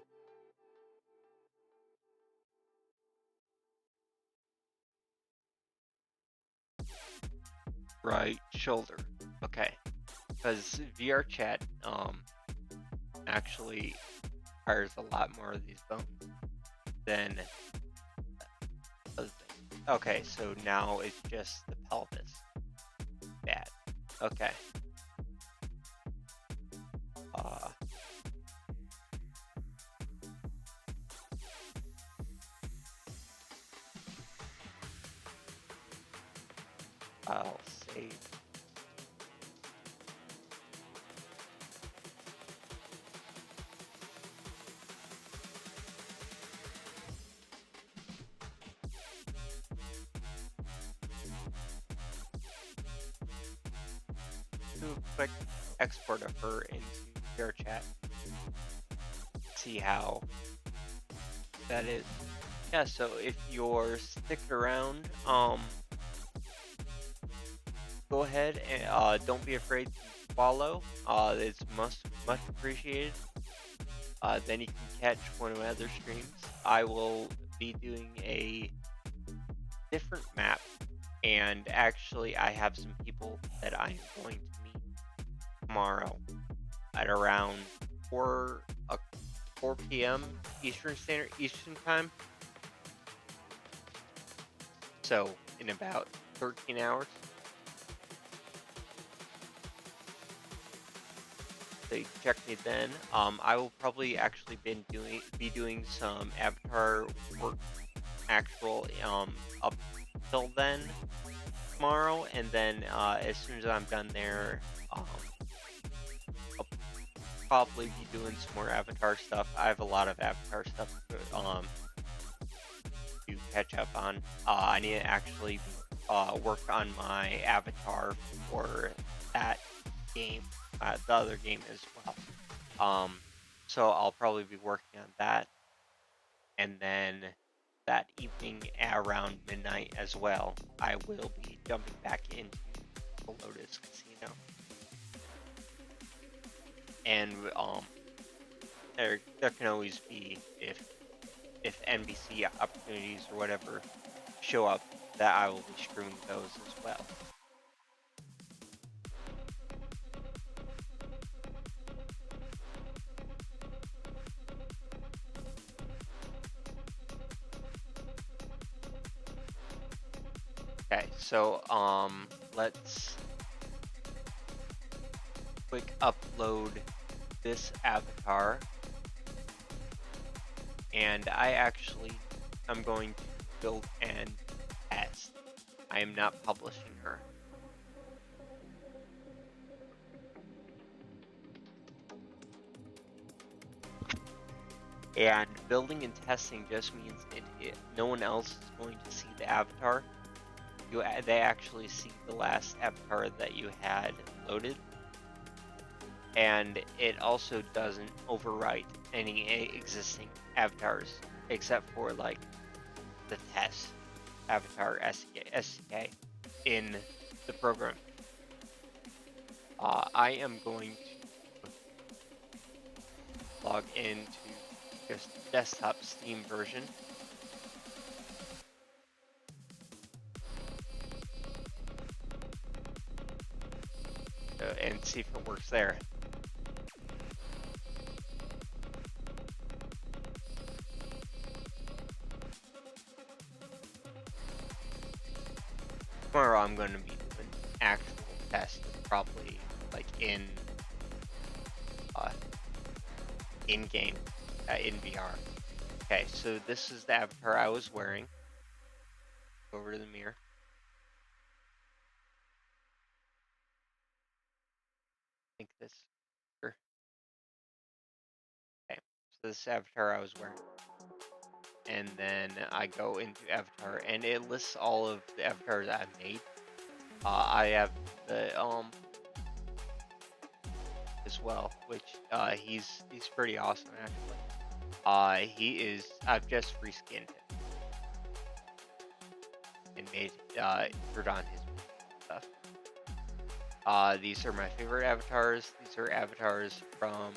right shoulder. Okay, because VR chat actually requires a lot more of these bones than other things. Okay, so now it's just the pelvis. Bad. Okay. I'll save. Do a quick export of her into your chat. See how that is. Yeah, so if you're sticking around, go ahead and don't be afraid to follow. It's much appreciated. Then you can catch one of my other streams. I will be doing a different map, and actually I have some people that I'm going to meet tomorrow at around 4 p.m. Eastern Time. So in about 13 hours. So you can check me then. I will probably actually be doing some avatar work actual up till then tomorrow, and then as soon as I'm done there, I'll probably be doing some more avatar stuff. I have a lot of avatar stuff to catch up on. I need to actually work on my avatar for that game, the other game as well. So I'll probably be working on that, and then that evening at around midnight as well, I will be jumping back into the Lotus Casino. And there can always be, if NBC opportunities or whatever show up, that I will be streaming those as well. Okay, so let's quick upload this avatar, and I'm going to build and test. I am not publishing her. And building and testing just means no one else is going to see the avatar. They actually see the last avatar that you had loaded, and it also doesn't overwrite any existing avatars except for like the test avatar SDK in the program. I am going to log into just desktop Steam version. And see if it works there. Tomorrow I'm going to be doing actual tests, probably like in uh, in game, in VR. Okay, so this is the avatar I was wearing. Go over to the mirror. I think this. Sure. Okay, so this is the avatar I was wearing. And then I go into avatar, and it lists all of the avatars I've made. I have the as well, which he's pretty awesome actually. I've just reskinned him and made put on his stuff. These are my favorite avatars. These are avatars from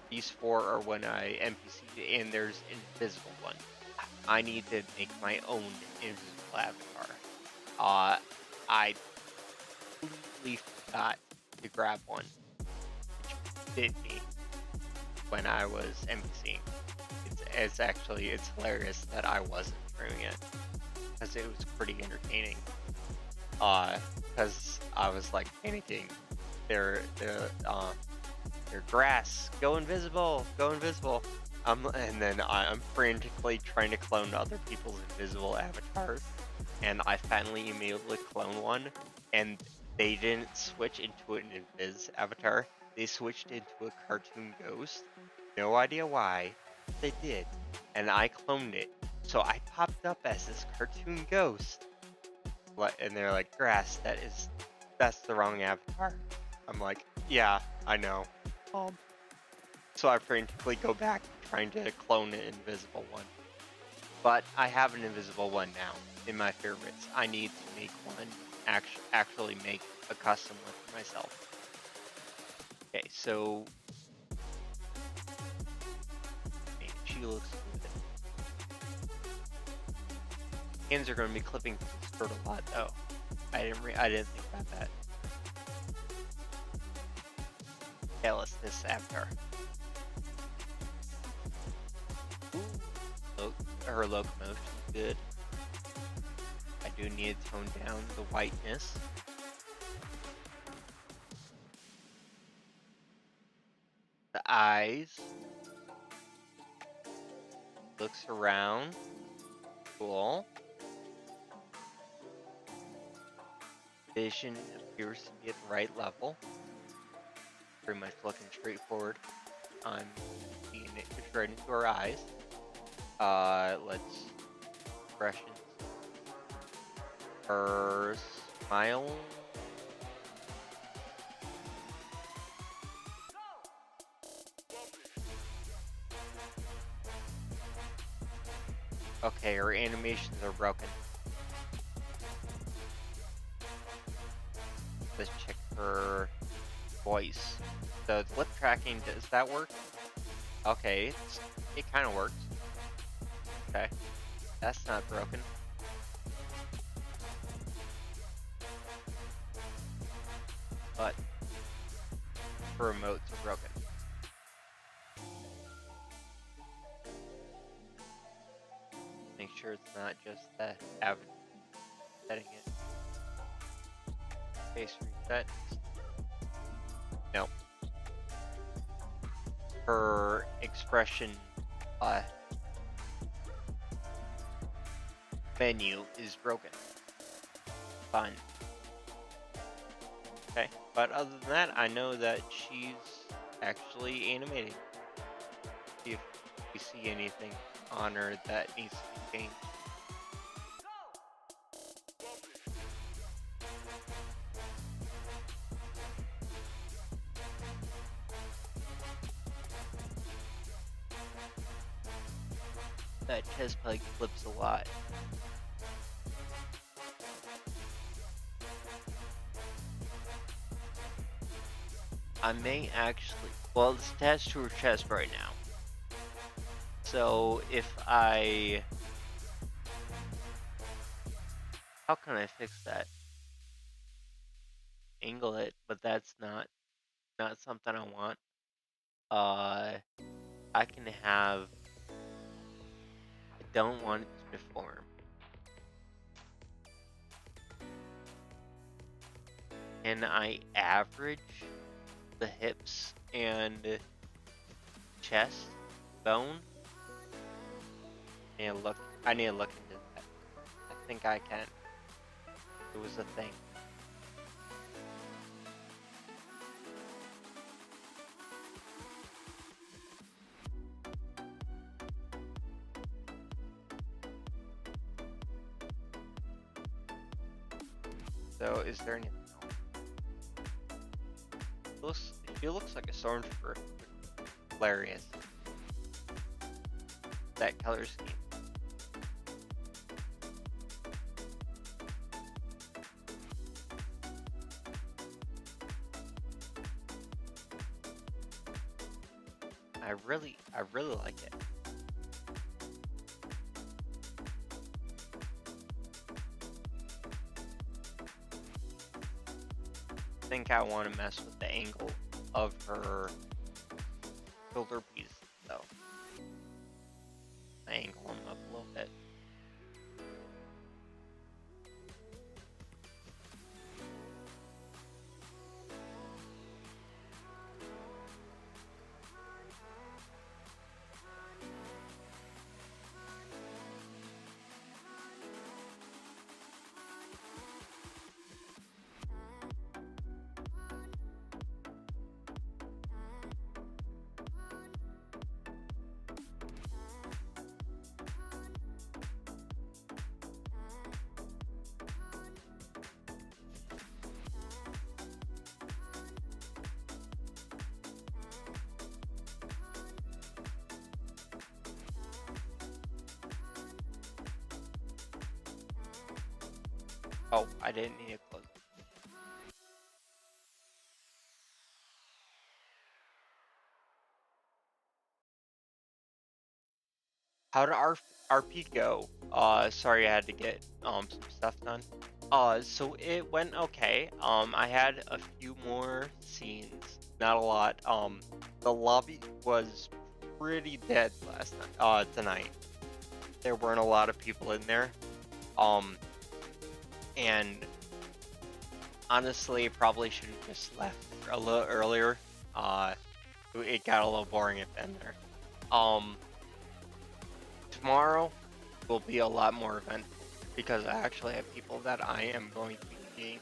these 4 are when I NPC'd, and there's invisible one. I need to make my own invisible avatar. I completely forgot to grab one, which bit me when I was NPCing. It's hilarious that I wasn't doing it, because it was pretty entertaining. Because I was like panicking. They're grass, go invisible. And then I'm frantically trying to clone other people's invisible avatars, and I finally am able to clone one, and they didn't switch into an invis avatar, they switched into a cartoon ghost. No idea why, but they did. And I cloned it, so I popped up as this cartoon ghost. And they're like, Grass, that's the wrong avatar. I'm like, yeah, I know. So I frantically go back trying to clone an invisible one. But I have an invisible one now in my favorites. I need to make one, actually make a custom one for myself. Okay, so man, she looks good. Hands are going to be clipping to the skirt a lot, though. I didn't think about that. Carelessness avatar. Her locomotion is good. I do need to tone down the whiteness. The eyes. Looks around. Cool. Vision appears to be at the right level. Pretty much looking straight forward. I'm seeing it straight into her eyes. Let's expressions. Her smile. Okay, her animations are broken. Let's check her voice. So it's lip tracking, does that work? Okay, it kind of works. Okay, that's not broken. But her emotes are broken. Make sure it's not just the average setting it. Face reset. No. Her expression menu is broken. Fine. Okay, but other than that, I know that she's actually animating. See if we see anything on her that needs to be changed. That chest plate flips a lot. I may actually, well, it's attached to her chest right now. So if how can I fix that? Angle it, but that's not something I want. I can have, I don't want it to deform. Can I average the hips and chest bone. I need to look into that. I think I can. It was a thing. So, is there anything else? She looks like a stormtrooper. Hilarious. That color scheme. I really like it. I think I want to mess with the angle of her shoulder piece, though. Angle them up a little bit. Oh, I didn't need to close. How did RP go? Sorry, I had to get some stuff done. So it went okay. I had a few more scenes, not a lot. The lobby was pretty dead last night. Tonight there weren't a lot of people in there. And honestly, probably should have just left a little earlier. It got a little boring at the end there. Tomorrow will be a lot more eventful because I actually have people that I am going to be meeting.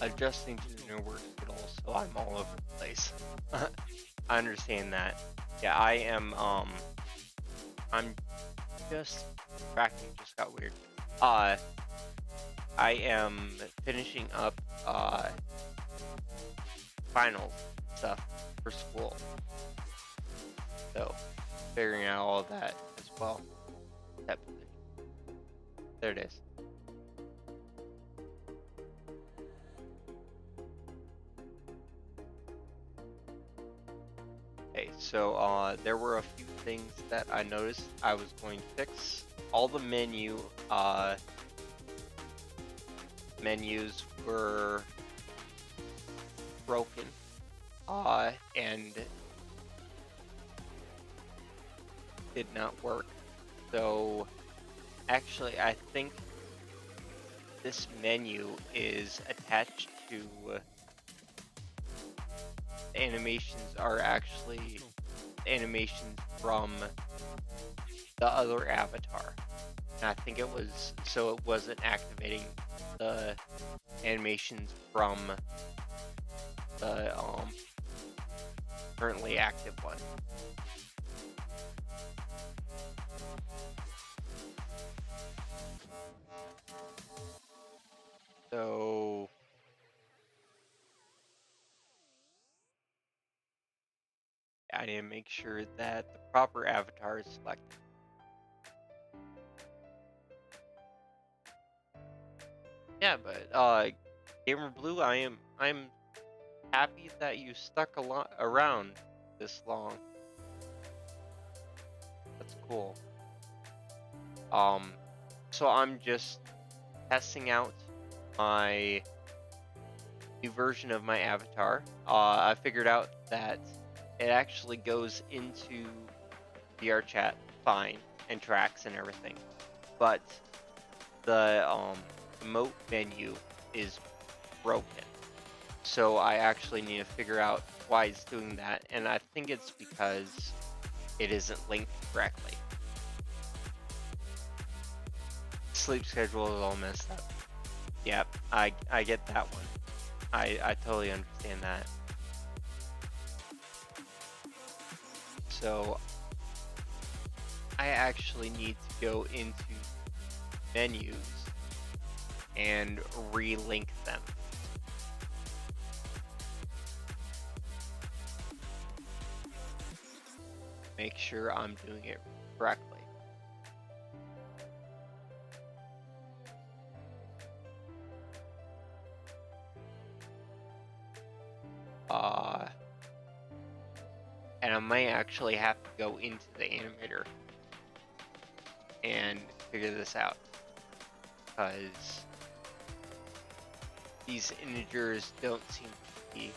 Adjusting to the new work schedule, so I'm all over the place. I understand that. Yeah, I am. I'm just tracking. Just got weird. I am finishing up finals stuff for school. So, figuring out all of that as well. That position. There it is. Okay, so there were a few things that I noticed I was going to fix. All the menus were broken, and did not work. So actually, I think this menu is attached to animations are actually animations from the other avatar. And I think it was so it wasn't activating the animations from the currently active one. So I need to make sure that the proper avatar is selected. Yeah, but Gamer Blue, I'm happy that you stuck around this long. That's cool. So I'm just testing out my new version of my avatar. I figured out that it actually goes into VR chat fine and tracks and everything, but the emote menu is broken. So I actually need to figure out why it's doing that, and I think it's because it isn't linked correctly. Sleep schedule is all messed up. Yep, I get that one. I totally understand that. So I actually need to go into menus and relink them. Make sure I'm doing it correctly. And I might actually have to go into the animator and figure this out, because these integers don't seem to be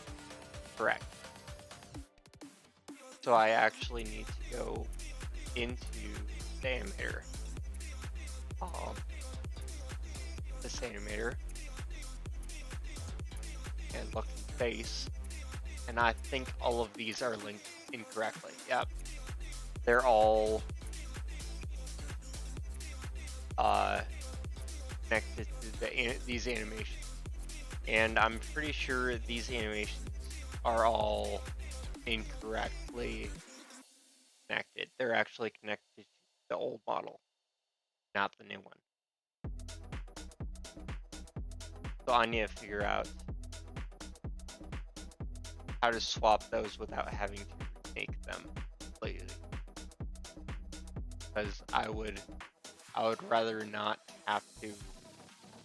correct. So I actually need to go into the animator, this animator, and look at face, and I think all of these are linked incorrectly. Yep, they're all connected to these animations, and I'm pretty sure these animations are all incorrectly connected. They're actually connected to the old model, not the new one. So I need to figure out how to swap those without having to remake them completely, because I would rather not have to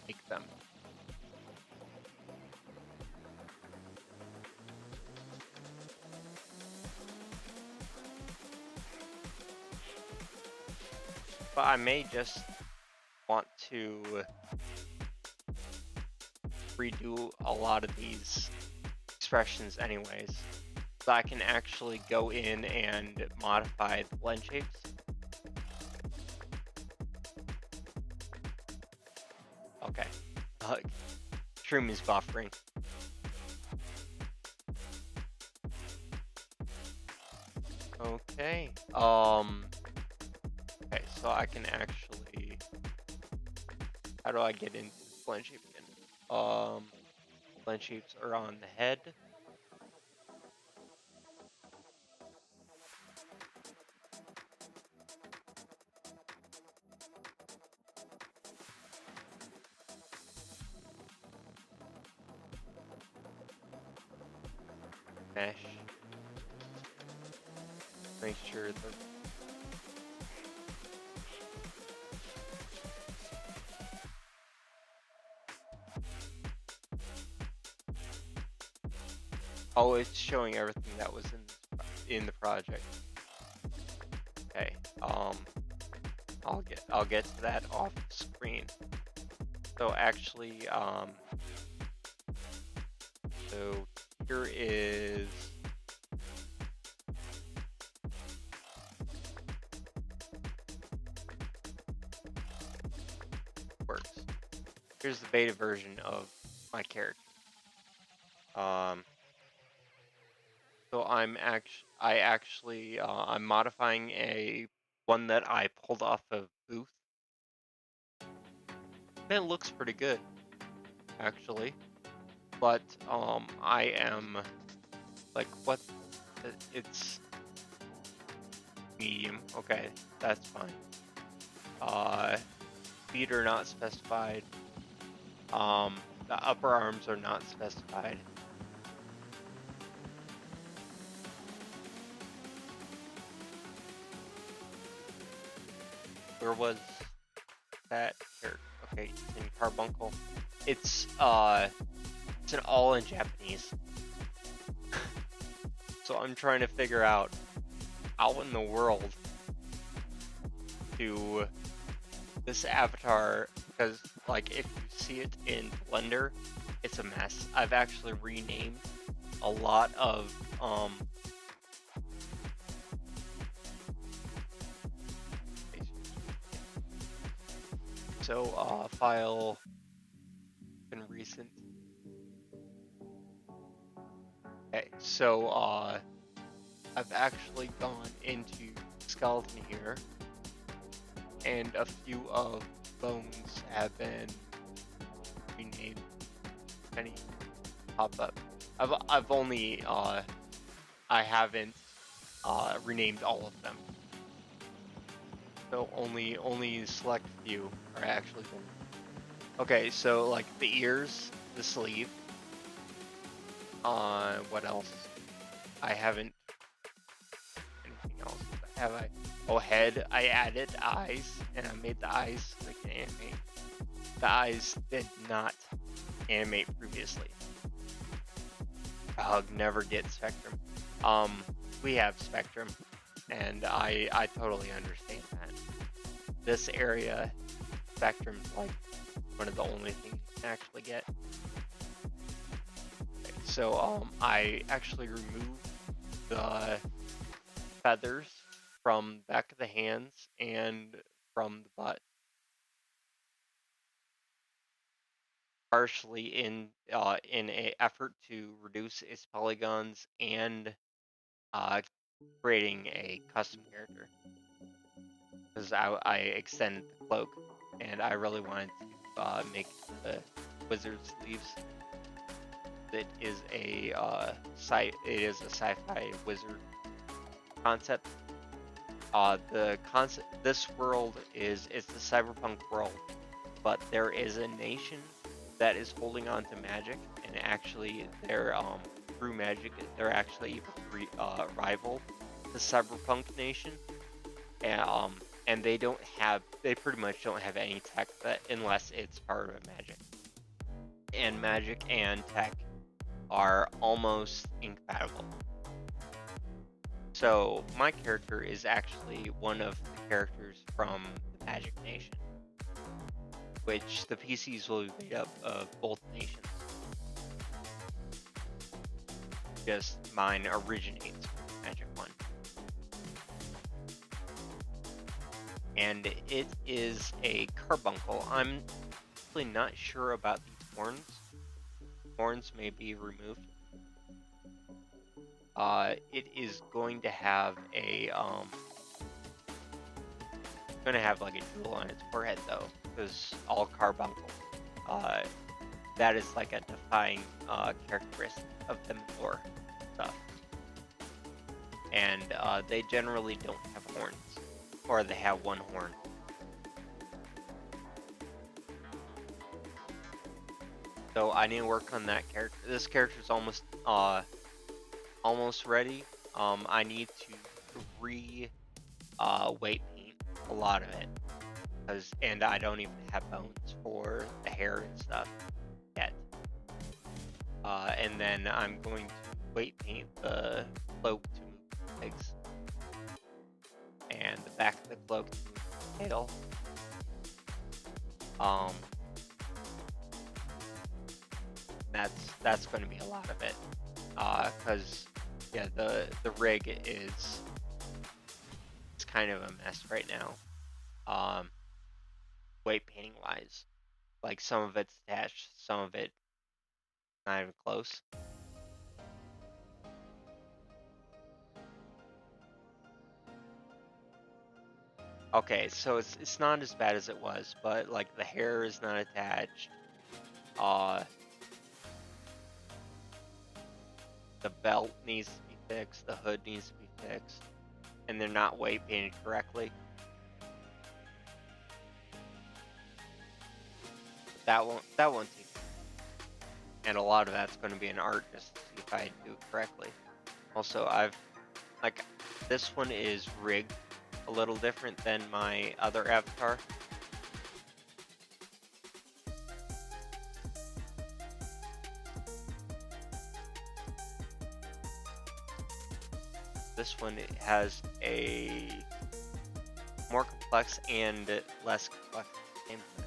make them. But I may just want to redo a lot of these expressions anyways, so I can actually go in and modify the blend shapes. Okay, Shroom is buffering. Okay, okay, so I can actually, how do I get into the blend shape again? Blend shapes are on the head. Mesh. Make sure the oh, it's showing everything that was in the project. Okay, I'll get to that off screen. So actually, so here is works. Here's the beta version of my character. So I'm modifying one that I pulled off of Booth. And it looks pretty good, actually. But I am like, what? It's medium. Okay, that's fine. Feet are not specified. The upper arms are not specified. Where was that character? Okay, it's in Carbuncle. It's an all in Japanese. So I'm trying to figure out how in the world do this avatar, because like if you see it in Blender, it's a mess. I've actually renamed a lot of file been recent. Okay, so I've actually gone into skeleton here, and a few of bones have been renamed. Any pop up? I've only I haven't renamed all of them, so only select few are actually been. Okay, so like the ears, the sleeve. What else? I haven't. Anything else? Have I? Oh, head. I added eyes, and I made the eyes so they can animate. The eyes did not animate previously. Never get Spectrum. We have Spectrum, and I totally understand that. This area, Spectrum's like one of the only things you can actually get. Okay, so I actually removed the feathers from the back of the hands and from the butt, partially in a effort to reduce its polygons and creating a custom character. Because I extended the cloak, and I really wanted to make the wizard sleeves. It is a sci-fi wizard concept. The concept, this world it's the cyberpunk world, but there is a nation that is holding on to magic, and actually they're through magic they're actually able to rival the cyberpunk nation, and they pretty much don't have any tech that unless it's part of magic, and magic and tech are almost incompatible. So my character is actually one of the characters from the Magic Nation, which the PCs will be made up of both nations. Just mine originates from Magic 1. And it is a carbuncle. I'm actually not sure about these horns. Horns may be removed. It is going to have a like a jewel on its forehead though, because all carbuncle. That is like a defining characteristic of them or stuff. And they generally don't have horns, or they have one horn. So I need to work on that character. This character is almost ready. I need to weight paint a lot of it, and I don't even have bones for the hair and stuff yet. And then I'm going to weight paint the cloak to move the legs, and the back of the cloak to move the tail. That's going to be a lot of it, because yeah, the rig is it's kind of a mess right now. Weight painting wise, like some of it's attached, some of it not even close. Okay, so it's not as bad as it was, but like the hair is not attached. The belt needs to be fixed, the hood needs to be fixed, and they're not weight painted correctly. That won't take. And a lot of that's going to be an art just to see if I do it correctly. Also, this one is rigged a little different than my other avatar. This one has a more complex and less complex at the same time.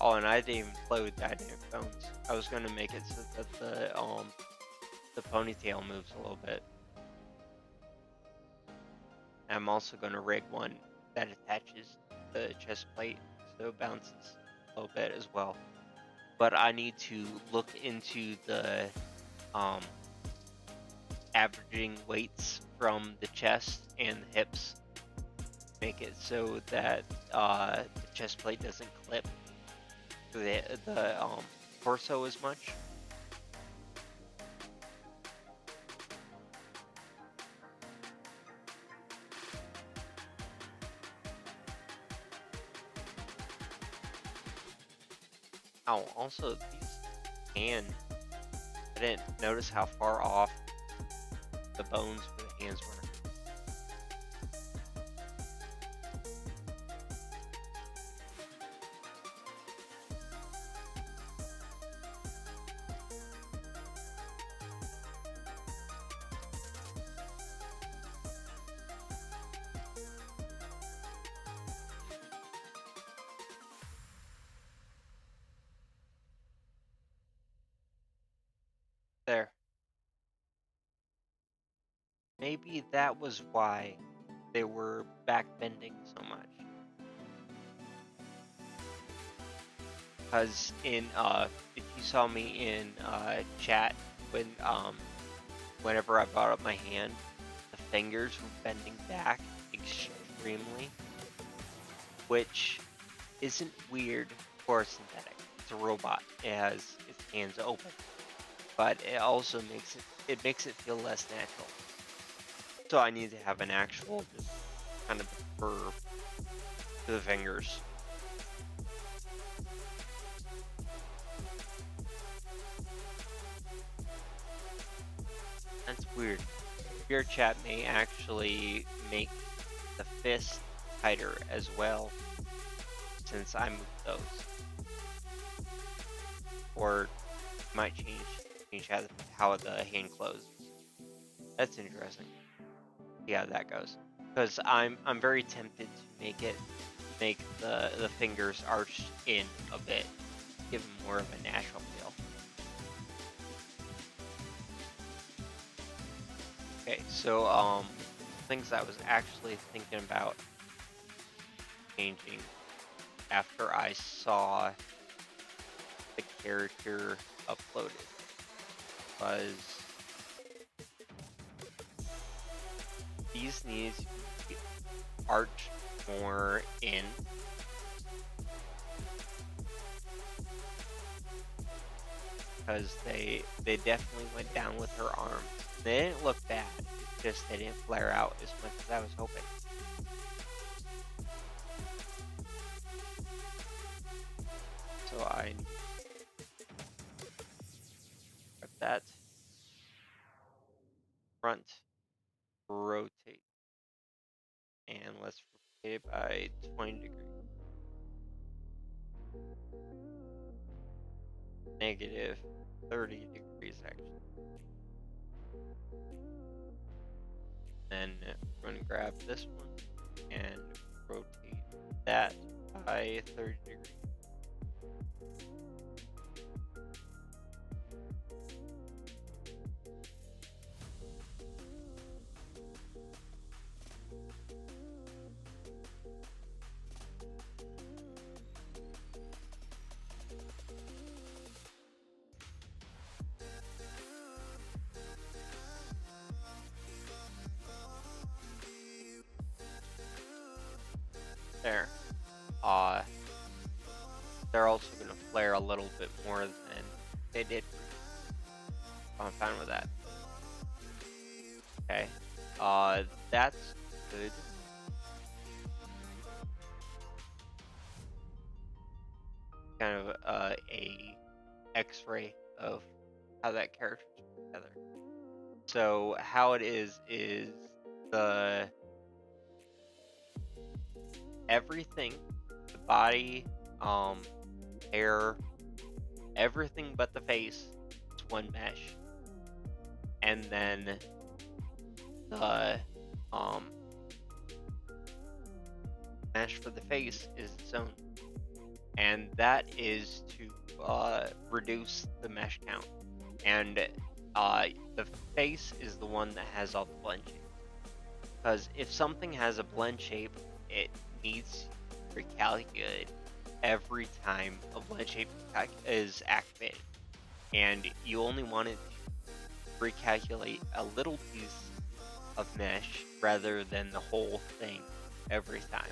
Oh, and I didn't even play with dynamic bones. I was gonna make it so that the ponytail moves a little bit. I'm also going to rig one that attaches to the chest plate so it bounces a little bit as well. But I need to look into the averaging weights from the chest and the hips, make it so that the chest plate doesn't clip the torso as much. Oh, also these hands, I didn't notice how far off the bones for the hands were. There. Maybe that was why they were back bending so much. Because in if you saw me in chat when whenever I brought up my hand, the fingers were bending back extremely, which isn't weird for a synthetic. It's a robot. It has its hands open, but it also makes it feel less natural. So I need to have an actual just kind of defer to the fingers. That's weird. Your chat may actually make the fist tighter as well, since I moved those. Or might change how the hand closes. That's interesting. See how that goes. Because I'm very tempted to make the fingers arched in a bit, give them more of a natural feel. Okay, so things I was actually thinking about changing after I saw the character uploaded was these needs to be arched more in. Because they definitely went down with her arms. They didn't look bad, it's just they didn't flare out as much as I was hoping. So I grab that front, rotate, and let's rotate it by 20 degrees. Negative 30 degrees actually. Then we're going to grab this one and rotate that by 30 degrees. There. They're also going to flare a little bit more than they did. I'm fine with that. Okay. That's good. Kind of a X-ray of how that character's put together. So how it is the everything, the body, hair, everything but the face is one mesh, and then the mesh for the face is its own, and that is to reduce the mesh count, and the face is the one that has all the blenching. Because if something has a blend shape, it needs to recalculate every time a blend shape is activated. And you only want it to recalculate a little piece of mesh rather than the whole thing every time.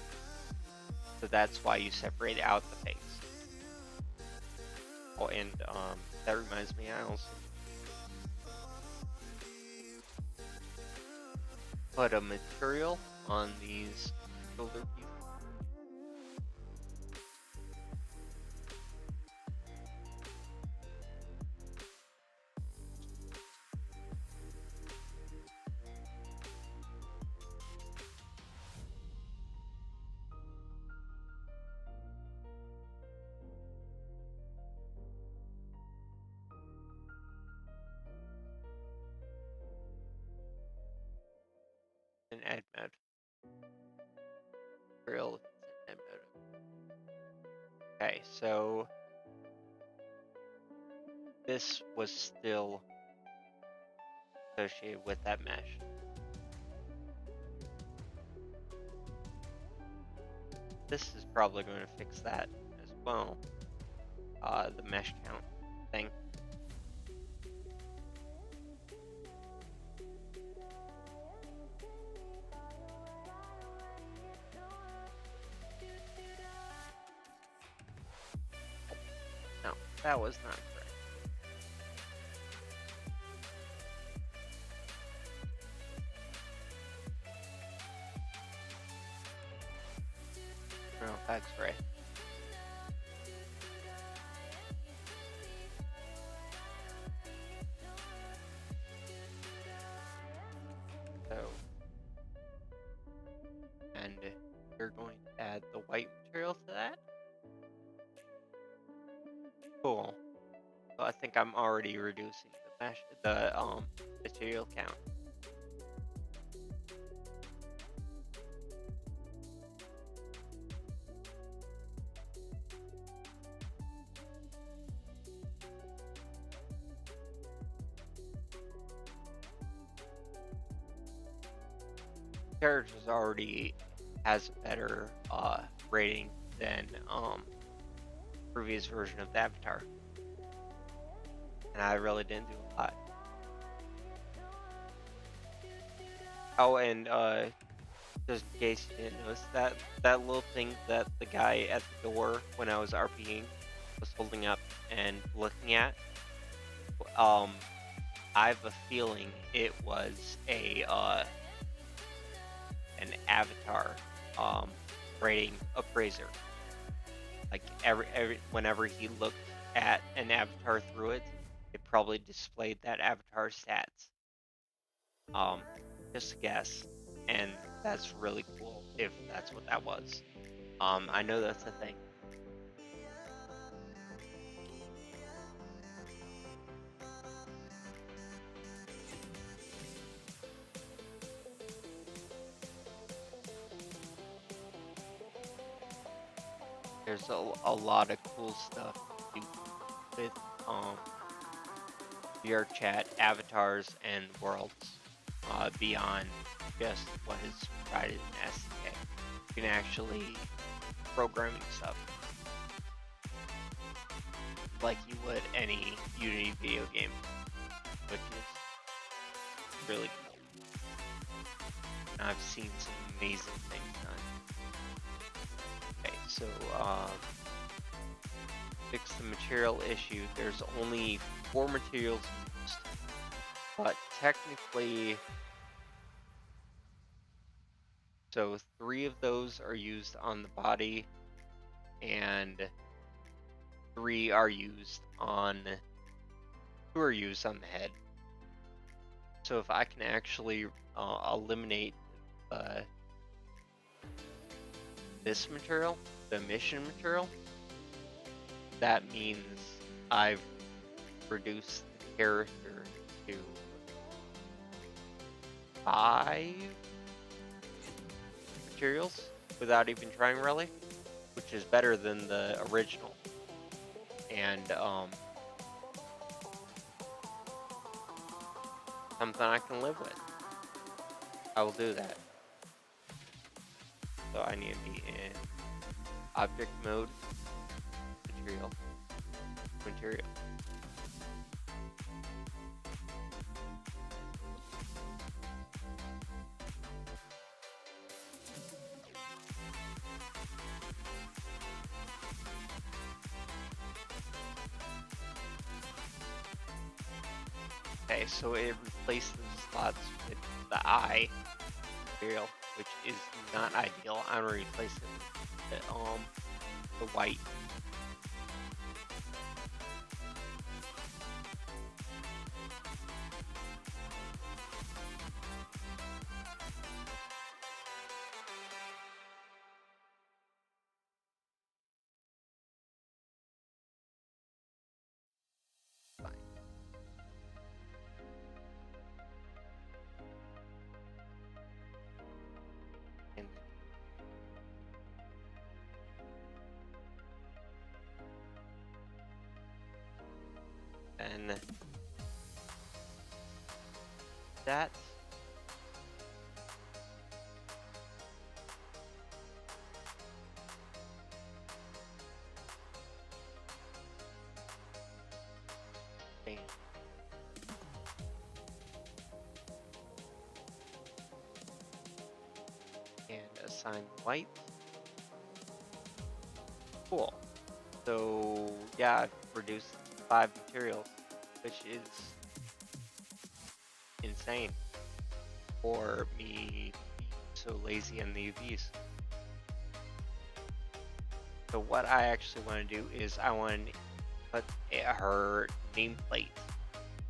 So that's why you separate out the face. Oh, and that reminds me, I also put a material on these shoulder pieces. In ed mode. Material in ed mode. Okay, so this was still associated with that mesh. This is probably going to fix that as well. The mesh count thing. No, that was not correct. No, that's right. So, and you're going to add the white material to that. Cool. So I think I'm already reducing the material count. Characters already has a better rating than previous version of the Avatar, and I really didn't do a lot. Oh, and just in case you didn't notice, that little thing that the guy at the door when I was RPing was holding up and looking at, I have a feeling it was an Avatar rating appraiser. Like whenever he looked at an avatar through it, it probably displayed that avatar stats. Just a guess, and that's really cool if that's what that was. I know that's a thing. There's a lot of cool stuff to do with VR chat, avatars, and worlds beyond just what is provided in SDK. You can actually programming stuff like you would any Unity video game, which is really cool. And I've seen some amazing things done. Okay, so fix the material issue. There's only 4 materials used, but technically, so 3 of those are used on the body, and 3 are used on 2 are used on the head. So if I can actually eliminate this material, the emission material, that means I've reduced the character to 5 materials without even trying really, which is better than the original. And something I can live with. I will do that. So I need to be in object mode, material, material. Okay, so it replaced the slots with the eye material, which is not ideal. I'm gonna replace it with the white. And then that. Bam. And assign white. Cool. So yeah, I've reduced 5 materials, which is insane for me being so lazy in the UVs. So what I actually want to do is I want to put her nameplate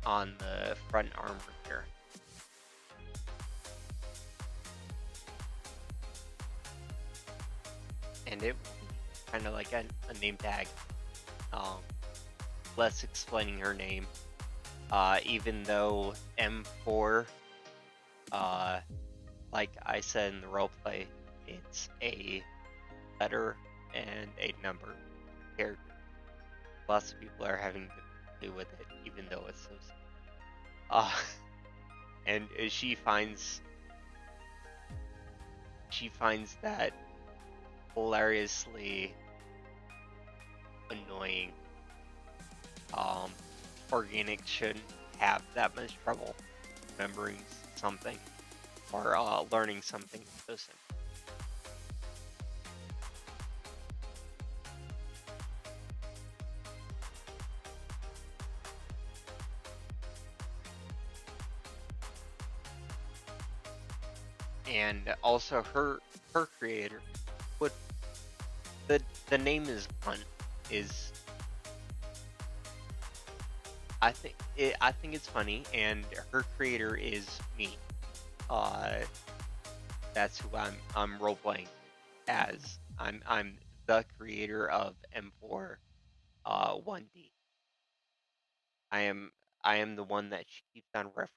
on the front armor here. And it kind of like a name tag, less explaining her name. Even though M4, like I said in the roleplay, it's a letter and a number character. Lots of people are having to do with it, even though it's so simple. And she finds that hilariously annoying. Organic shouldn't have that much trouble remembering something or learning something so simple. And also her creator, what the name is fun, is I think it's funny, and her creator is me. That's who I'm role playing as. I'm the creator of M4 1D. I am the one that she keeps on referencing.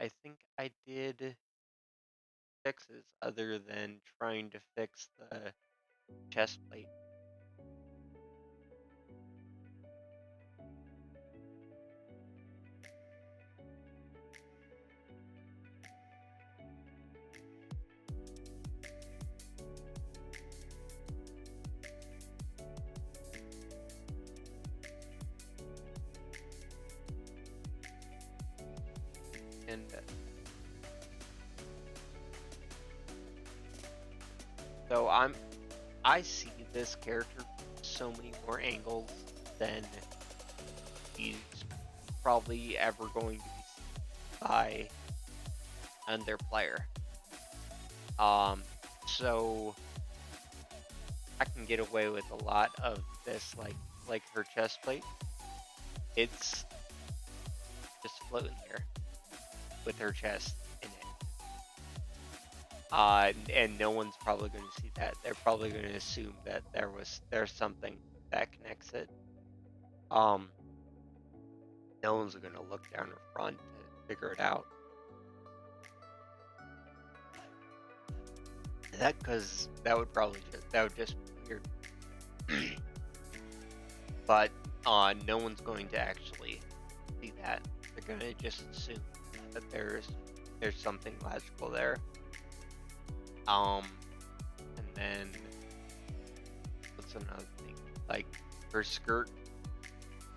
I think I did fixes other than trying to fix the chest plate. And so I see this character from so many more angles than he's probably ever going to be seen by another player. So I can get away with a lot of this, like her chest plate. It's just floating there with her chest in it. And no one's probably going to see that. They're probably going to assume that there's something that connects it. No one's going to look down her front to figure it out. Because that would just be weird. but no one's going to actually see that. They're gonna just assume that there's something magical there. And then what's another thing? Like her skirt,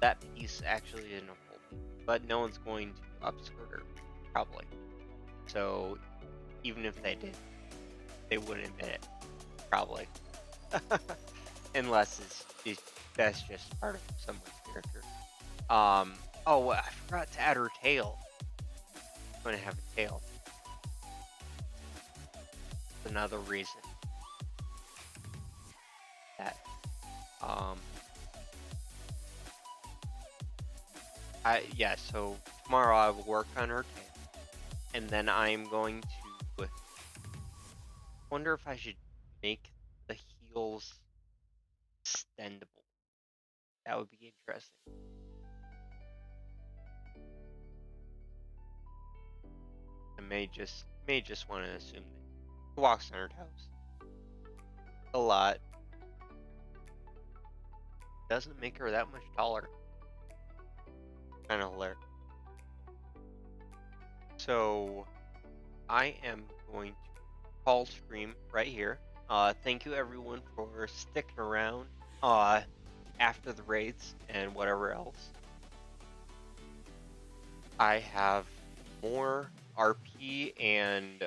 that piece actually isn't a full, but no one's going to upskirt her, probably. So even if they did, they wouldn't admit it, probably. Unless that's just part of someone's character. Oh, I forgot to add her tail. I'm going to have a tail. That's another reason. That, so tomorrow I will work on her tail. And then I'm going to wonder if I should make the heels extendable. That would be interesting. I may just want to assume that she walks on her toes a lot. Doesn't make her that much taller. Kind of hilarious. So I am going to call stream right here. Thank you everyone for sticking around after the raids and whatever else. I have more RP and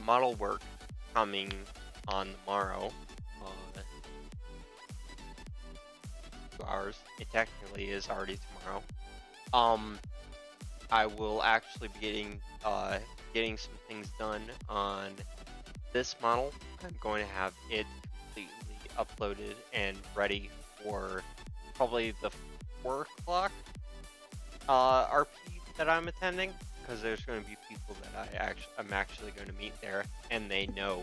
model work coming on tomorrow. 2 hours. It technically is already tomorrow. I will actually be getting some things done on this model. I'm going to have it completely uploaded and ready for probably the 4 o'clock RP that I'm attending, because there's going to be people that I'm actually going to meet there, and they know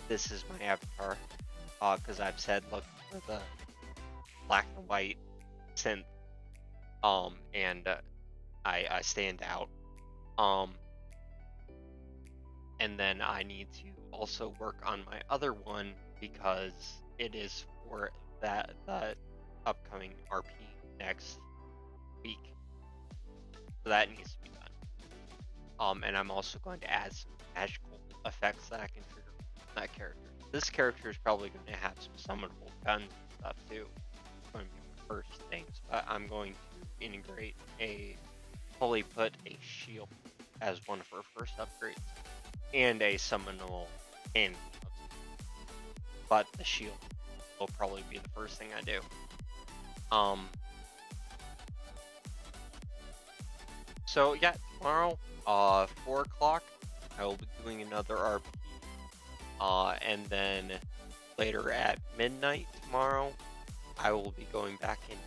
this is my avatar, because I've said look for the black and white synth, and I stand out. And then I need to also work on my other one because it is for the upcoming RP next week. So that needs to be done. And I'm also going to add some magical effects that I can trigger on that character. This character is probably going to have some summonable guns and stuff too. It's going to be my first things, but I'm going to integrate fully put a shield as one of her first upgrades. And a summonable cannon. But the shield will probably be the first thing I do. So yeah, tomorrow, 4 o'clock, I will be doing another RP. And then later at midnight tomorrow, I will be going back into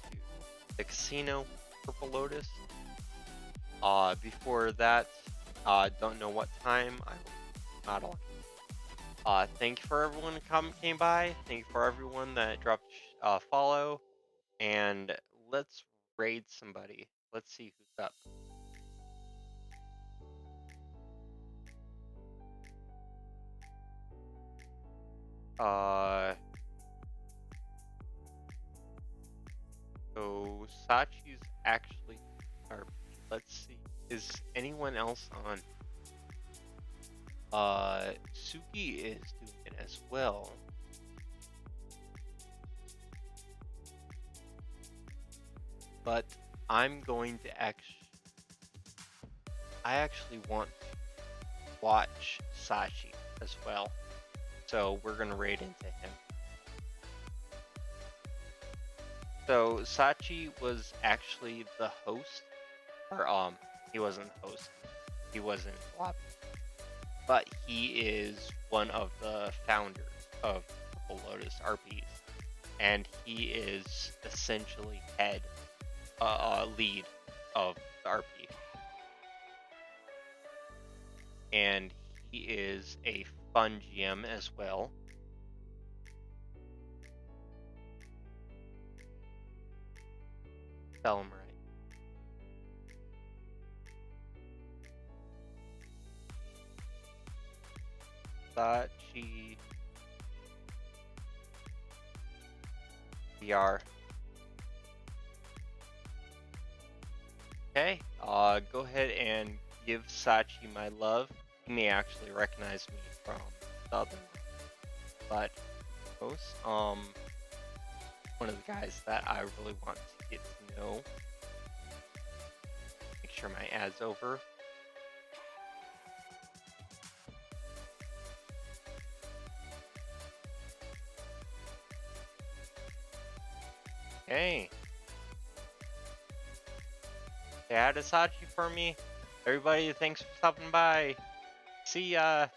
the casino, Purple Lotus. Before that, don't know what time. I will not on. Thank you for everyone who came by. Thank you for everyone that dropped follow. And let's raid somebody. Let's see who's up. So Sachi's actually, or let's see, is anyone else on? Suki is doing it as well. But I'm going to I actually want to watch Sachi as well. So we're gonna raid into him. So Sachi was actually the host, or he wasn't the host. He wasn't lobby. But he is one of the founders of Purple Lotus RPs, and he is essentially lead of the RP. And he is a fun GM as well. Spell him right. Sachi VR. Okay, go ahead and give Sachi my love. He may actually recognize me from the other, but most, one of the guys that I really want to get to know. Make sure my ad's over. Okay. Say hi to Sachi for me. Everybody, thanks for stopping by. See ya.